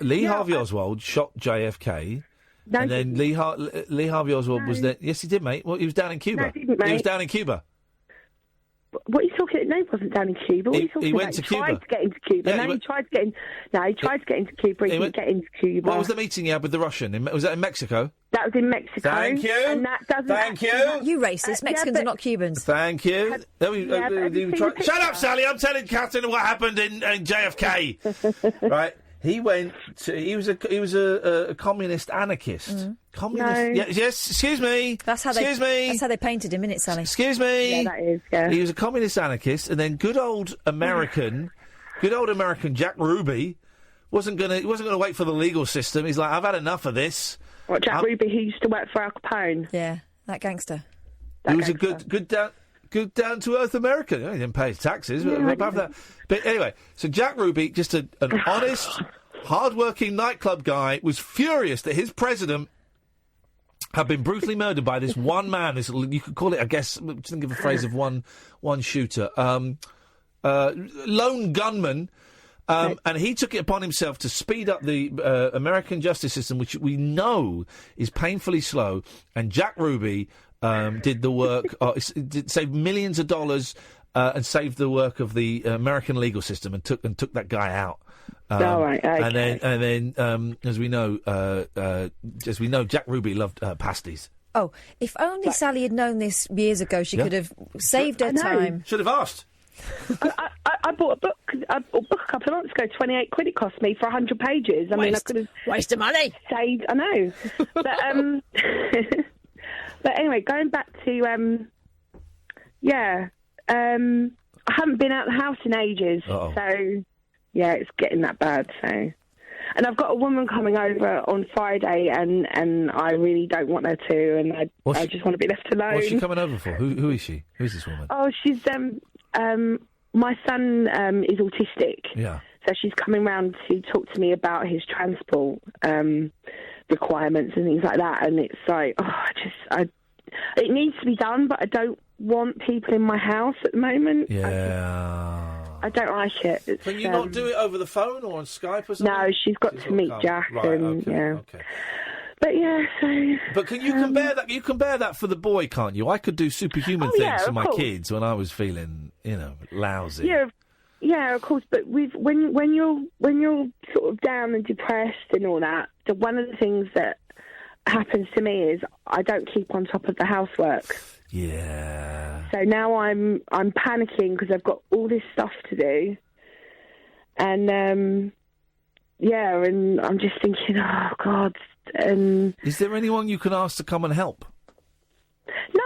Lee Harvey Oswald shot JFK. No, and then Lee Harvey Oswald was there. Yes, he did, mate. Well, he was down in Cuba. No, he didn't, mate. He was down in Cuba. What are you talking? No, he wasn't down in Cuba. What are you talking he about? went to Cuba. He tried to get into Cuba. Yeah, he tried to get in. No, he tried to get into Cuba. He didn't get into Cuba. What was the meeting you had with the Russian? Was that in Mexico? That was in Mexico. Thank you. And that doesn't Thank you. You racist. Mexicans are not Cubans. Thank you. Shut up, Sally. I'm telling Catherine what happened in JFK. Right. He went. He was a communist anarchist. Communist. No. Yes. Excuse me. That's how they painted him, innit, Sally? Excuse me. Yeah, that is. Yeah. He was a communist anarchist, and then good old American Jack Ruby wasn't gonna wait for the legal system. He's like, I've had enough of this. What, Jack Ruby? He used to work for Al Capone. Yeah, that gangster. He was a good down to earth American. He didn't pay his taxes, but above that. But anyway, so Jack Ruby, just an honest, hard-working nightclub guy, was furious that his president had been brutally murdered by this one man. This, you could call it, I guess, think of a phrase of one shooter, lone gunman. And he took it upon himself to speed up the American justice system, which we know is painfully slow. And Jack Ruby did the work, saved millions of dollars, and saved the work of the American legal system, and took that guy out. All right, okay. And then, as we know, Jack Ruby loved pasties. Oh, if only Sally had known this years ago, she could have saved her time. Should have asked. I bought a book. I bought a book a couple of months ago. 28 quid it cost me for 100 pages. I mean, I could have waste of money. Saved. I know, but but anyway, going back to I haven't been out of the house in ages. Uh-oh. So yeah, it's getting that bad. So, and I've got a woman coming over on Friday, and I really don't want her to, and I just want to be left alone. What's she coming over for? Who is she? Who's this woman? Oh, she's my son is autistic. Yeah. So she's coming round to talk to me about his transport requirements and things like that. And it's like, it needs to be done, but I don't want people in my house at the moment. Yeah. I don't like it. It's, Can you not do it over the phone or on Skype or something? No, she's got to meet Jack. Right, and, okay. But yeah, so. But can you compare that? You compare that for the boy, can't you? I could do superhuman things for my kids when I was feeling, lousy. Yeah, of course. But when you're sort of down and depressed and all that, one of the things that happens to me is I don't keep on top of the housework. Yeah. So now I'm panicking because I've got all this stuff to do, and and I'm just thinking, oh God. And is there anyone you can ask to come and help? No,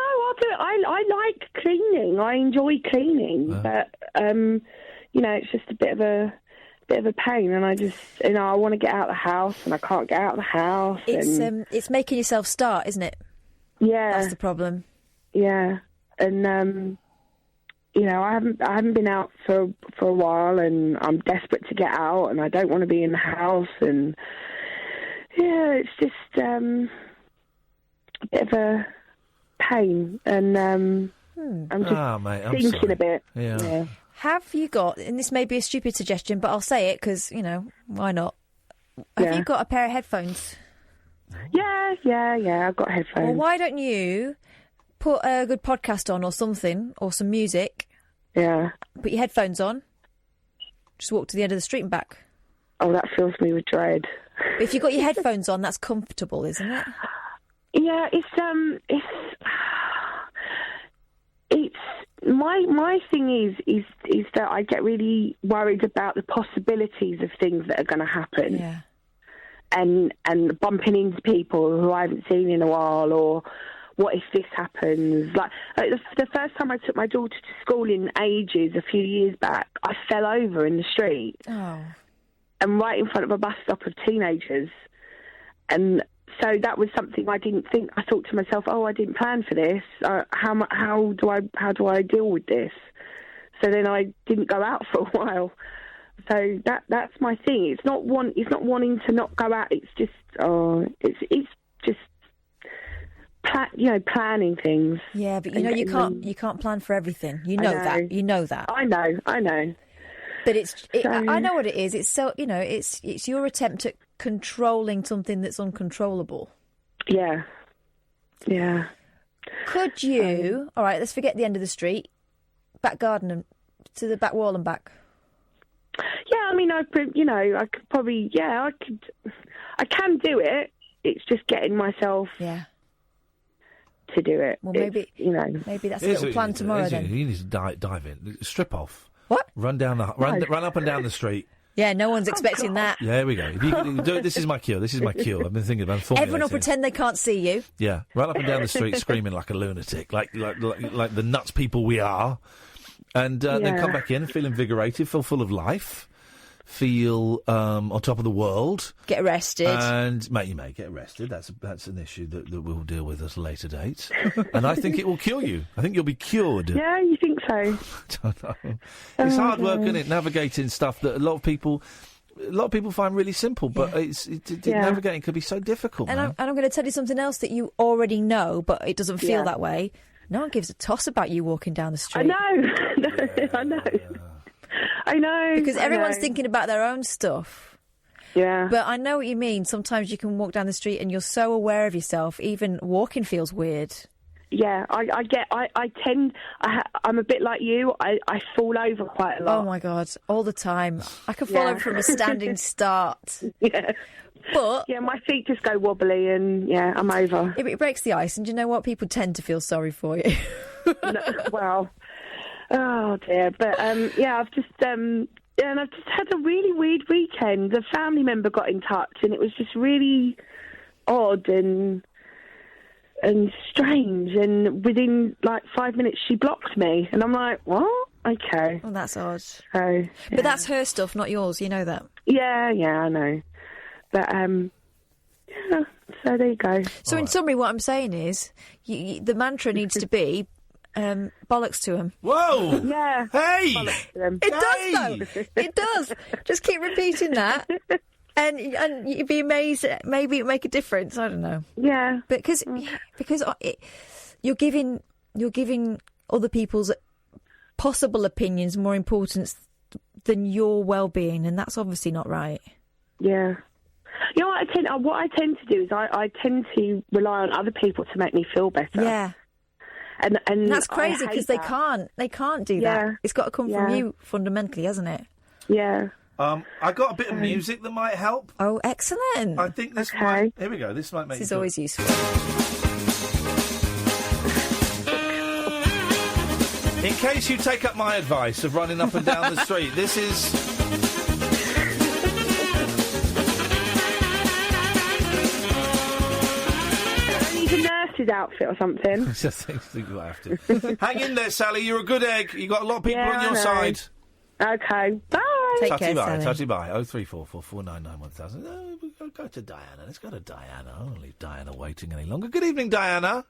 I like cleaning. I enjoy cleaning, but it's just a bit of a pain, and I just I want to get out of the house, and I can't get out of the house. It's making yourself start, isn't it? Yeah, that's the problem. Yeah, and I haven't been out for a while, and I'm desperate to get out, and I don't want to be in the house, and yeah, it's just a bit of a pain, and I'm just thinking a bit. Yeah. Have you got, and this may be a stupid suggestion, but I'll say it because, why not? Have you got a pair of headphones? Yeah, I've got headphones. Well, why don't you put a good podcast on or something, or some music? Yeah. Put your headphones on. Just walk to the end of the street and back. Oh, that fills me with dread. But if you've got your headphones on, that's comfortable, isn't it? Yeah, it's my thing is that I get really worried about the possibilities of things that are going to happen. Yeah. And bumping into people who I haven't seen in a while, or what if this happens? Like the first time I took my daughter to school in ages, a few years back, I fell over in the street. Oh. And right in front of a bus stop of teenagers. And so that was something I didn't think. I thought to myself, "Oh, I didn't plan for this. How do I deal with this?" So then I didn't go out for a while. So that's my thing. It's not wanting to not go out. It's just planning things. Yeah, but you can't plan for everything. You know that. You know that. I know. But I know what it is. It's so it's your attempt at controlling something that's uncontrollable. Yeah. Could you? All right, let's forget the end of the street, back garden and to the back wall and back. Yeah, I mean, I could probably. Yeah, I can do it. It's just getting myself. Yeah. To do it. Well, maybe that's a little plan tomorrow. Then you need to dive in, strip off. What? Run up and down the street. Yeah, no one's expecting that. Yeah, there we go. If you can do it, this is my cue. I've been thinking about formulating. Everyone will pretend they can't see you. Yeah, run up and down the street screaming like a lunatic, like the nuts people we are, and then come back in, feel invigorated, feel full of life, feel on top of the world. Get arrested. And you may get arrested. That's an issue that we'll deal with at a later date. And I think it will cure you. I think you'll be cured. Yeah, you think so? I don't know. It's hard work, isn't it? Navigating stuff that a lot of people find really simple, but navigating can be so difficult. And I'm going to tell you something else that you already know, but it doesn't feel that way. No one gives a toss about you walking down the street. I know. I know. Because everyone's thinking about their own stuff. Yeah. But I know what you mean. Sometimes you can walk down the street and you're so aware of yourself, even walking feels weird. Yeah, I'm a bit like you. I fall over quite a lot. Oh my God, all the time. I can fall over from a standing start. Yeah. But yeah, my feet just go wobbly and I'm over. It breaks the ice, and do you know what? People tend to feel sorry for you. No, well, Oh dear, but I've just and I've just had a really weird weekend. A family member got in touch, and it was just really odd and strange. And within like 5 minutes, she blocked me, and I'm like, what? Okay. Well, that's odd. So, But that's her stuff, not yours. You know that. Yeah, I know. But yeah. So there you go. So in summary, what I'm saying is, the mantra needs to be. Bollocks to him. Whoa! Yeah. Hey! It does, though. It does. Just keep repeating that, and you'd be amazed. Maybe it'd make a difference. I don't know. Yeah. Because you're giving other people's possible opinions more importance than your well-being, and that's obviously not right. Yeah. You know what I tend to do is I tend to rely on other people to make me feel better. Yeah. And that's crazy because they can't do that. It's got to come from you fundamentally, hasn't it? Yeah. I got a bit of music that might help. Oh, excellent! I think this might. Here we go. This might make. This is always useful. In case you take up my advice of running up and down the street, this is. Nurse's outfit or something. Just think you have to. Hang in there, Sally. You're a good egg. You got a lot of people on your side. Okay. Bye. Take care, Sally. Touchy bye. 0344 499 1000. Go to Diana. Let's go to Diana. I don't leave Diana waiting any longer. Good evening, Diana.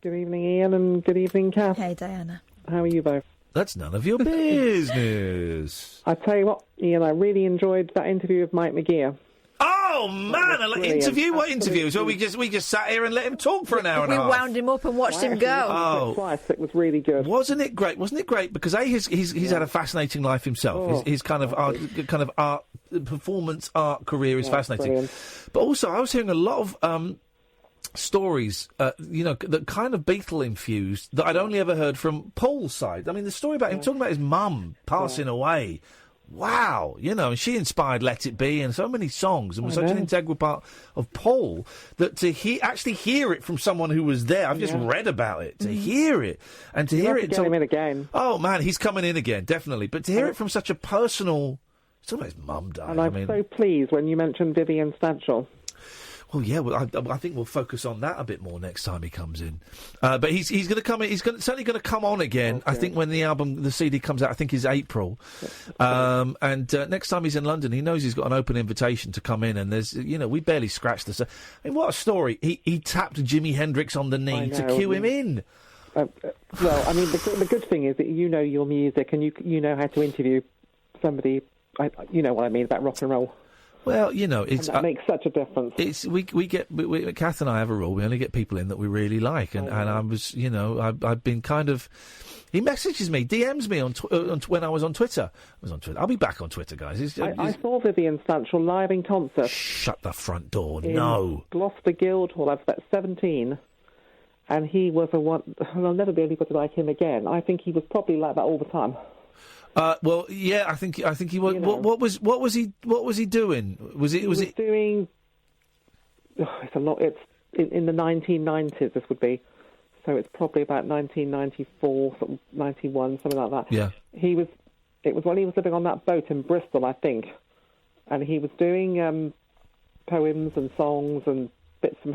Good evening, Ian, and good evening, Kath. Hey, Diana. How are you both? That's none of your business. I tell you what, Ian, I really enjoyed that interview with Mike McGear. Oh man! Interview? What interviews? Well, we just sat here and let him talk for an hour and a half. We wound him up and watched him go. Oh, twice. It was really good. Wasn't it great? Wasn't it great? Because he's had a fascinating life himself. His kind of art, performance art career is fascinating. Brilliant. But also, I was hearing a lot of stories, that kind of Beatle infused that I'd only ever heard from Paul's side. I mean, the story about him talking about his mum passing away. Wow, and she inspired Let It Be and so many songs and was such an integral part of Paul that to actually hear it from someone who was there, I've just read about it, to hear it and to hear it. Get him in again. Oh man, he's coming in again, definitely. But to hear it from such a personal, it's almost his mum died. And I'm so pleased when you mentioned Vivian Stanchel. Well, yeah, I think we'll focus on that a bit more next time he comes in. But he's going to come in. He's certainly going to come on again. Okay. I think when the CD comes out, I think is April. And next time he's in London, he knows he's got an open invitation to come in. And there's, we barely scratched the. I mean, what a story! He tapped Jimi Hendrix on the knee to cue him in. Well, I mean, the good thing is that you know your music and you know how to interview somebody. You know what I mean about rock and roll. Well, it's and that makes such a difference. It's we Kath and I have a rule. We only get people in that we really like, and I was, I've been kind of. He messages me, DMs me on when I was on Twitter. I'll be back on Twitter, guys. I saw Vivian Stanchel live in concert. Shut the front door! In no. Gloucester Guildhall. I was about 17, and he was I'll never be anybody like him again. I think he was probably like that all the time. Well, yeah, I think he was. What was he doing? Was he doing? It's a lot. It's in the 1990s. This would be, so it's probably about 1994, 91, something like that. Yeah. It was when he was living on that boat in Bristol, I think, and he was doing poems and songs and bits from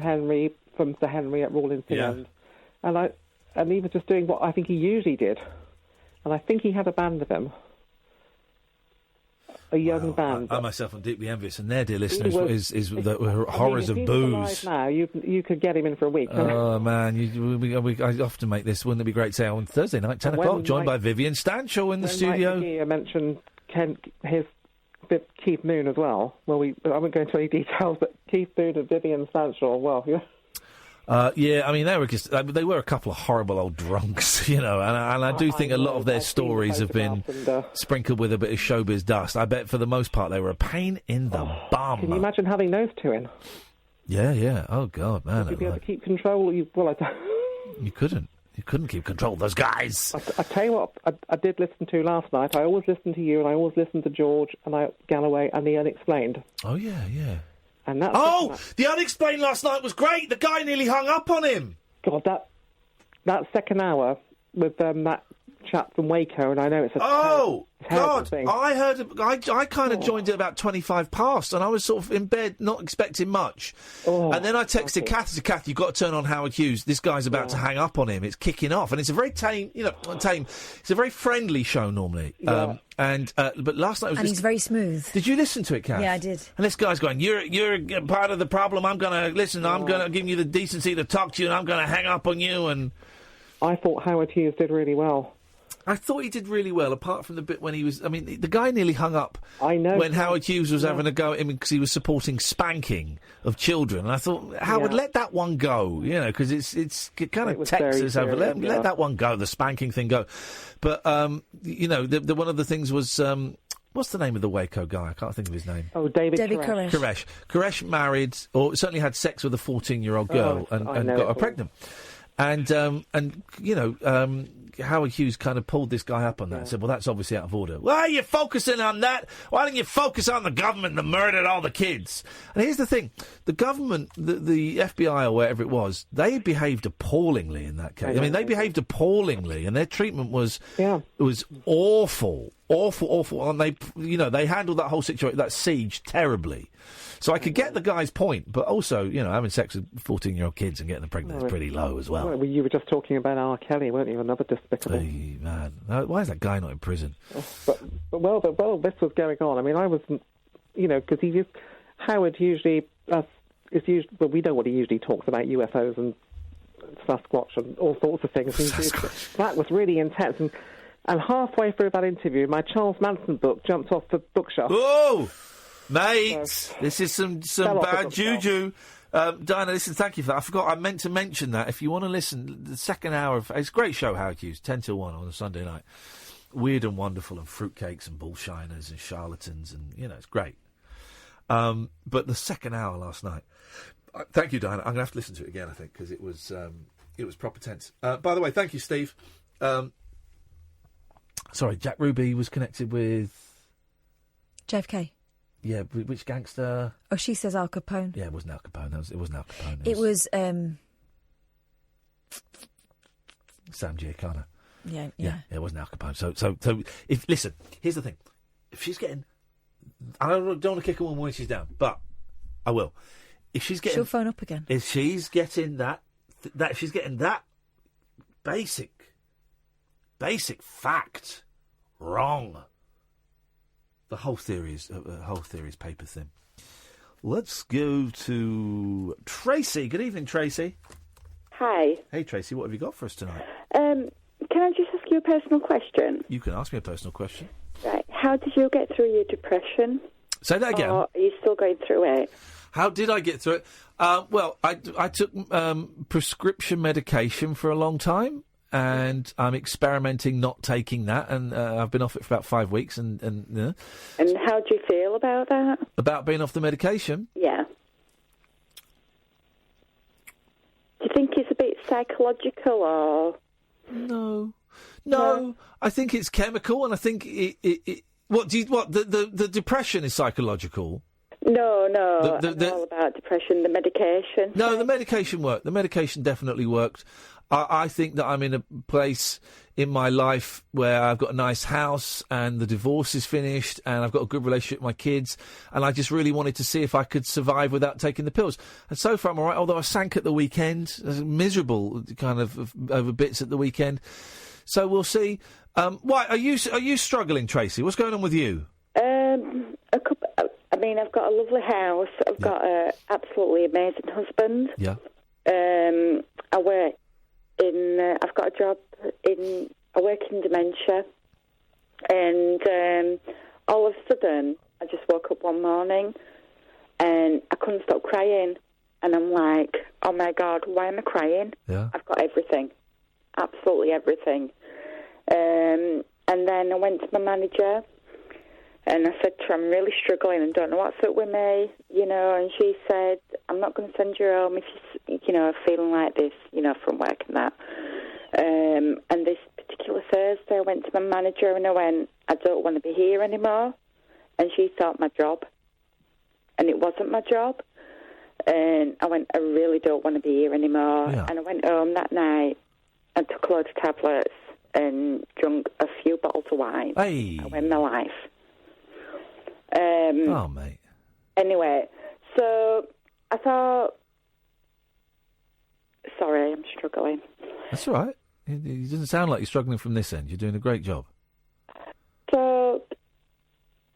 Sir Henry at Rawlinson End, and he was just doing what I think he usually did. And I think he had a band with him. A young band. I myself am deeply envious, and there, dear listeners, is the horrors of booze. Now you could get him in for a week. Oh man, I often make this. Wouldn't it be great to say on Thursday night, 10 o'clock, joined by Vivian Stanchel in the studio. I mentioned Keith Moon as well. Well, I won't go into any details, but Keith Moon and Vivian Stanchel. Well, yeah. I mean, they were a couple of horrible old drunks, and I do think a lot of their stories have been sprinkled with a bit of showbiz dust. I bet for the most part they were a pain in the bum. Can you imagine having those two in? Yeah. Oh, God, man. Would you be able to keep control? You couldn't. You couldn't keep control of those guys. I tell you what, I did listen to last night. I always listen to you, and I always listen to George and Galloway and The Unexplained. Oh, yeah. And The Unexplained last night was great. The guy nearly hung up on him. God, that second hour with that chap from Waco, and I know it's a Oh, terrible God! thing. I heard. I kind of joined it about 25 past, and I was sort of in bed, not expecting much. And then I texted Kath. I said, "Kath, you've got to turn on Howard Hughes. This guy's about to hang up on him. It's kicking off, and it's a very tame. Not tame. It's a very friendly show normally. Yeah. But last night was. And he's very smooth. Did you listen to it, Kath? Yeah, I did. And this guy's going, "You're part of the problem. I'm going to listen. I'm going to give you the decency to talk to you, and I'm going to hang up on you." And I thought Howard Hughes did really well. I thought he did really well, apart from the bit when he was... I mean, the guy nearly hung up I know. when Howard Hughes was having a go at him because he was supporting spanking of children. And I thought, Howard, let that one go, because it kind of Texas over. Let that one go, the spanking thing go. But, one of the things was... what's the name of the Waco guy? I can't think of his name. Oh, David Koresh. Koresh. Koresh married, or certainly had sex with a 14-year-old girl and got her pregnant. Howard Hughes kind of pulled this guy up on that and said, well, that's obviously out of order. Why are you focusing on that? Why don't you focus on the government that murdered all the kids? And here's the thing. The government, the FBI or whatever it was, they behaved appallingly in that case. I mean, they behaved appallingly, and their treatment was awful. Awful. And they handled that whole situation, that siege, terribly. So I could get the guy's point, but also, having sex with 14-year-old kids and getting them pregnant is pretty low as well. You were just talking about R. Kelly, weren't you? Another despicable. Hey, man. Why is that guy not in prison? But this was going on. I mean, I wasn't, because Howard usually, we know what he usually talks about, UFOs and Sasquatch and all sorts of things. That was really intense. And halfway through that interview, my Charles Manson book jumped off the bookshelf. Oh! Mate, this is some bad juju. Diana, listen, thank you for that. I forgot, I meant to mention that. If you want to listen, the second hour of... It's a great show, Howard Hughes, 10 till 1 on a Sunday night. Weird and wonderful, and fruitcakes and bullshiners and charlatans, and, it's great. But the second hour last night... thank you, Diana. I'm going to have to listen to it again, I think, because it was proper tense. By the way, thank you, Steve. Sorry, Jack Ruby was connected with... JFK. Yeah, which gangster? Oh, she says Al Capone. Yeah, it wasn't Al Capone. It wasn't Al Capone. It was Sam Giancana. Yeah, it wasn't Al Capone. So listen, here's the thing. If she's getting... I don't want to kick a woman when she's down, but I will. If she's getting... She'll phone up again. If she's getting that she's getting that basic fact wrong... The whole theory is paper thin. Let's go to Tracy. Good evening, Tracy. Hi. Hey, Tracy. What have you got for us tonight? Can I just ask you a personal question? You can ask me a personal question. Right. How did you get through your depression? Say that again. Or are you still going through it? How did I get through it? Well, I took prescription medication for a long time. And I'm experimenting not taking that, and I've been off it for about 5 weeks. And how do you feel about that? About being off the medication? Yeah. Do you think it's a bit psychological, or...? No. I think it's chemical, and I think it the depression is psychological? No, I'm all about depression, the medication. No, the medication worked. The medication definitely worked. I think that I'm in a place in my life where I've got a nice house and the divorce is finished and I've got a good relationship with my kids, and I just really wanted to see if I could survive without taking the pills. And so far I'm all right, although I sank at the weekend. I was miserable kind of over bits at the weekend. So we'll see. Why are you struggling, Tracy? What's going on with you? I've got a lovely house. I've got an absolutely amazing husband. Yeah. I work in. I've got a job in. I work in dementia, and all of a sudden, I just woke up one morning, and I couldn't stop crying, and I'm like, "Oh my God, why am I crying? Yeah. I've got everything, absolutely everything." And then I went to my manager. And I said to her, I'm really struggling and don't know what's up with me, and she said, I'm not going to send you home if you're, feeling like this, from work and that. And this particular Thursday, I went to my manager and I went, I don't want to be here anymore. And she thought my job. And it wasn't my job. And I went, I really don't want to be here anymore. Yeah. And I went home that night and took a load of tablets. and drunk a few bottles of wine. Hey. I win my life. Oh, mate. Anyway, so I thought... Sorry, I'm struggling. That's all right. It doesn't sound like you're struggling from this end. You're doing a great job. So,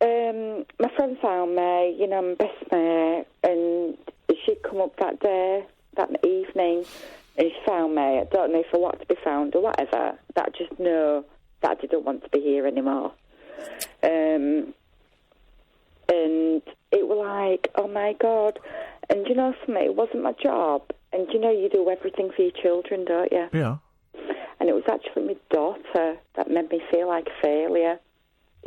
my friend found me, you know, my best mate, and she'd come up that day, that evening, and she found me. I don't know if I wanted to be found or whatever, but I just know that I didn't want to be here anymore. And it was like, oh my God. And you know something, it wasn't my job. And you know you do everything for your children, don't you? Yeah. And it was actually my daughter that made me feel like a failure,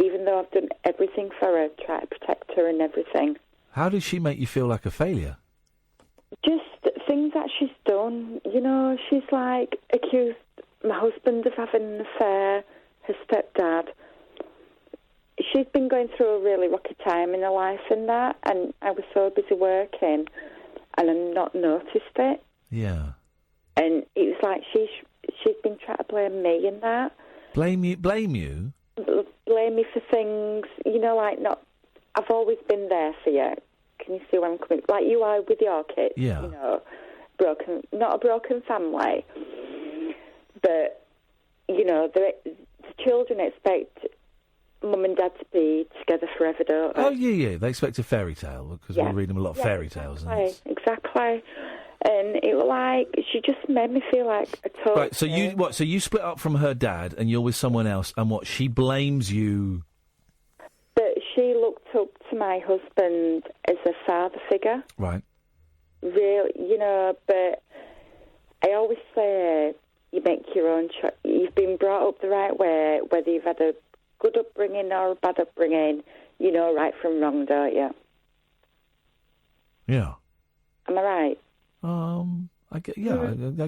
even though I've done everything for her, try to protect her and everything. How did she make you feel like a failure? Just things that she's done. You know, she's like accused my husband of having an affair, her stepdad. She's been going through a really rocky time in her life and that, and I was so busy working, and I've not noticed it. Yeah. And it was like she's been trying to blame me in that. Blame you? Blame me for things, you know, like not... I've always been there for you. Can you see where I'm coming? Like you are with your kids, Yeah. you know, not a broken family. But, you know, the children expect mum and dad to be together forever, don't they? Oh, yeah. They expect a fairy tale, because we read them a lot of fairy tales. And Exactly. And it was like, she just made me feel like a total... Right, so you split up from her dad, and you're with someone else, and what, she blames you... But she looked up to my husband as a father figure. Right. Real, you know, but I always say you make your own choice. You've been brought up the right way, whether you've had a good upbringing or a bad upbringing, you know right from wrong, don't you? Yeah. Am I right? I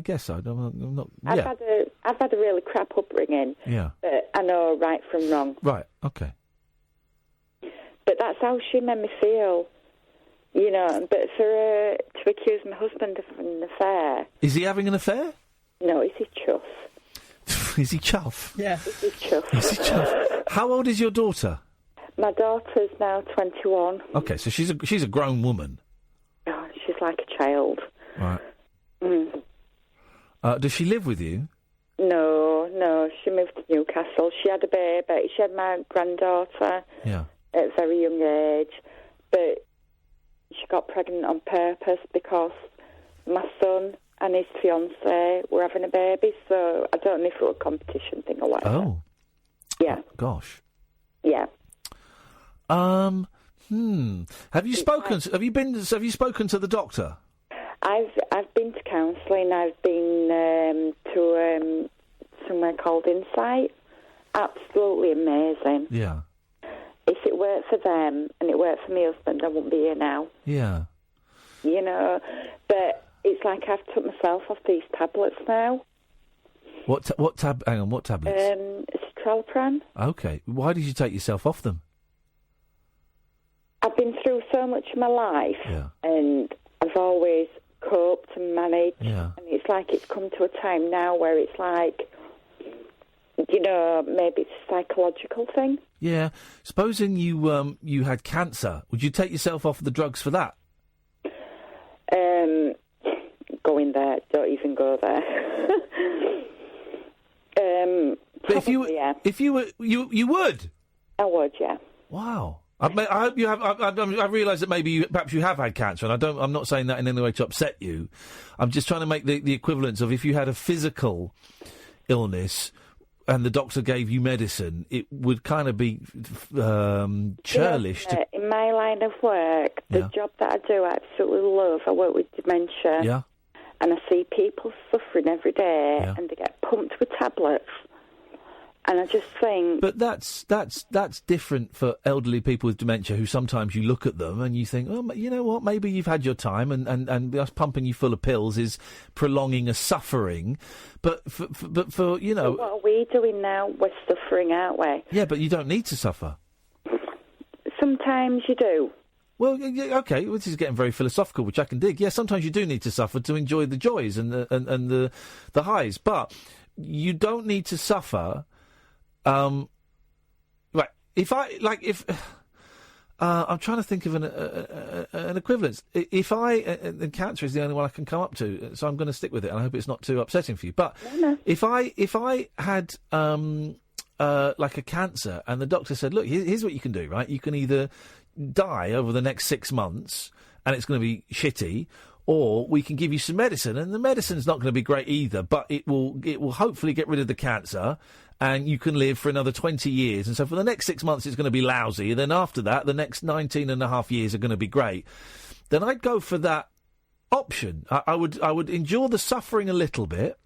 guess so. I'm not. I've had a really crap upbringing. Yeah. But I know right from wrong. Right. Okay. But that's how she made me feel, you know. But for her to accuse my husband of an affair... Is he having an affair? No, is he chuff? Is he chuff? Yeah. Is he chuff? Is he chuff? How old is your daughter? My daughter's now 21. Okay, so she's a grown woman. Oh, she's like a child. Right. Mm. Does she live with you? No, she moved to Newcastle. She had a baby. She had my granddaughter Yeah. at a very young age, but she got pregnant on purpose because my son and his fiancée were having a baby, so I don't know if it was a competition thing or whatever. Oh. Yeah. Gosh. Yeah. Have you spoken? Have you spoken to the doctor? I've been to counselling. I've been to somewhere called Insight. Absolutely amazing. Yeah. If it worked for them and it worked for my husband, I wouldn't be here now. Yeah. You know, but it's like I've took myself off these tablets now. Hang on, what tablets? It's Tralpran. Okay. Why did you take yourself off them? I've been through so much in my life, and I've always coped and managed. Yeah. And it's like it's come to a time now where it's like, you know, maybe it's a psychological thing. Yeah. Supposing you had cancer, would you take yourself off the drugs for that? Going there, don't even go there. But if you were, you would. I would, yeah. Wow. I hope you have. I realise that perhaps you have had cancer, and I'm not saying that in any way to upset you. I'm just trying to make the equivalence of if you had a physical illness and the doctor gave you medicine, it would kind of be churlish. Yeah, in my line of work, the job that I do, I absolutely love. I work with dementia. Yeah. And I see people suffering every day, and they get pumped with tablets. And I just think... But that's different for elderly people with dementia who sometimes you look at them and you think, oh, you know what, maybe you've had your time and us pumping you full of pills is prolonging a suffering. But for you know... So what are we doing now? We're suffering, aren't we? Yeah, but you don't need to suffer. Sometimes you do. Well, okay, this is getting very philosophical, which I can dig. Yeah, sometimes you do need to suffer to enjoy the joys and the highs. But you don't need to suffer. Right. If I'm trying to think of an equivalence. If and cancer is the only one I can come up to, so I'm going to stick with it. And I hope it's not too upsetting for you. But if I had like a cancer, and the doctor said, "Look, here's what you can do. Right, you can either die over the next 6 months, and it's going to be shitty." Or we can give you some medicine, and the medicine's not going to be great either, but it will hopefully get rid of the cancer, and you can live for another 20 years. And so for the next 6 months, it's going to be lousy. And then after that, the next 19 and a half years are going to be great. Then I'd go for that option. I would endure the suffering a little bit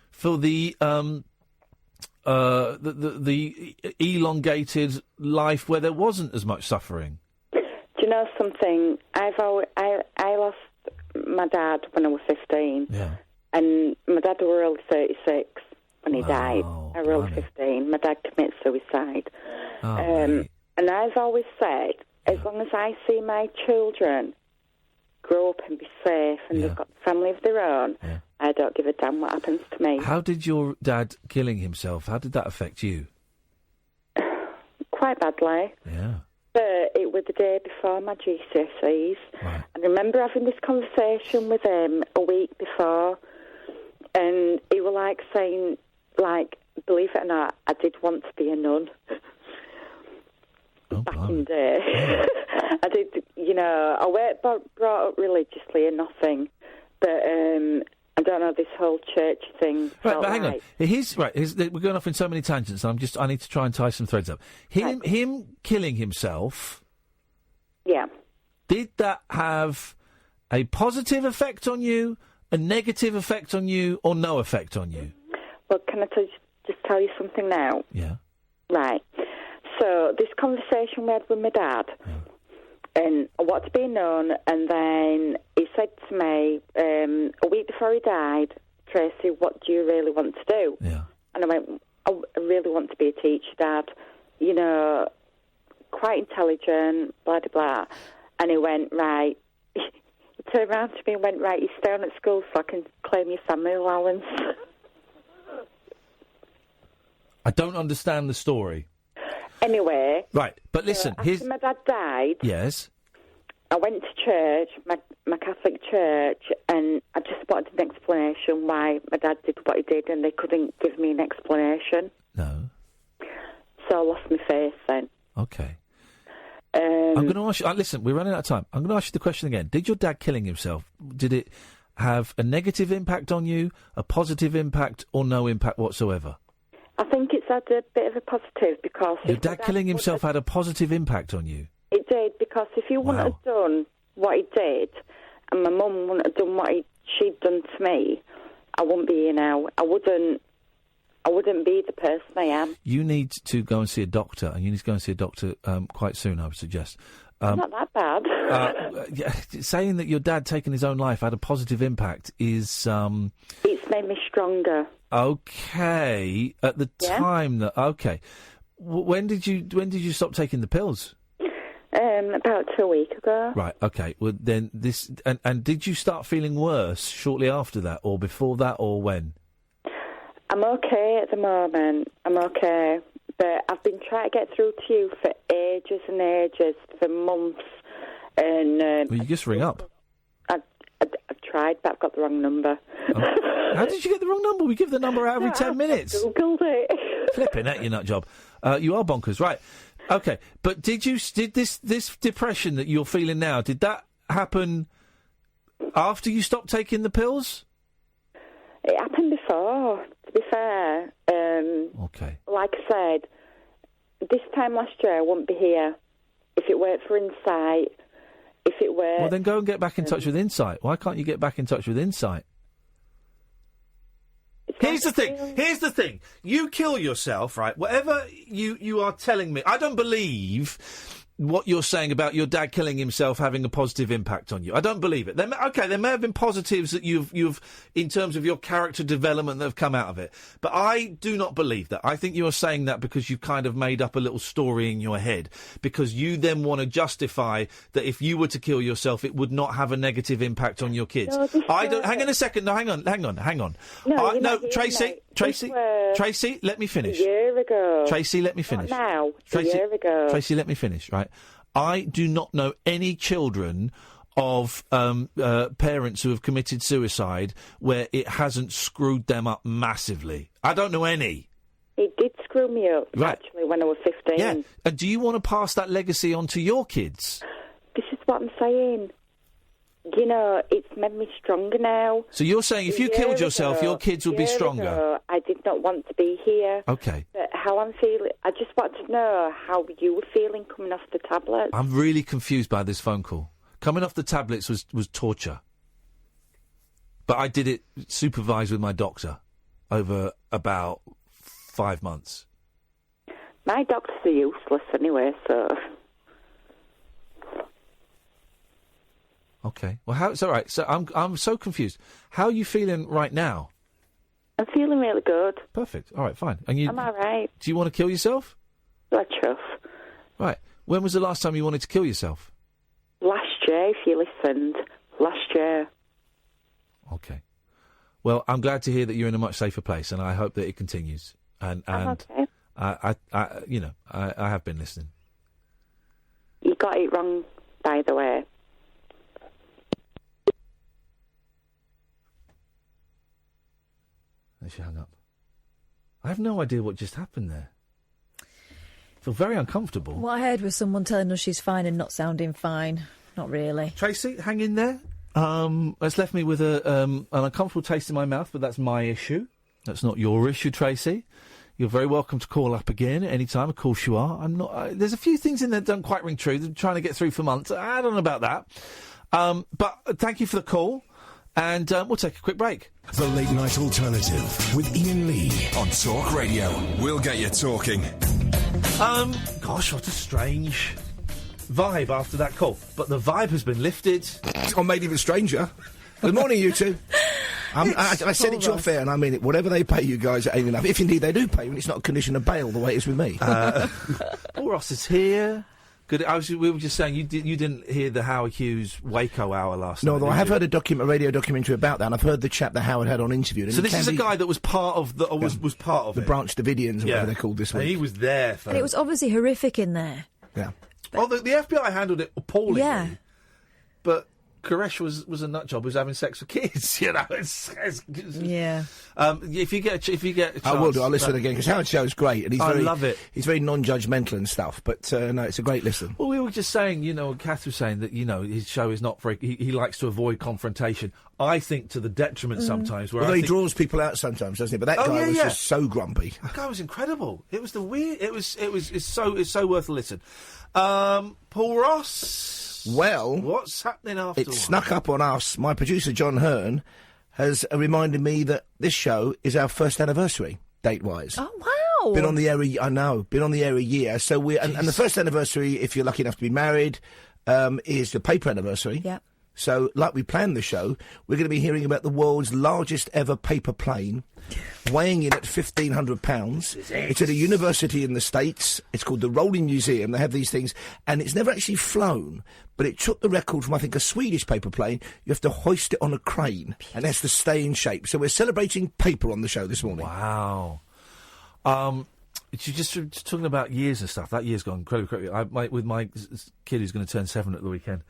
for the elongated life where there wasn't as much suffering. Do you know something? I lost my dad when I was 15. Yeah. And my dad was only 36 when he died. I was only 15. My dad committed suicide. And I've always said, as long as I see my children grow up and be safe and they've got a family of their own, I don't give a damn what happens to me. How did your dad killing himself, how did that affect you? Quite badly. Yeah. But it was the day before my GCSEs. Right. I remember having this conversation with him a week before, and he was like saying, like, believe it or not, I did want to be a nun. Back in the day. Yeah. I did, you know, I weren't brought up religiously or nothing, but I don't know, this whole church thing. Right, but hang on. We're going off in so many tangents, and I need to try and tie some threads up. Him killing himself. Yeah. Did that have a positive effect on you, a negative effect on you, or no effect on you? Well, can I just tell you something now? Yeah. Right. So, this conversation we had with my dad, and I wanted to be known, and then he said to me, a week before he died, Tracy, what do you really want to do? Yeah. And I went, I really want to be a teacher, Dad. You know, quite intelligent, blah, blah, blah. And he went, right. He turned around to me and went, right, you stay on at school so I can claim your family allowance. I don't understand the story. Anyway. Right, but listen. After my dad died. Yes. I went to church, my Catholic church, and I just wanted an explanation why my dad did what he did, and they couldn't give me an explanation. No. So I lost my faith then. Okay. I'm going to ask you... listen, we're running out of time. I'm going to ask you the question again. Did your dad killing himself, did it have a negative impact on you, a positive impact, or no impact whatsoever? I think it's had a bit of a positive because... Your dad killing himself had a positive impact on you? It did, because if he wouldn't have done what he did, and my mum wouldn't have done what she'd done to me, I wouldn't be here now. I wouldn't be the person I am. You need to go and see a doctor, and you need to go and see a doctor quite soon, I would suggest. Not that bad. Saying that your dad taking his own life had a positive impact is... It's made me stronger. Okay. At the time that... Okay. When did you stop taking the pills? About 2 weeks ago. Right, okay. Well, then this... And did you start feeling worse shortly after that, or before that, or when? I'm okay at the moment. I'm okay. But I've been trying to get through to you for ages and ages, for months. And well, you just ring up. I've tried, but I've got the wrong number. Oh. How did you get the wrong number? We give the number out every 10 minutes. I Googled it. Flipping at you, nut job. You are bonkers, right? Okay, but did this depression that you're feeling now, did that happen after you stopped taking the pills? It happened before, to be fair. Okay. Like I said, this time last year I wouldn't be here if it weren't for Insight. If it were... Well, then go and get back in touch with Insight. Why can't you get back in touch with Insight? Here's the thing. You kill yourself, right? Whatever you are telling me, I don't believe what you're saying about your dad killing himself having a positive impact on you. I don't believe it. There may have been positives that you've in terms of your character development that have come out of it. But I do not believe that. I think you are saying that because you've kind of made up a little story in your head. Because you then want to justify that if you were to kill yourself, it would not have a negative impact on your kids. No, I don't... Hang on a second. No, hang on. No, Tracy, Tracy, Tracy, let me finish. A year ago. Tracy, let me finish. Not now. Tracy, a year ago. Tracy, let me finish, right? I do not know any children of parents who have committed suicide where it hasn't screwed them up massively. I don't know any. It did screw me up, actually, when I was 15. Yeah. And do you want to pass that legacy on to your kids? This is what I'm saying. You know, it's made me stronger now. So you're saying if you killed yourself, your kids would be stronger? Ago, I did not want to be here. Okay. But how I'm feeling, I just wanted to know how you were feeling coming off the tablets. I'm really confused by this phone call. Coming off the tablets was torture. But I did it supervised with my doctor over about 5 months. My doctors are useless anyway, so... Okay. Well, it's all right. So I'm so confused. How are you feeling right now? I'm feeling really good. Perfect. All right, fine. And you? I'm all right. Do you want to kill yourself? Let's chuff. Right. When was the last time you wanted to kill yourself? Last year, if you listened. Last year. Okay. Well, I'm glad to hear that you're in a much safer place, and I hope that it continues. And okay. I have been listening. You got it wrong, by the way. And she hung up. I have no idea what just happened there. I feel very uncomfortable. What I heard was someone telling us she's fine and not sounding fine. Not really. Tracy, hang in there. It's left me with an uncomfortable taste in my mouth, but that's my issue. That's not your issue, Tracy. You're very welcome to call up again at any time. Of course you are. I'm not. There's a few things in there that don't quite ring true. They're trying to get through for months. I don't know about that. But thank you for the call. And we'll take a quick break. The Late Night Alternative with Iain Lee on Talk Radio. We'll get you talking. Gosh, what a strange vibe after that call. But the vibe has been lifted. Or made even stranger. Good morning, you two. I said it's your fare, and I mean it. Whatever they pay you guys, it ain't enough. If indeed they do pay you, and it's not a condition of bail the way it is with me. Paul Ross is here. Good. We were just saying you didn't hear the Howard Hughes Waco hour last night. No, though I have heard a radio documentary about that, and I've heard the chap that Howard had on interviewed. So this is a guy that was part of was part of the Branch Davidians, or whatever they're called this week. And he was there for. But it was obviously horrific in there. Yeah. Well, the FBI handled it appallingly. Yeah. But Koresh was a nut job who was having sex with kids. You know, yeah. If you get a chance, I will do. I'll listen again because Howard's show is great, and I love it. He's very non-judgmental and stuff. But no, it's a great listen. Well, we were just saying, Kath was saying that his show is not very. He likes to avoid confrontation. I think to the detriment sometimes. Where he draws people out sometimes, doesn't he? But that guy was just so grumpy. That guy was incredible. It was it's so worth a listen. Paul Ross. Well, what's happening after? It snuck up on us. My producer John Hearn has reminded me that this show is our first anniversary, date-wise. Oh wow! Been on the air. Been on the air a year. So and the first anniversary, if you're lucky enough to be married, is the paper anniversary. Yeah. So, like we planned the show, we're going to be hearing about the world's largest ever paper plane, weighing in at £1,500. It's at a university in the States. It's called the Rolling Museum. They have these things, and it's never actually flown, but it took the record from, I think, a Swedish paper plane. You have to hoist it on a crane, and it has to stay in shape. So we're celebrating paper on the show this morning. Wow. Just talking about years and stuff. That year's gone incredibly quickly. With my kid who's going to turn 7 at the weekend,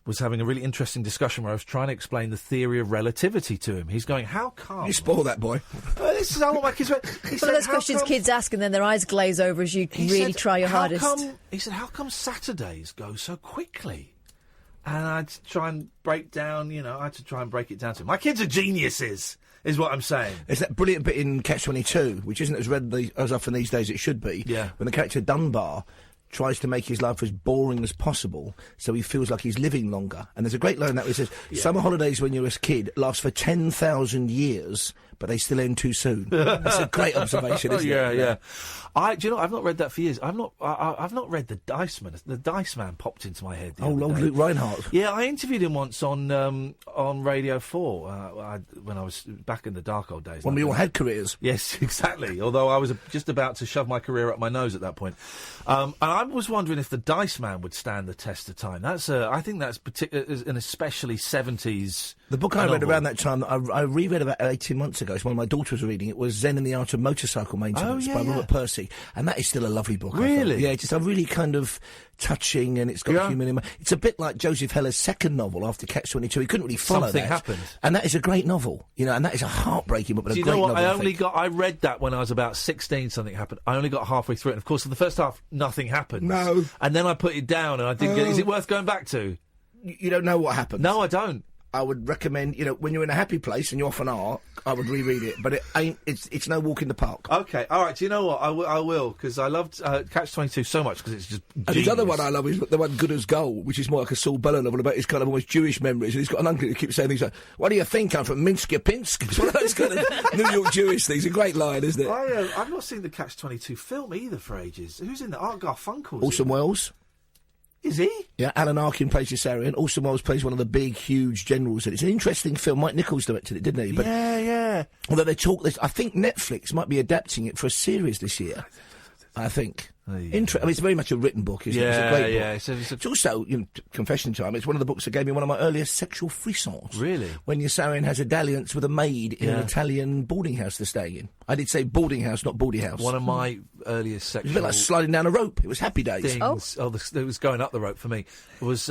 was having a really interesting discussion where I was trying to explain the theory of relativity to him. He's going, how come... You spoil that boy. This is how my kids... One of those questions kids ask and then their eyes glaze over as you really try your hardest. He said, how come Saturdays go so quickly? And I had to try and break down, it down to him. My kids are geniuses, is what I'm saying. It's that brilliant bit in Catch-22, which isn't as readily as often these days it should be. Yeah. When the character Dunbar tries to make his life as boring as possible so he feels like he's living longer. And there's a great line that where it says, summer holidays when you're a kid last for 10,000 years, but they still end too soon. That's a great observation, isn't it? Yeah. I've not read that for years. I've not read The Dice Man. The Dice Man popped into my head. Old Luke Reinhardt. Yeah, I interviewed him once on Radio 4 when I was back in the dark old days. When we all had careers. Yes, exactly. Although I was just about to shove my career up my nose at that point. And I was wondering if The Dice Man would stand the test of time. I think that's an especially 70s The book I read around that time, I reread about 18 months ago. It's one of my daughters was reading. It was Zen and the Art of Motorcycle Maintenance by Robert Percy. And that is still a lovely book. Really? Yeah, it's just a really kind of touching, and it's got human... It's a bit like Joseph Heller's second novel after Catch-22. He couldn't really follow Something that. happened. And that is a great novel, and that is a heartbreaking book, but Do a you great know what? novel. I read that when I was about 16, something happened. I only got halfway through it, and of course, for the first half, nothing happened. No. And then I put it down, and I didn't get it. Is it worth going back to? You don't know what happened. No, I don't. I would recommend, when you're in a happy place, and you often are, I would reread it. But it ain't. It's no walk in the park. Okay, all right. Do you know what? I will, because I loved Catch-22 so much, because it's just And his other one I love is the one Good as Gold, which is more like a Saul Bellow novel about his kind of almost Jewish memories. And he's got an uncle who keeps saying things like, "What do you think? I'm from Minsk-Yapinsk." It's one of those kind of New York Jewish things. A great line, isn't it? I've not seen the Catch-22 film either for ages. Who's in that? Art Garfunkel. Orson Welles. Is he? Yeah, Alan Arkin plays Yossarian. Orson Welles plays one of the big, huge generals. It's an interesting film. Mike Nichols directed it, didn't he? But yeah. Although they talk this, I think Netflix might be adapting it for a series this year. I think. It's very much a written book, isn't it? It's a great book. It's also, confession time, it's one of the books that gave me one of my earliest sexual frissons. Really? When Yossarian has a dalliance with a maid in an Italian boarding house they're staying in. I did say boarding house, not baldy house. One of my earliest sexual... It was a bit like sliding down a rope. It was happy days. It was going up the rope for me. It was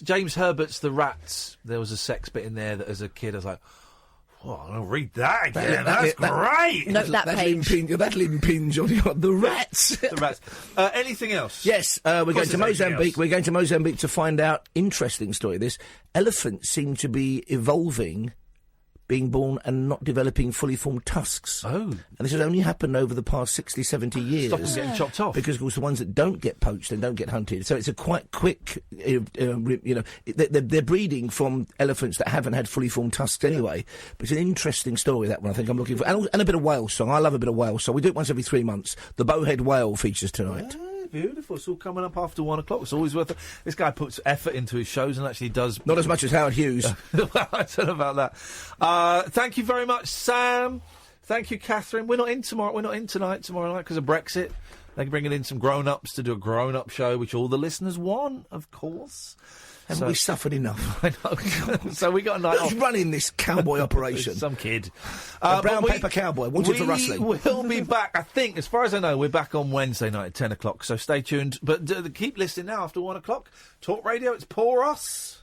James Herbert's The Rats. There was a sex bit in there that as a kid I was like... Oh, I'll read that again. That's great. Note that page. That'll impinge on the rats. The rats. Anything else? Yes, we're going to Mozambique. We're going to Mozambique to find out. Interesting story. This elephants seem to be evolving, being born and not developing fully formed tusks. Oh. And this has only happened over the past 60, 70 years. Stop them getting chopped off. Because, of course, the ones that don't get poached and don't get hunted. So it's a quite quick, they're breeding from elephants that haven't had fully formed tusks anyway. But it's an interesting story, that one, I think I'm looking for. And a bit of whale song. I love a bit of whale song. We do it once every 3 months. The bowhead whale features tonight. Beautiful. It's all coming up after 1 o'clock. It's always worth it. This guy puts effort into his shows and actually does... Not as much as Howard Hughes. Well, I don't know about that. Thank you very much, Sam. Thank you, Catherine. We're not in tomorrow. We're not in tomorrow night because of Brexit. They're bringing in some grown-ups to do a grown-up show, which all the listeners want, of course. Haven't we suffered enough? I know. So we got a night Who's off. running this cowboy operation? Some kid. A brown paper cowboy, wanted for rustling. We'll be back, I think, as far as I know, we're back on Wednesday night at 10 o'clock, so stay tuned. But keep listening now after 1 o'clock. Talk Radio, it's Pour Us.